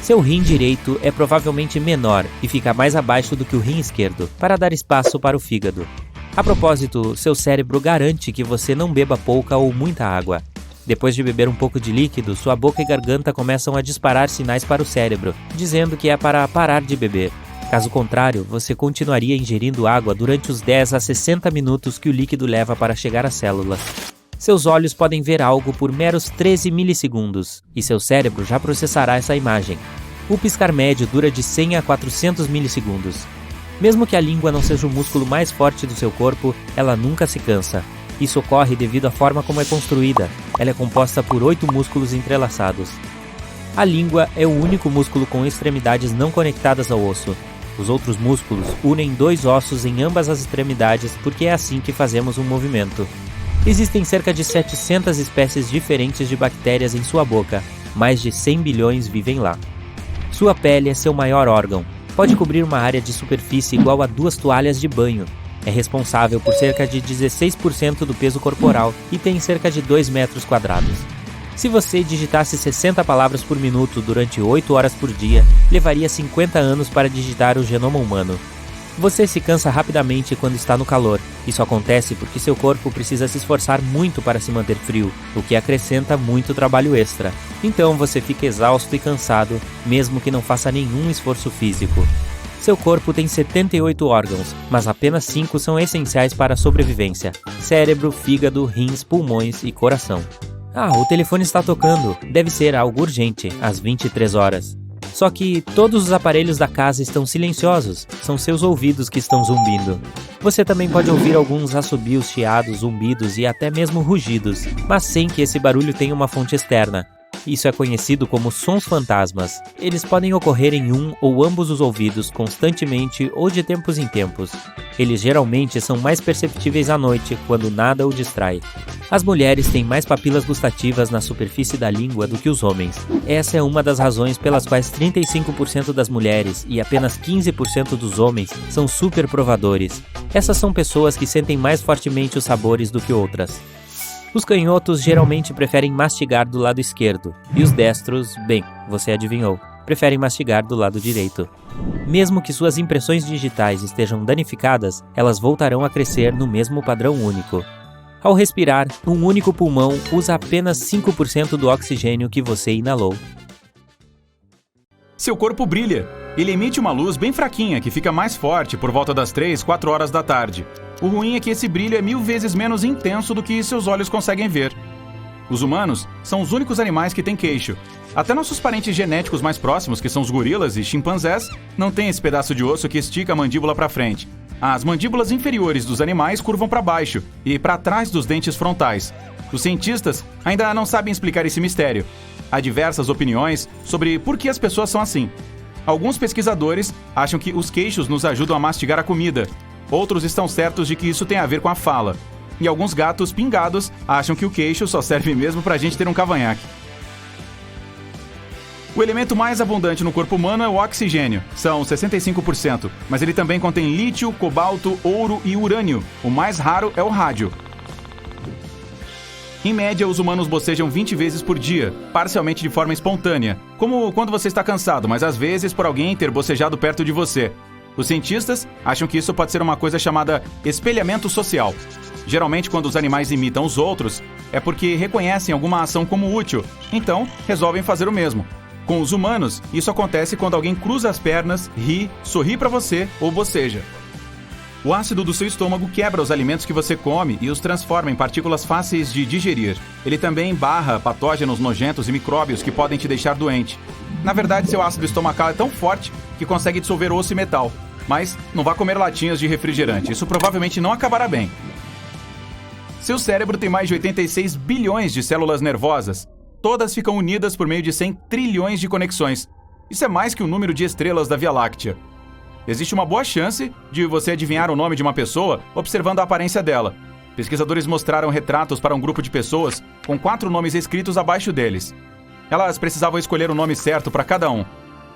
Seu rim direito é provavelmente menor e fica mais abaixo do que o rim esquerdo, para dar espaço para o fígado. A propósito, seu cérebro garante que você não beba pouca ou muita água. Depois de beber um pouco de líquido, sua boca e garganta começam a disparar sinais para o cérebro, dizendo que é para parar de beber. Caso contrário, você continuaria ingerindo água durante os 10 a 60 minutos que o líquido leva para chegar às células. Seus olhos podem ver algo por meros 13 milissegundos, e seu cérebro já processará essa imagem. O piscar médio dura de 100 a 400 milissegundos. Mesmo que a língua não seja o músculo mais forte do seu corpo, ela nunca se cansa. Isso ocorre devido à forma como é construída. Ela é composta por 8 músculos entrelaçados. A língua é o único músculo com extremidades não conectadas ao osso. Os outros músculos unem 2 ossos em ambas as extremidades porque é assim que fazemos um movimento. Existem cerca de 700 espécies diferentes de bactérias em sua boca. Mais de 100 bilhões vivem lá. Sua pele é seu maior órgão. Pode cobrir uma área de superfície igual a 2 toalhas de banho. É responsável por cerca de 16% do peso corporal e tem cerca de 2 metros quadrados. Se você digitasse 60 palavras por minuto durante 8 horas por dia, levaria 50 anos para digitar o genoma humano. Você se cansa rapidamente quando está no calor. Isso acontece porque seu corpo precisa se esforçar muito para se manter frio, o que acrescenta muito trabalho extra. Então você fica exausto e cansado, mesmo que não faça nenhum esforço físico. Seu corpo tem 78 órgãos, mas apenas 5 são essenciais para a sobrevivência: cérebro, fígado, rins, pulmões e coração. O telefone está tocando. Deve ser algo urgente, às 23 horas. Só que todos os aparelhos da casa estão silenciosos, são seus ouvidos que estão zumbindo. Você também pode ouvir alguns assobios, chiados, zumbidos e até mesmo rugidos, mas sem que esse barulho tenha uma fonte externa. Isso é conhecido como sons fantasmas. Eles podem ocorrer em um ou ambos os ouvidos constantemente ou de tempos em tempos. Eles geralmente são mais perceptíveis à noite, quando nada o distrai. As mulheres têm mais papilas gustativas na superfície da língua do que os homens. Essa é uma das razões pelas quais 35% das mulheres e apenas 15% dos homens são super provadores. Essas são pessoas que sentem mais fortemente os sabores do que outras. Os canhotos geralmente preferem mastigar do lado esquerdo, e os destros, bem, você adivinhou, preferem mastigar do lado direito. Mesmo que suas impressões digitais estejam danificadas, elas voltarão a crescer no mesmo padrão único. Ao respirar, um único pulmão usa apenas 5% do oxigênio que você inalou. Seu corpo brilha. Ele emite uma luz bem fraquinha que fica mais forte por volta das 3, 4 horas da tarde. O ruim é que esse brilho é 1000 vezes menos intenso do que seus olhos conseguem ver. Os humanos são os únicos animais que têm queixo. Até nossos parentes genéticos mais próximos, que são os gorilas e chimpanzés, não têm esse pedaço de osso que estica a mandíbula para frente. As mandíbulas inferiores dos animais curvam para baixo e para trás dos dentes frontais. Os cientistas ainda não sabem explicar esse mistério. Há diversas opiniões sobre por que as pessoas são assim. Alguns pesquisadores acham que os queixos nos ajudam a mastigar a comida. Outros estão certos de que isso tem a ver com a fala. E alguns gatos pingados acham que o queixo só serve mesmo pra gente ter um cavanhaque. O elemento mais abundante no corpo humano é o oxigênio, são 65%, mas ele também contém lítio, cobalto, ouro e urânio. O mais raro é o rádio. Em média, os humanos bocejam 20 vezes por dia, parcialmente de forma espontânea, como quando você está cansado, mas às vezes por alguém ter bocejado perto de você. Os cientistas acham que isso pode ser uma coisa chamada espelhamento social. Geralmente, quando os animais imitam os outros, é porque reconhecem alguma ação como útil, então resolvem fazer o mesmo. Com os humanos, isso acontece quando alguém cruza as pernas, ri, sorri para você ou boceja. O ácido do seu estômago quebra os alimentos que você come e os transforma em partículas fáceis de digerir. Ele também barra patógenos nojentos e micróbios que podem te deixar doente. Na verdade, seu ácido estomacal é tão forte que consegue dissolver osso e metal. Mas não vá comer latinhas de refrigerante, isso provavelmente não acabará bem. Seu cérebro tem mais de 86 bilhões de células nervosas. Todas ficam unidas por meio de 100 trilhões de conexões. Isso é mais que o número de estrelas da Via Láctea. Existe uma boa chance de você adivinhar o nome de uma pessoa observando a aparência dela. Pesquisadores mostraram retratos para um grupo de pessoas com 4 nomes escritos abaixo deles. Elas precisavam escolher o nome certo para cada um.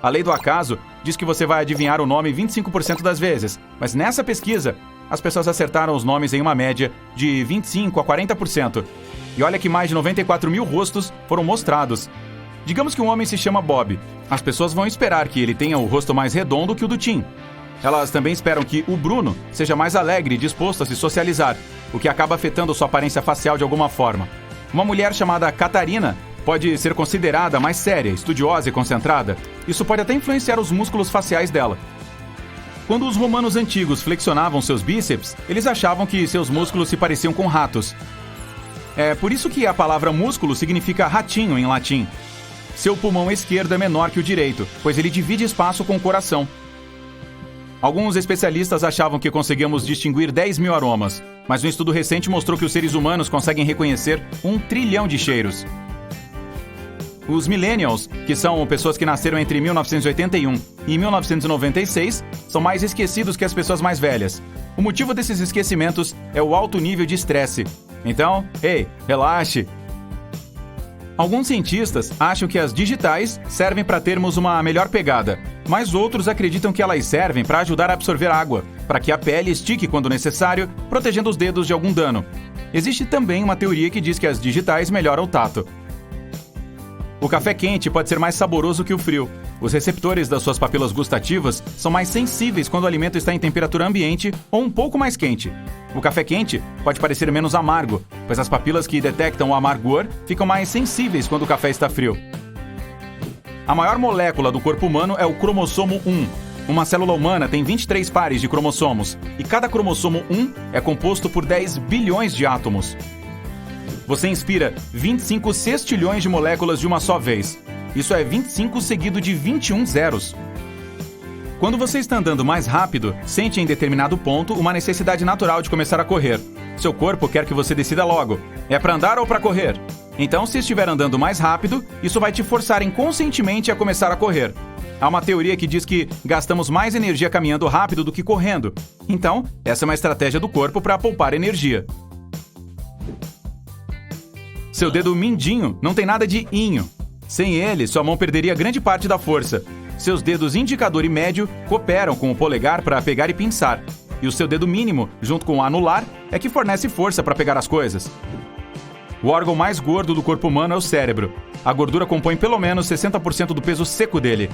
A lei do acaso diz que você vai adivinhar o nome 25% das vezes, mas nessa pesquisa, as pessoas acertaram os nomes em uma média de 25% a 40%. E olha que mais de 94 mil rostos foram mostrados. Digamos que um homem se chama Bob. As pessoas vão esperar que ele tenha o rosto mais redondo que o do Tim. Elas também esperam que o Bruno seja mais alegre e disposto a se socializar, o que acaba afetando sua aparência facial de alguma forma. Uma mulher chamada Catarina pode ser considerada mais séria, estudiosa e concentrada. Isso pode até influenciar os músculos faciais dela. Quando os romanos antigos flexionavam seus bíceps, eles achavam que seus músculos se pareciam com ratos. É por isso que a palavra músculo significa ratinho em latim. Seu pulmão esquerdo é menor que o direito, pois ele divide espaço com o coração. Alguns especialistas achavam que conseguíamos distinguir 10 mil aromas, mas um estudo recente mostrou que os seres humanos conseguem reconhecer 1 trilhão de cheiros. Os millennials, que são pessoas que nasceram entre 1981 e 1996, são mais esquecidos que as pessoas mais velhas. O motivo desses esquecimentos é o alto nível de estresse. Então, relaxe! Alguns cientistas acham que as digitais servem para termos uma melhor pegada, mas outros acreditam que elas servem para ajudar a absorver água, para que a pele estique quando necessário, protegendo os dedos de algum dano. Existe também uma teoria que diz que as digitais melhoram o tato. O café quente pode ser mais saboroso que o frio. Os receptores das suas papilas gustativas são mais sensíveis quando o alimento está em temperatura ambiente ou um pouco mais quente. O café quente pode parecer menos amargo, pois as papilas que detectam o amargor ficam mais sensíveis quando o café está frio. A maior molécula do corpo humano é o cromossomo 1. Uma célula humana tem 23 pares de cromossomos, e cada cromossomo 1 é composto por 10 bilhões de átomos. Você inspira 25 sextilhões de moléculas de uma só vez. Isso é 25 seguido de 21 zeros. Quando você está andando mais rápido, sente em determinado ponto uma necessidade natural de começar a correr. Seu corpo quer que você decida logo. É para andar ou para correr? Então, se estiver andando mais rápido, isso vai te forçar inconscientemente a começar a correr. Há uma teoria que diz que gastamos mais energia caminhando rápido do que correndo. Então, essa é uma estratégia do corpo para poupar energia. Seu dedo mindinho não tem nada de inho. Sem ele, sua mão perderia grande parte da força. Seus dedos indicador e médio cooperam com o polegar para pegar e pinçar. E o seu dedo mínimo, junto com o anular, é que fornece força para pegar as coisas. O órgão mais gordo do corpo humano é o cérebro. A gordura compõe pelo menos 60% do peso seco dele.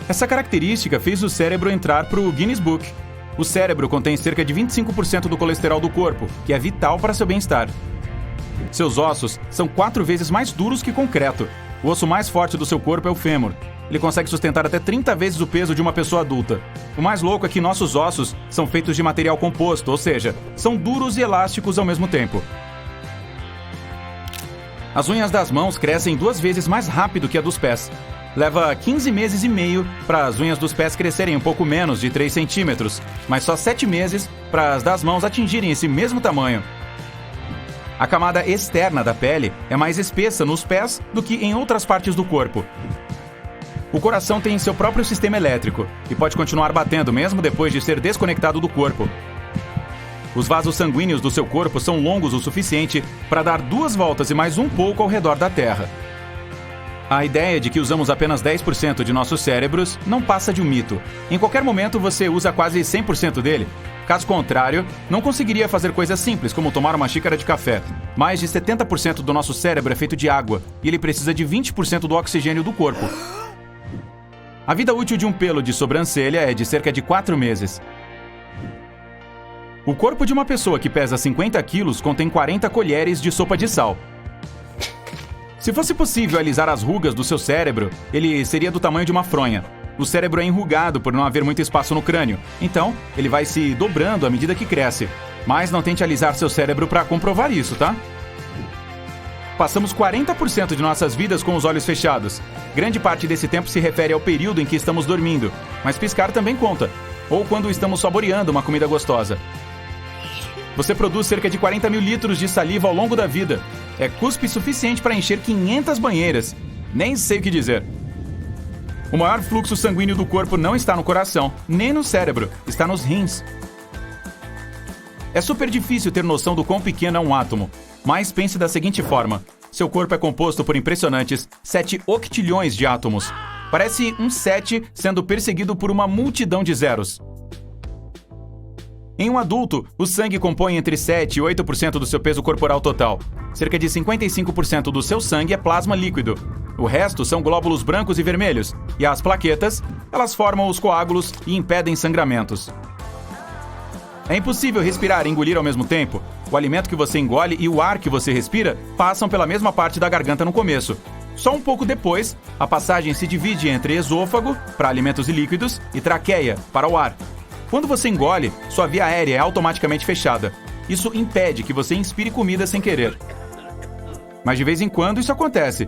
Essa característica fez o cérebro entrar para o Guinness Book. O cérebro contém cerca de 25% do colesterol do corpo, que é vital para seu bem-estar. Seus ossos são 4 vezes mais duros que concreto. O osso mais forte do seu corpo é o fêmur. Ele consegue sustentar até 30 vezes o peso de uma pessoa adulta. O mais louco é que nossos ossos são feitos de material composto, ou seja, são duros e elásticos ao mesmo tempo. As unhas das mãos crescem 2 vezes mais rápido que a dos pés. Leva 15 meses e meio para as unhas dos pés crescerem um pouco menos de 3 centímetros, mas só 7 meses para as das mãos atingirem esse mesmo tamanho. A camada externa da pele é mais espessa nos pés do que em outras partes do corpo. O coração tem seu próprio sistema elétrico e pode continuar batendo mesmo depois de ser desconectado do corpo. Os vasos sanguíneos do seu corpo são longos o suficiente para dar 2 voltas e mais um pouco ao redor da Terra. A ideia de que usamos apenas 10% de nossos cérebros não passa de um mito. Em qualquer momento você usa quase 100% dele. Caso contrário, não conseguiria fazer coisas simples como tomar uma xícara de café. Mais de 70% do nosso cérebro é feito de água e ele precisa de 20% do oxigênio do corpo. A vida útil de um pelo de sobrancelha é de cerca de 4 meses. O corpo de uma pessoa que pesa 50 quilos contém 40 colheres de sopa de sal. Se fosse possível alisar as rugas do seu cérebro, ele seria do tamanho de uma fronha. O cérebro é enrugado por não haver muito espaço no crânio, então ele vai se dobrando à medida que cresce. Mas não tente alisar seu cérebro para comprovar isso, tá? Passamos 40% de nossas vidas com os olhos fechados. Grande parte desse tempo se refere ao período em que estamos dormindo, mas piscar também conta, ou quando estamos saboreando uma comida gostosa. Você produz cerca de 40 mil litros de saliva ao longo da vida. É cuspe suficiente para encher 500 banheiras. Nem sei o que dizer. O maior fluxo sanguíneo do corpo não está no coração, nem no cérebro, está nos rins. É super difícil ter noção do quão pequeno é um átomo, mas pense da seguinte forma: seu corpo é composto por impressionantes 7 octilhões de átomos. Parece um 7 sendo perseguido por uma multidão de zeros. Em um adulto, o sangue compõe entre 7 e 8% do seu peso corporal total. Cerca de 55% do seu sangue é plasma líquido. O resto são glóbulos brancos e vermelhos. E as plaquetas, elas formam os coágulos e impedem sangramentos. É impossível respirar e engolir ao mesmo tempo. O alimento que você engole e o ar que você respira passam pela mesma parte da garganta no começo. Só um pouco depois, a passagem se divide entre esôfago, para alimentos e líquidos, e traqueia, para o ar. Quando você engole, sua via aérea é automaticamente fechada. Isso impede que você inspire comida sem querer. Mas de vez em quando isso acontece.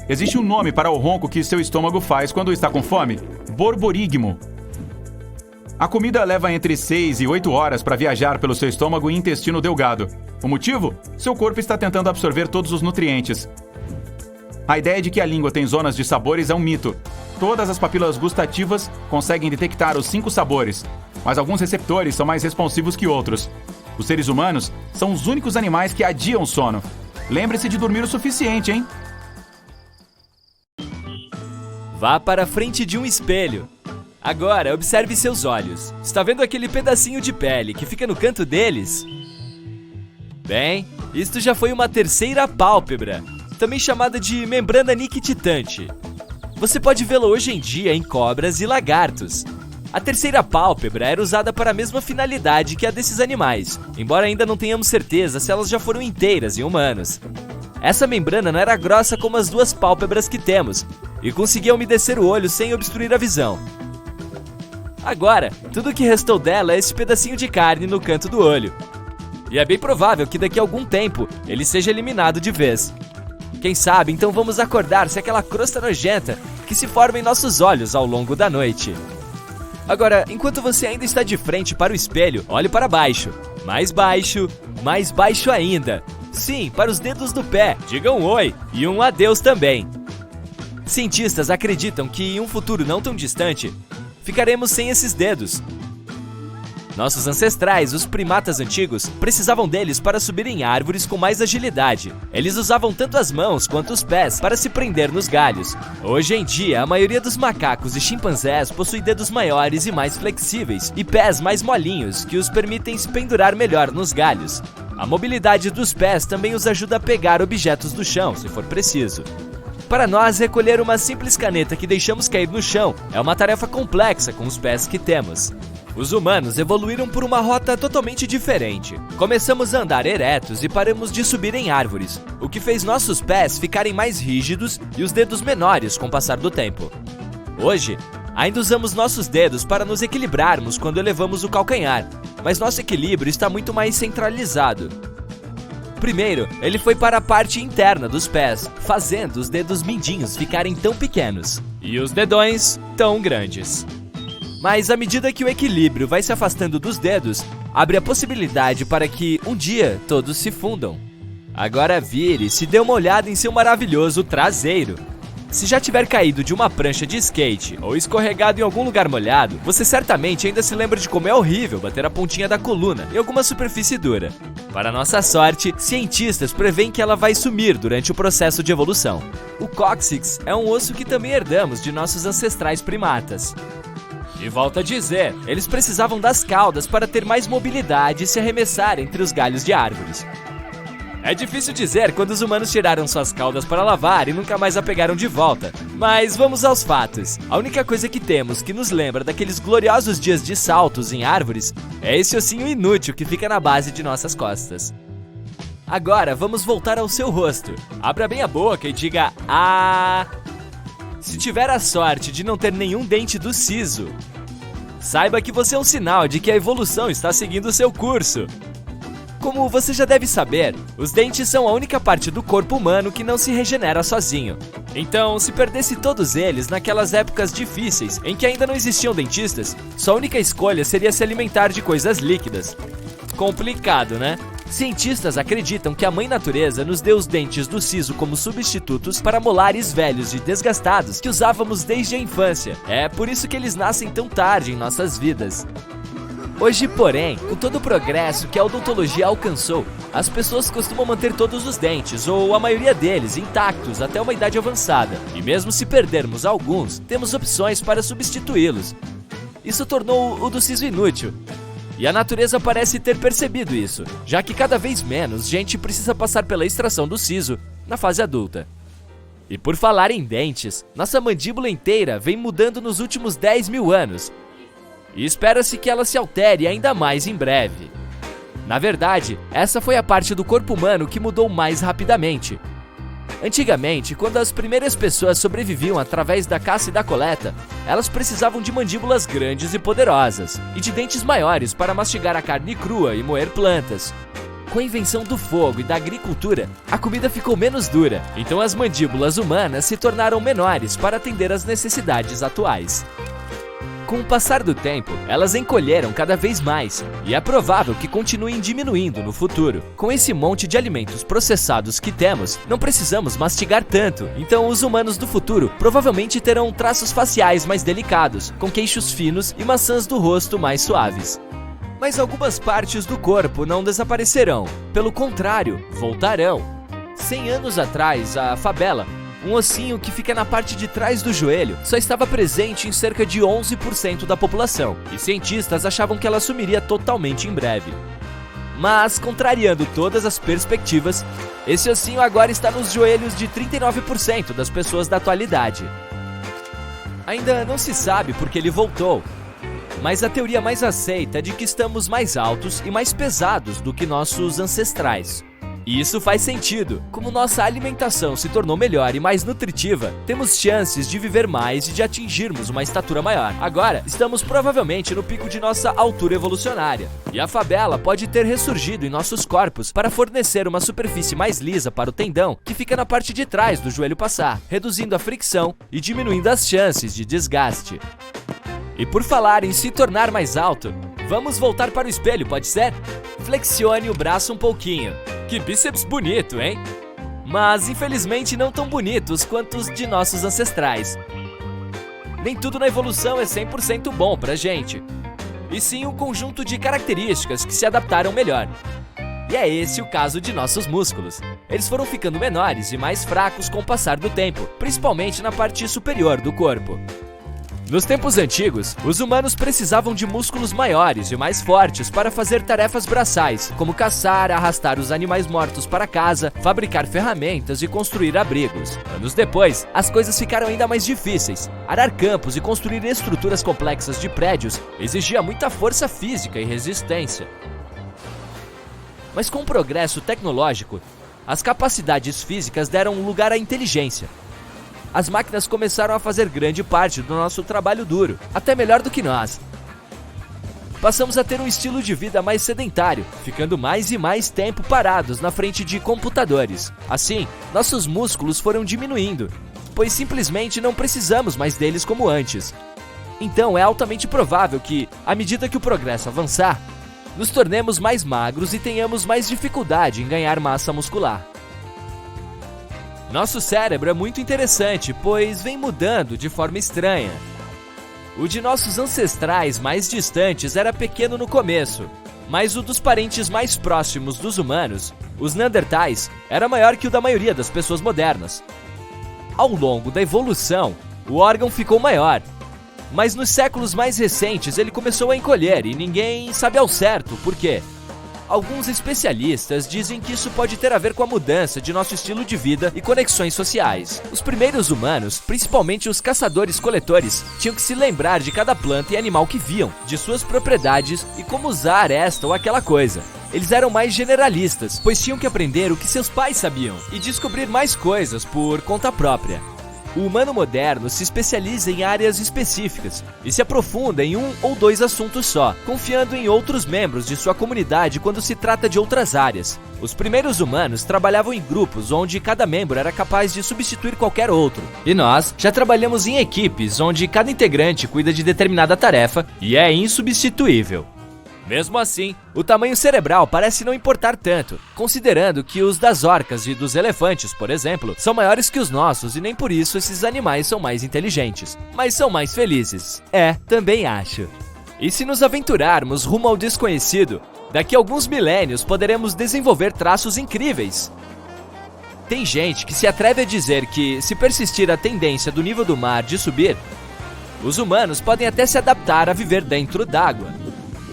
Existe um nome para o ronco que seu estômago faz quando está com fome: borborigmo. A comida leva entre 6 e 8 horas para viajar pelo seu estômago e intestino delgado. O motivo? Seu corpo está tentando absorver todos os nutrientes. A ideia de que a língua tem zonas de sabores é um mito. Todas as papilas gustativas conseguem detectar os 5 sabores, mas alguns receptores são mais responsivos que outros. Os seres humanos são os únicos animais que adiam o sono. Lembre-se de dormir o suficiente, hein? Vá para a frente de um espelho. Agora, observe seus olhos. Está vendo aquele pedacinho de pele que fica no canto deles? Bem, isto já foi uma terceira pálpebra, também chamada de membrana nictitante. você pode vê-lo hoje em dia em cobras e lagartos. A terceira pálpebra era usada para a mesma finalidade que a desses animais, embora ainda não tenhamos certeza se elas já foram inteiras em humanos. Essa membrana não era grossa como as duas pálpebras que temos, e conseguia umedecer o olho sem obstruir a visão. Agora, tudo o que restou dela é esse pedacinho de carne no canto do olho. E é bem provável que daqui a algum tempo ele seja eliminado de vez. Quem sabe, então vamos acordar-se aquela crosta nojenta que se forma em nossos olhos ao longo da noite. Agora, enquanto você ainda está de frente para o espelho, olhe para baixo. Mais baixo ainda. Sim, para os dedos do pé. Diga um oi e um adeus também. Cientistas acreditam que em um futuro não tão distante, ficaremos sem esses dedos. Nossos ancestrais, os primatas antigos, precisavam deles para subir em árvores com mais agilidade. Eles usavam tanto as mãos quanto os pés para se prender nos galhos. Hoje em dia, a maioria dos macacos e chimpanzés possui dedos maiores e mais flexíveis, e pés mais molinhos, que os permitem se pendurar melhor nos galhos. A mobilidade dos pés também os ajuda a pegar objetos do chão, se for preciso. Para nós, recolher uma simples caneta que deixamos cair no chão é uma tarefa complexa com os pés que temos. Os humanos evoluíram por uma rota totalmente diferente. Começamos a andar eretos e paramos de subir em árvores, o que fez nossos pés ficarem mais rígidos e os dedos menores com o passar do tempo. Hoje, ainda usamos nossos dedos para nos equilibrarmos quando elevamos o calcanhar, mas nosso equilíbrio está muito mais centralizado. Primeiro, ele foi para a parte interna dos pés, fazendo os dedos mindinhos ficarem tão pequenos e os dedões tão grandes. Mas à medida que o equilíbrio vai se afastando dos dedos, abre a possibilidade para que, um dia, todos se fundam. Agora vire e se dê uma olhada em seu maravilhoso traseiro. Se já tiver caído de uma prancha de skate ou escorregado em algum lugar molhado, você certamente ainda se lembra de como é horrível bater a pontinha da coluna em alguma superfície dura. Para nossa sorte, cientistas preveem que ela vai sumir durante o processo de evolução. O cóccix é um osso que também herdamos de nossos ancestrais primatas. E volto a dizer, eles precisavam das caudas para ter mais mobilidade e se arremessar entre os galhos de árvores. É difícil dizer quando os humanos tiraram suas caudas para lavar e nunca mais a pegaram de volta. Mas vamos aos fatos. A única coisa que temos que nos lembra daqueles gloriosos dias de saltos em árvores é esse ossinho inútil que fica na base de nossas costas. Agora vamos voltar ao seu rosto. Abra bem a boca e diga "Ah". Se tiver a sorte de não ter nenhum dente do siso, saiba que você é um sinal de que a evolução está seguindo o seu curso. Como você já deve saber, os dentes são a única parte do corpo humano que não se regenera sozinho. Então, se perdesse todos eles naquelas épocas difíceis em que ainda não existiam dentistas, sua única escolha seria se alimentar de coisas líquidas. Complicado, né? Cientistas acreditam que a mãe natureza nos deu os dentes do siso como substitutos para molares velhos e desgastados que usávamos desde a infância. É por isso que eles nascem tão tarde em nossas vidas. Hoje, porém, com todo o progresso que a odontologia alcançou, as pessoas costumam manter todos os dentes, ou a maioria deles, intactos até uma idade avançada. E mesmo se perdermos alguns, temos opções para substituí-los. Isso tornou o do siso inútil. E a natureza parece ter percebido isso, já que cada vez menos gente precisa passar pela extração do siso na fase adulta. E por falar em dentes, nossa mandíbula inteira vem mudando nos últimos 10 mil anos. E espera-se que ela se altere ainda mais em breve. Na verdade, essa foi a parte do corpo humano que mudou mais rapidamente. Antigamente, quando as primeiras pessoas sobreviviam através da caça e da coleta, elas precisavam de mandíbulas grandes e poderosas, e de dentes maiores para mastigar a carne crua e moer plantas. Com a invenção do fogo e da agricultura, a comida ficou menos dura, então as mandíbulas humanas se tornaram menores para atender às necessidades atuais. Com o passar do tempo, elas encolheram cada vez mais, e é provável que continuem diminuindo no futuro. Com esse monte de alimentos processados que temos, não precisamos mastigar tanto, então os humanos do futuro provavelmente terão traços faciais mais delicados, com queixos finos e maçãs do rosto mais suaves. Mas algumas partes do corpo não desaparecerão, pelo contrário, voltarão. 100 anos atrás, a fabela, um ossinho que fica na parte de trás do joelho, só estava presente em cerca de 11% da população, e cientistas achavam que ela sumiria totalmente em breve. Mas, contrariando todas as perspectivas, esse ossinho agora está nos joelhos de 39% das pessoas da atualidade. Ainda não se sabe por que ele voltou, mas a teoria mais aceita é de que estamos mais altos e mais pesados do que nossos ancestrais. E isso faz sentido. Como nossa alimentação se tornou melhor e mais nutritiva, temos chances de viver mais e de atingirmos uma estatura maior. Agora, estamos provavelmente no pico de nossa altura evolucionária. E a favela pode ter ressurgido em nossos corpos para fornecer uma superfície mais lisa para o tendão que fica na parte de trás do joelho passar, reduzindo a fricção e diminuindo as chances de desgaste. E por falar em se tornar mais alto, vamos voltar para o espelho, pode ser? Flexione o braço um pouquinho. Que bíceps bonito, hein? Mas infelizmente não tão bonitos quanto os de nossos ancestrais. Nem tudo na evolução é 100% bom pra gente, e sim um conjunto de características que se adaptaram melhor. E é esse o caso de nossos músculos. Eles foram ficando menores e mais fracos com o passar do tempo, principalmente na parte superior do corpo. Nos tempos antigos, os humanos precisavam de músculos maiores e mais fortes para fazer tarefas braçais, como caçar, arrastar os animais mortos para casa, fabricar ferramentas e construir abrigos. Anos depois, as coisas ficaram ainda mais difíceis. Arar campos e construir estruturas complexas de prédios exigia muita força física e resistência. Mas com o progresso tecnológico, as capacidades físicas deram lugar à inteligência. As máquinas começaram a fazer grande parte do nosso trabalho duro, até melhor do que nós. Passamos a ter um estilo de vida mais sedentário, ficando mais e mais tempo parados na frente de computadores. Assim, nossos músculos foram diminuindo, pois simplesmente não precisamos mais deles como antes. Então é altamente provável que, à medida que o progresso avançar, nos tornemos mais magros e tenhamos mais dificuldade em ganhar massa muscular. Nosso cérebro é muito interessante, pois vem mudando de forma estranha. O de nossos ancestrais mais distantes era pequeno no começo, mas o dos parentes mais próximos dos humanos, os Neandertais, era maior que o da maioria das pessoas modernas. Ao longo da evolução, o órgão ficou maior, mas nos séculos mais recentes ele começou a encolher e ninguém sabe ao certo por quê. Alguns especialistas dizem que isso pode ter a ver com a mudança de nosso estilo de vida e conexões sociais. Os primeiros humanos, principalmente os caçadores-coletores, tinham que se lembrar de cada planta e animal que viam, de suas propriedades e como usar esta ou aquela coisa. Eles eram mais generalistas, pois tinham que aprender o que seus pais sabiam e descobrir mais coisas por conta própria. O humano moderno se especializa em áreas específicas e se aprofunda em um ou dois assuntos só, confiando em outros membros de sua comunidade quando se trata de outras áreas. Os primeiros humanos trabalhavam em grupos onde cada membro era capaz de substituir qualquer outro. E nós já trabalhamos em equipes onde cada integrante cuida de determinada tarefa e é insubstituível. Mesmo assim, o tamanho cerebral parece não importar tanto, considerando que os das orcas e dos elefantes, por exemplo, são maiores que os nossos e nem por isso esses animais são mais inteligentes, mas são mais felizes. Também acho. E se nos aventurarmos rumo ao desconhecido, daqui a alguns milênios poderemos desenvolver traços incríveis. Tem gente que se atreve a dizer que, se persistir a tendência do nível do mar de subir, os humanos podem até se adaptar a viver dentro d'água.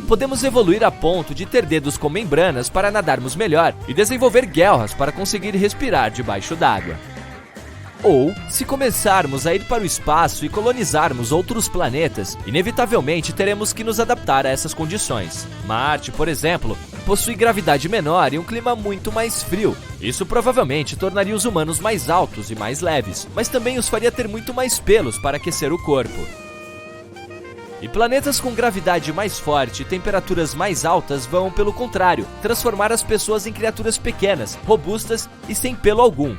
Podemos evoluir a ponto de ter dedos com membranas para nadarmos melhor e desenvolver guelras para conseguir respirar debaixo d'água. Ou, se começarmos a ir para o espaço e colonizarmos outros planetas, inevitavelmente teremos que nos adaptar a essas condições. Marte, por exemplo, possui gravidade menor e um clima muito mais frio. Isso provavelmente tornaria os humanos mais altos e mais leves, mas também os faria ter muito mais pelos para aquecer o corpo. E planetas com gravidade mais forte e temperaturas mais altas vão, pelo contrário, transformar as pessoas em criaturas pequenas, robustas e sem pelo algum.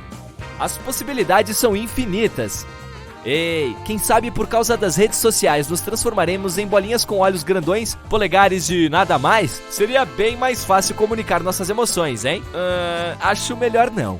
As possibilidades são infinitas. Ei, quem sabe por causa das redes sociais nos transformaremos em bolinhas com olhos grandões, polegares e nada mais? Seria bem mais fácil comunicar nossas emoções, hein? Acho melhor não.